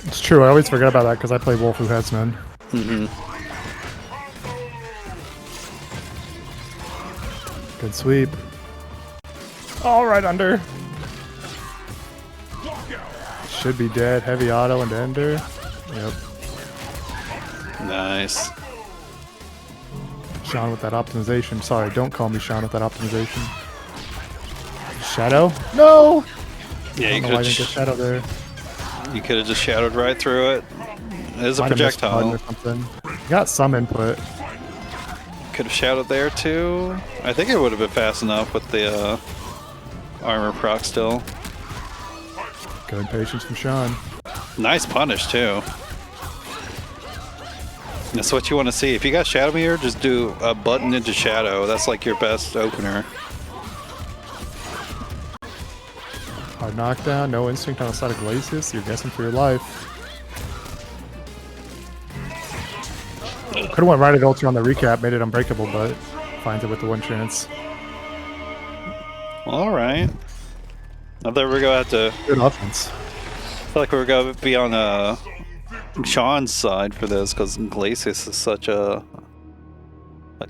It's true, I always forget about that because I play Wolf who has none. Good sweep. All right, under. Should be dead. Heavy auto and ender. Yep. Nice. Sean with that optimization. Sorry, don't call me Sean with that optimization. Shadow? No! Yeah, you I didn't get Shadow there. You could have just shadowed right through it. It is a Might have missed projectile. button or something. You got some input. Could have shadowed there too. I think it would have been fast enough with the armor proc still. Good patience from Sean. Nice punish too. That's what you want to see. If you got Shadow Meter, just do a button into Shadow. That's like your best opener. Hard knockdown, no instinct on the side of Glacius. You're guessing for your life. Could have went right at ulti on the recap, made it unbreakable, but finds it with the one chance. All right. I thought we were going to have to. Good offense. I feel like we were going to be on Sean's side for this because Glacius is such a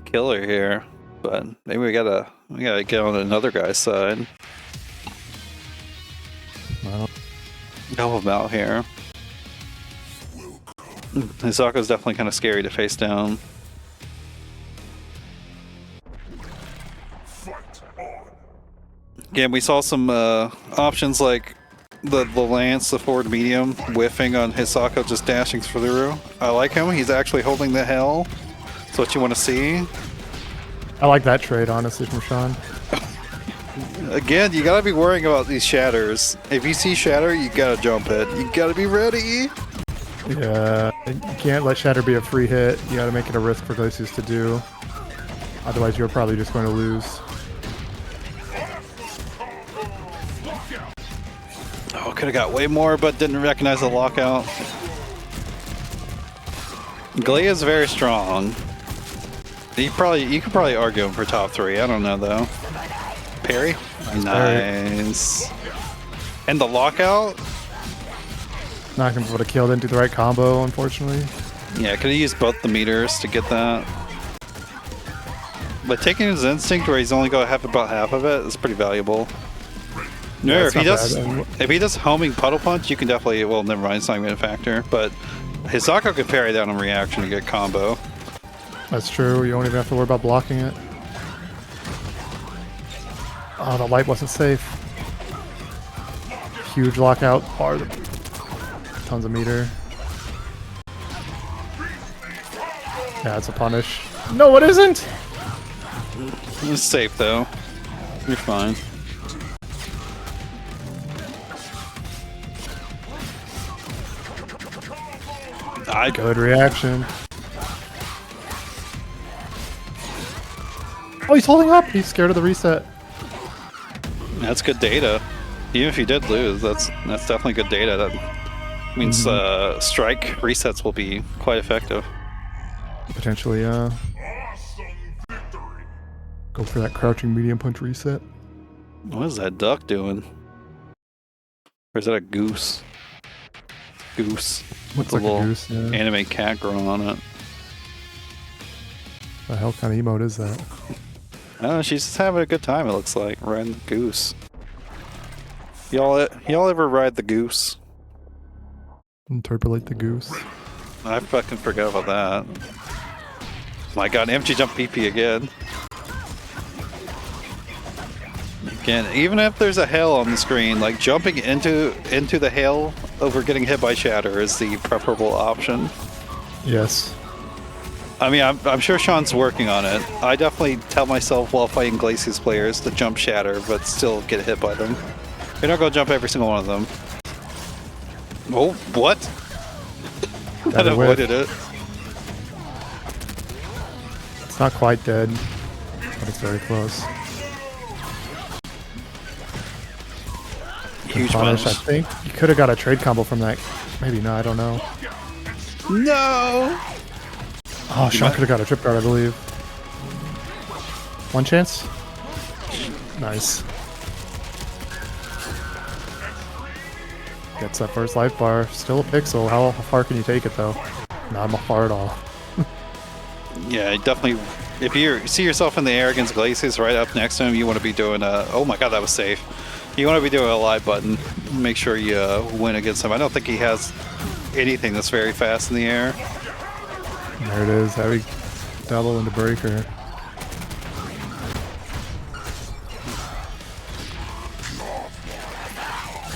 killer here. But maybe we gotta get on another guy's side. Well, Help him out here. Hisako's definitely kind of scary to face down. Again, we saw some options like the lance, the forward medium, whiffing on Hisako, just dashing through. I like him. He's actually holding the hell. That's what you want to see. I like that trade, honestly, from Sean. Again, you gotta be worrying about these shatters. If you see shatter, you gotta jump it. You gotta be ready. Yeah, you can't let Shatter be a free hit. You gotta make it a risk for Glacius to do. Otherwise, you're probably just going to lose. Oh, could have got way more, but didn't recognize the lockout. Glee is very strong. You could probably argue him for top 3. I don't know though. Parry, nice. And the lockout. Not gonna be able to kill, didn't do the right combo, unfortunately. Yeah, could have used both the meters to get that. But taking his instinct where he's only going to have about half of it is pretty valuable. No, Yeah, if he does homing puddle punch, you can definitely. Well, never mind, it's not even a factor. But Hisako could parry down on reaction to get combo. That's true. You don't even have to worry about blocking it. Oh, the light wasn't safe. Huge lockout. Hard. Tons of meter. Yeah, it's a punish. No, it isn't! It's safe though. You're fine. Good reaction. Oh, he's holding up! He's scared of the reset. That's good data. Even if you did lose, that's definitely good data. That means strike resets will be quite effective. Potentially, go for that crouching medium punch reset. What is that duck doing? Or is that a goose? Goose. Looks With like a little goose, yeah. anime cat growing on it. The hell kind of emote is that? No, she's just having a good time, it looks like, riding the goose. Y'all ever ride the goose? Interpolate the goose. I fucking forgot about that. My god, empty jump PP again. Again, even if there's a hail on the screen, like jumping into the hail over getting hit by shatter is the preferable option. Yes. I mean, I'm sure Sean's working on it. I definitely tell myself while fighting Glacius players to jump shatter, but still get hit by them. You're not gonna jump every single one of them. Oh, what? That avoided it. It's not quite dead, but it's very close. Huge punish, punish. I think you could have got a trade combo from that. Maybe not, I don't know. No! Oh, Sean could have got a trip guard, I believe. One chance? Nice. Gets that first life bar. Still a pixel. How far can you take it, though? Not far at all. Yeah, definitely. If you see yourself in the air against Glacius right up next to him, you want to be doing a... Oh my god, that was safe. You want to be doing a live button. Make sure you win against him. I don't think he has anything that's very fast in the air. There it is. Heavy double into breaker.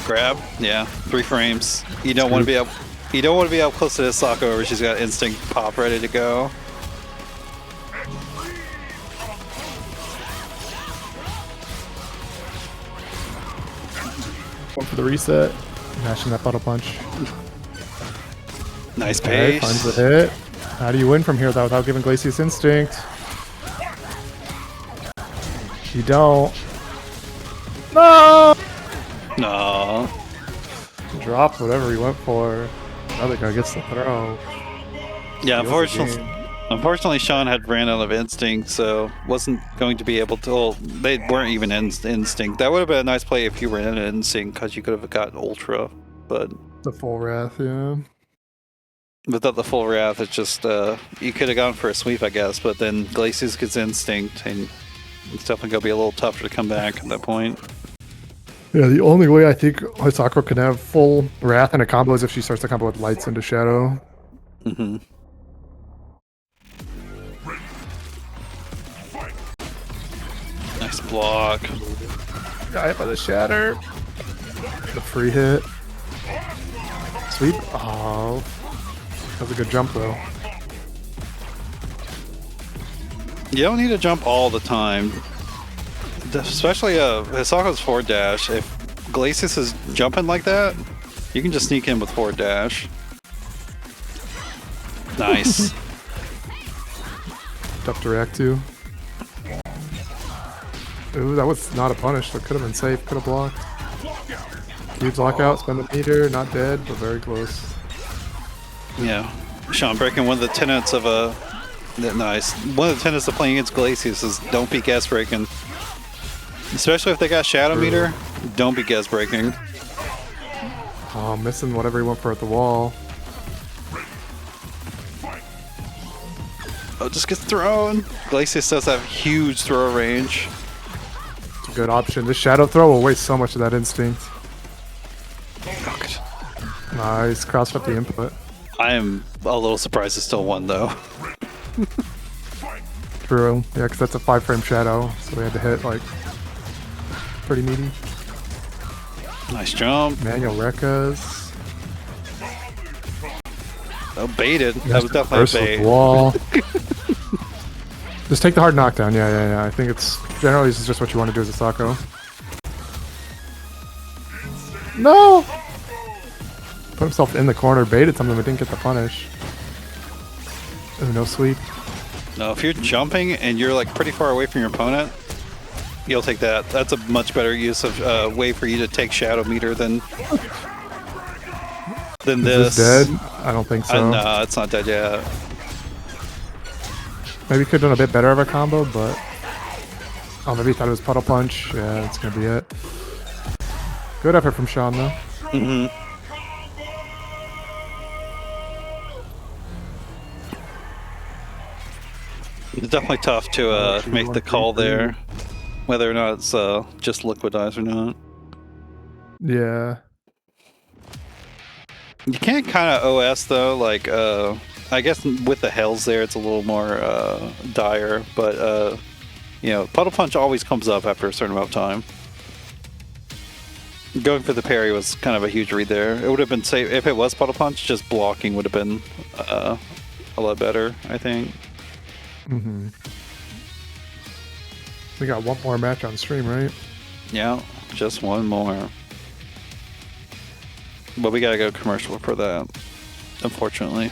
Grab, yeah, 3 frames. You don't want to be up. You don't want to be up close to this Sako where she's got instinct pop ready to go. One for the reset. Mashing that bottle punch. Nice Okay, pace. finds the hit. How do you win from here though without giving Glacius instinct? You don't. No! No. Dropped whatever he went for. Another guy gets the throw. Yeah, Steals the game. unfortunately, Sean had ran out of instinct, so wasn't going to be able to. Well, they weren't even in instinct. That would have been a nice play if you were in instinct, because you could have gotten ultra. But The full wrath, yeah. without the full wrath, it's just you could have gone for a sweep, I guess. But then Glacius gets instinct, and it's definitely gonna be a little tougher to come back at that point. Yeah, the only way I think Hisako can have full wrath in a combo is if she starts to combo with lights into shadow. Mm-hmm. Nice block. Got hit by the shatter. The free hit. Sweep. Oh. That was a good jump though. You don't need to jump all the time. Especially Hisako's forward dash. If Glacius is jumping like that, you can just sneak in with forward dash. Nice. Tough to react to. Ooh, that was not a punish. That could have been safe. Could have blocked. Huge lockout. Spend the meter. Not dead, but very close. Yeah. Sean breaking one of the tenets of a... Nice. One of the tenets of playing against Glacius is don't be gas breaking. Especially if they got Shadow Meter, don't be gas breaking. Oh, missing whatever he went for at the wall. Oh, just gets thrown. Glacius does have huge throw range. It's a good option. This shadow throw will waste so much of that instinct. Oh, good. Nice. Crossed up the input. I am a little surprised it still won, though. True. Yeah, because that's a 5-frame shadow, so we had to hit like pretty meaty. Nice jump. Manual Rekkas. Oh, baited. That was definitely a Burst with bait. the wall. Just take the hard knockdown. Yeah. I think it's generally this is just what you want to do as a Sako. No! Put himself in the corner, baited something, but didn't get the punish. Ooh, no sweep. No, if you're jumping and you're like pretty far away from your opponent, you'll take that. That's a much better use of way for you to take Shadow Meter than Is this. this dead? I don't think so. No, it's not dead yet. Maybe could have done a bit better of a combo, but... Oh, maybe he thought it was Puddle Punch. Yeah, that's gonna be it. Good effort from Sean, though. Mm-hmm. It's definitely tough to make the call there, whether or not it's just liquidized or not. Yeah. You can't kind of OS though, like I guess with the hells there, it's a little more dire, but you know, Puddle Punch always comes up after a certain amount of time. Going for the parry was kind of a huge read there. It would have been safe if it was Puddle Punch. Just blocking would have been a lot better, I think. Mm-hmm. We got one more match on stream, right? Yeah, just one more. But we gotta go commercial for that, unfortunately.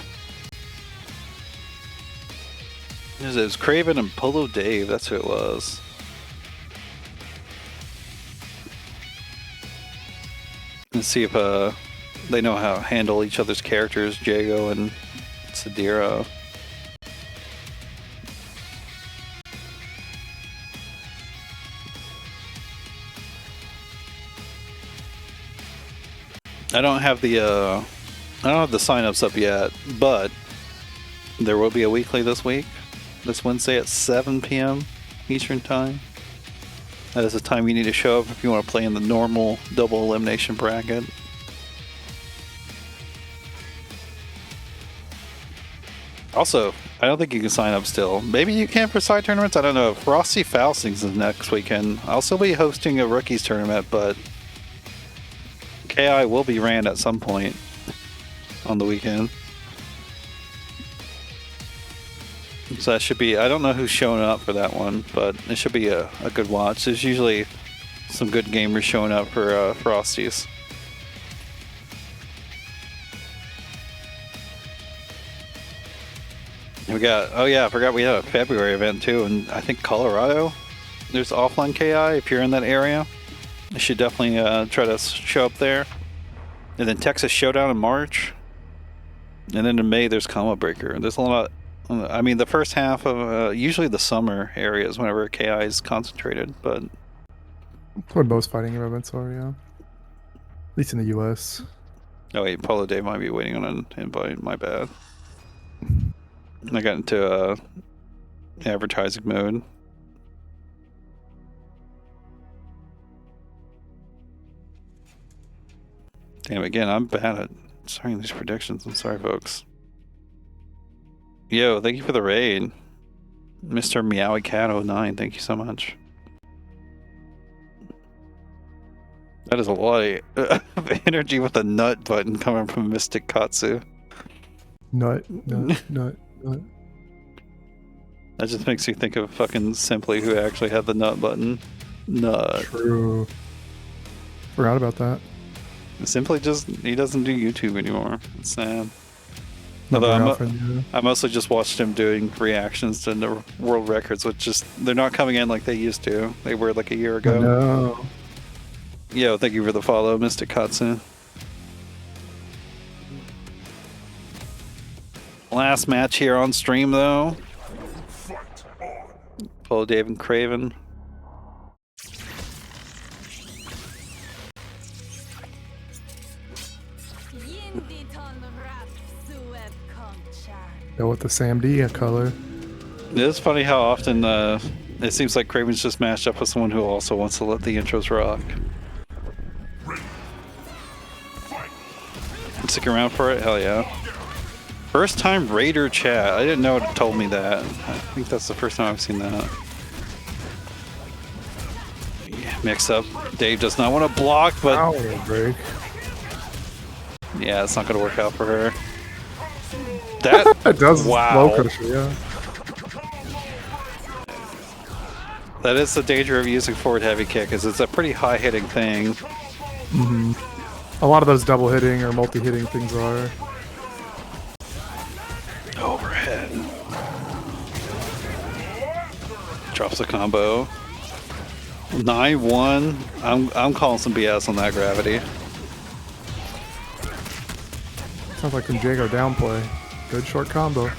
It was Kraven and PoloDave, that's who it was. Let's see if they know how to handle each other's characters, Jago and Sadira. I don't have the signups up yet, but there will be a weekly this week, this Wednesday at 7 p.m. Eastern Time. That is the time you need to show up if you want to play in the normal double elimination bracket. Also, I don't think you can sign up still. Maybe you can for side tournaments. I don't know. Frosty Faustings is next weekend. I'll still be hosting a rookies tournament, but KI will be ran at some point on the weekend. So that should be, I don't know who's showing up for that one, but it should be a good watch. There's usually some good gamers showing up for Frosties. We got, oh yeah, I forgot we had a February event too, and I think Colorado, there's offline KI if you're in that area. You should definitely try to show up there. And then Texas Showdown in March. And then in May there's Combo Breaker. There's a lot. I mean, the first half of usually the summer areas whenever KI is concentrated, but That's what most fighting events are, yeah. At least in the US. oh wait, PoloDave might be waiting on an invite. My bad. I got into advertising mode. Damn, again, I'm bad at starting these predictions. I'm sorry, folks. Yo, thank you for the raid. Mr. Meowie Cat 09, thank you so much. That is a lot of energy with a nut button coming from Mystic Katsu. Nut. That just makes you think of fucking Simply, who actually had the nut button. Nut. True. Forgot about that. Simply just, he doesn't do YouTube anymore. It's sad. Never Although often, yeah. I mostly just watched him doing reactions to the world records, which just, they're not coming in like they used to. They were like a year ago. No. Yo, thank you for the follow, Mr. Katsu. Last match here on stream, though. PoloDave and Kraven. Go with the Sam D color. It is funny how often it seems like Kraven's just matched up with someone who also wants to let the intros rock. Stick around for it? Hell yeah. First time Raider chat. I didn't know it told me that. I think that's the first time I've seen that. Yeah, mix up. Dave does not want to block, but Ow, break. yeah, it's not going to work out for her. That It does wow. low cushion, yeah. That is the danger of using forward heavy kick, is it's a pretty high hitting thing. Mm-hmm. A lot of those double hitting or multi hitting things are. Overhead. Drops a combo. 9-1. I'm calling some BS on that gravity. Sounds like some Jago downplay. Good short combo.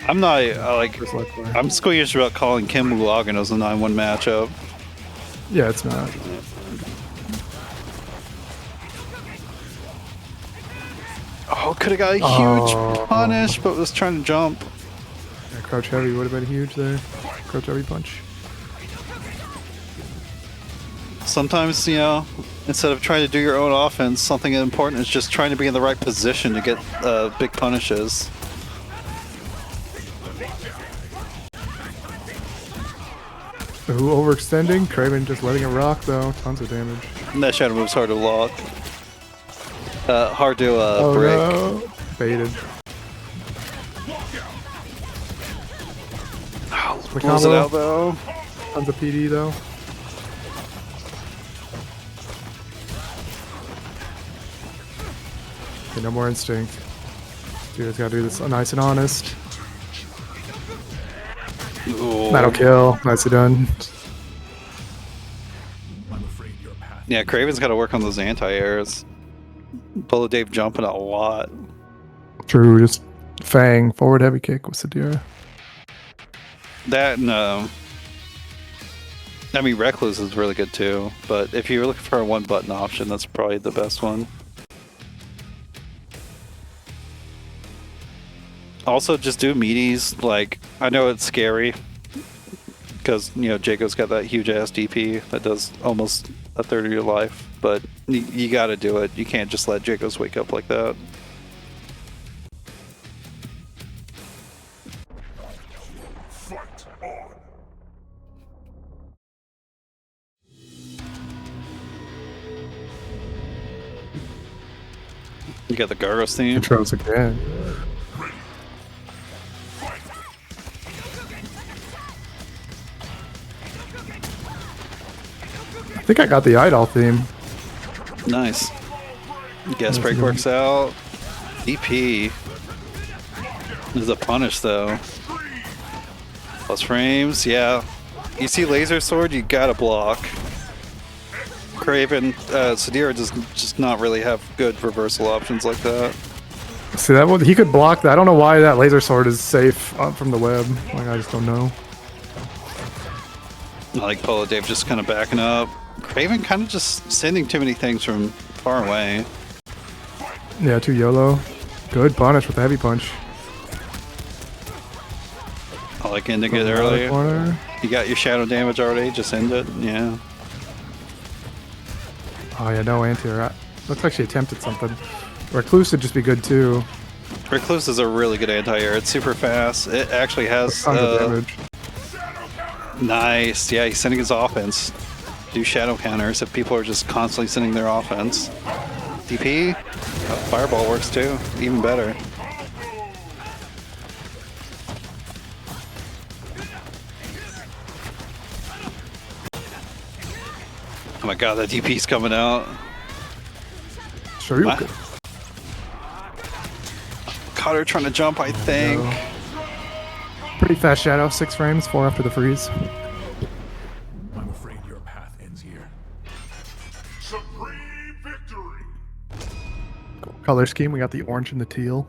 I'm not like Just like that. I'm squeamish about calling Kim Logan as a 9-1 matchup. Yeah, it's not. Oh, could have got a huge punish, but was trying to jump. Yeah, crouch heavy would have been huge there. Crouch heavy punch. Sometimes, you know, instead of trying to do your own offense, something important is just trying to be in the right position to get big punishes. Ooh, overextending. Kraven just letting it rock though. Tons of damage. And that shadow move's hard to block. Hard to Oh break. no. Baited. The Close it combo. out though. Tons of PD though. Okay, no more instinct. Dude's gotta do this nice and honest. Ooh. That'll kill. Nicely done. Yeah, Kraven's got to work on those anti-airs. PoloDave jumping a lot. True, just Fang. Forward heavy kick with Sadira. That and, I mean, Recluse is really good too, but if you're looking for a one button option, that's probably the best one. Also, just do meaties. Like, I know it's scary because, you know, Jaco's got that huge ass DP that does almost a third of your life, but you got to do it. You can't just let Jacobs wake up like that. You got the Gargos theme. Intros again. I think I got the Idol theme. Nice. Gas break works out. DP. There's a punish though. Plus frames, yeah. You see laser sword, you gotta block. Kraven, Sadira does just not really have good reversal options like that. See that one? He could block that. I don't know why that laser sword is safe from the web. Like, I just don't know. I like PoloDave just kind of backing up. Kraven kind of just sending too many things from far away. Yeah, too YOLO. Good punish with the heavy punch. I like ending it early. Corner. You got your shadow damage already, just end it. Yeah. Oh yeah, no anti-air. Looks like she attempted something. Recluse would just be good too. Recluse is a really good anti-air. It's super fast. It actually has Tons of damage. Nice. Yeah, he's sending his offense. Do shadow counters if people are just constantly sending their offense. DP. Fireball works too. Even better. Oh my god, that DP's coming out. Sure you What? could. Caught her trying to jump, I think. Pretty fast shadow, 6 frames, 4 after the freeze. I'm afraid your path ends here. Supreme victory! Color scheme, we got the orange and the teal.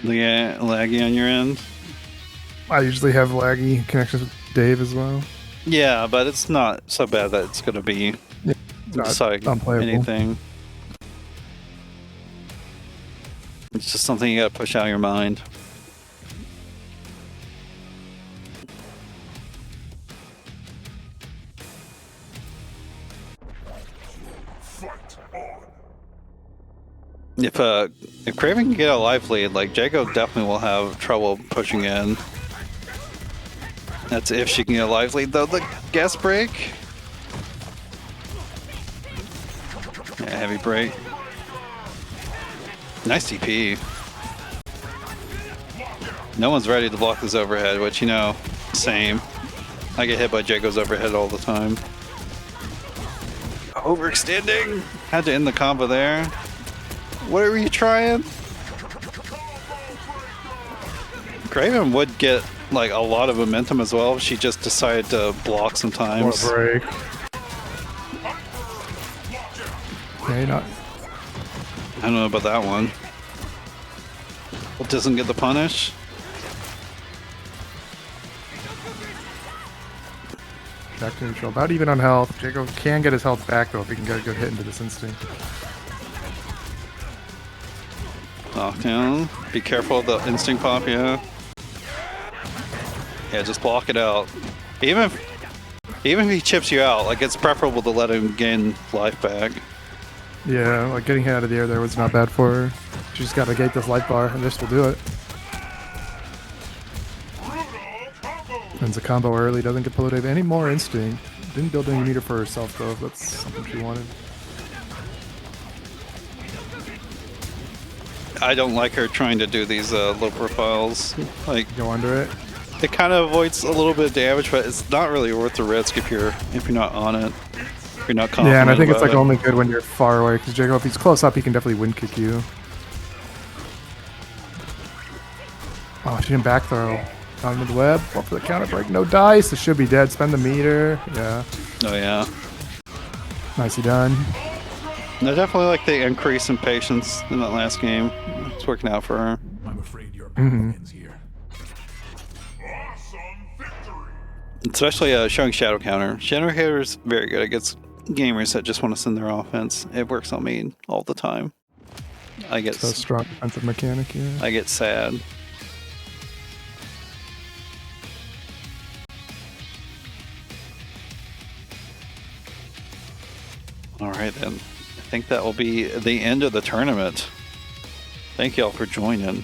Yeah, laggy on your end. I usually have laggy connections with Dave as well. Yeah, but it's not so bad that it's going to be Not decide unplayable. anything. It's just something you got to push out of your mind. If Kraven can get a life lead, like Jago definitely will have trouble pushing in. That's if she can get a life lead though. The gas break. Yeah, heavy break. Nice TP. No one's ready to block this overhead, which, you know, same. I get hit by Jago's overhead all the time. Overextending! Had to end the combo there. What were you trying? Kraven would get like a lot of momentum as well if she just decided to block sometimes. More break. Okay, not. I don't know about that one. It doesn't get the punish. Back to neutral. About even on health. Jago can get his health back though if he can get a good hit into this instinct. Knockdown. Be careful of the instinct pop, yeah. Yeah, just block it out. Even if he chips you out, like it's preferable to let him gain life back. Yeah, like getting hit out of the air there was not bad for her. She just got to gate this life bar, and this will do it. Ends a combo early, doesn't get PoloDave any more instinct. Didn't build any meter for herself though, if that's something she wanted. I don't like her trying to do these low profiles. Like, Go under it. it kind of avoids a little bit of damage, but it's not really worth the risk if you're not on it. If you're not confident. Yeah, and I think it's about like it. only good when you're far away, because Jacob, if he's close up, he can definitely wind kick you. Oh, she didn't back throw. Down into the web. Up for the counter break. No dice. This should be dead. Spend the meter. Yeah. Oh yeah. Nicely done. I definitely like the increase in patience in that last game. It's working out for her. I'm afraid your path ends here. Especially showing Shadow Counter. Shadow Counter is very good. It gets gamers that just want to send their offense. It works on me all the time. I get So strong defensive mechanic, yeah. I get sad. All right then. I think that will be the end of the tournament. Thank y'all for joining.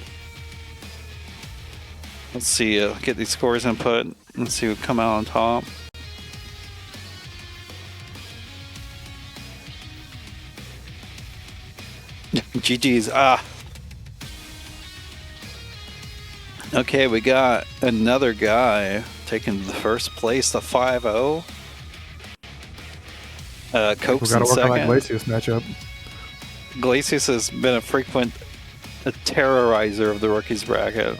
Let's see, get these scores input. Let's see who come out on top. GG's. Okay, we got another guy taking the first place, the 5-0. We Cokes gotta in work on that second. Glacius matchup. Glacius has been a frequent terrorizer of the rookies bracket.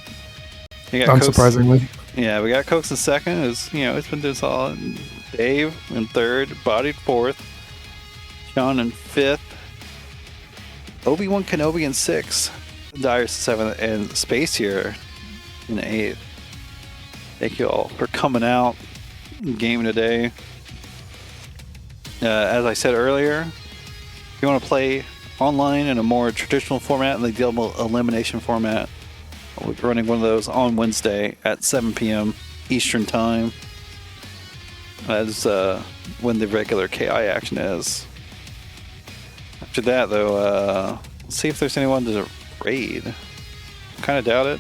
You got Cokes- Unsurprisingly. Yeah, we got Cokes in second. It's been doing solid. Dave in third. Bodied fourth. Sean in fifth. Obi-Wan Kenobi in sixth. Dirus in seventh. And Space here in eighth. Thank you all for coming out and gaming today. As I said earlier, if you want to play online in a more traditional format and the double elimination format, we'll be running one of those on Wednesday at 7 p.m. Eastern Time. That's when the regular KI action is. After that, though, let's see if there's anyone to raid. Kind of doubt it.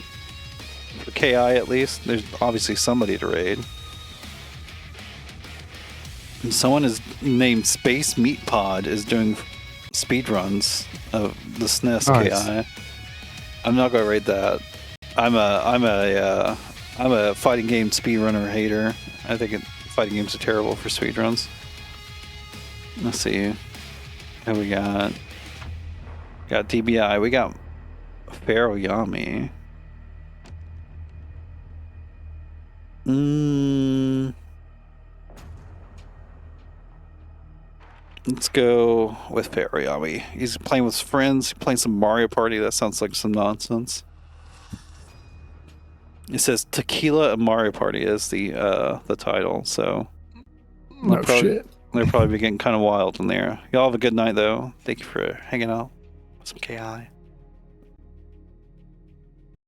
For KI, at least, there's obviously somebody to raid. And someone is named Space Meat Pod is doing speed runs of the SNES Nice. KI. I'm not gonna raid that. I'm a fighting game speedrunner hater. I think fighting games are terrible for speedruns. Let's see. Who we got? Got DBI. We got Pharaoh Yami. Let's go with Pharaoh Yami. He's playing with friends, playing some Mario Party. That sounds like some nonsense. It says Tequila and Mario Party is the title, so No shit. they'll probably be getting kind of wild in there. Y'all have a good night though. Thank you for hanging out with some KI.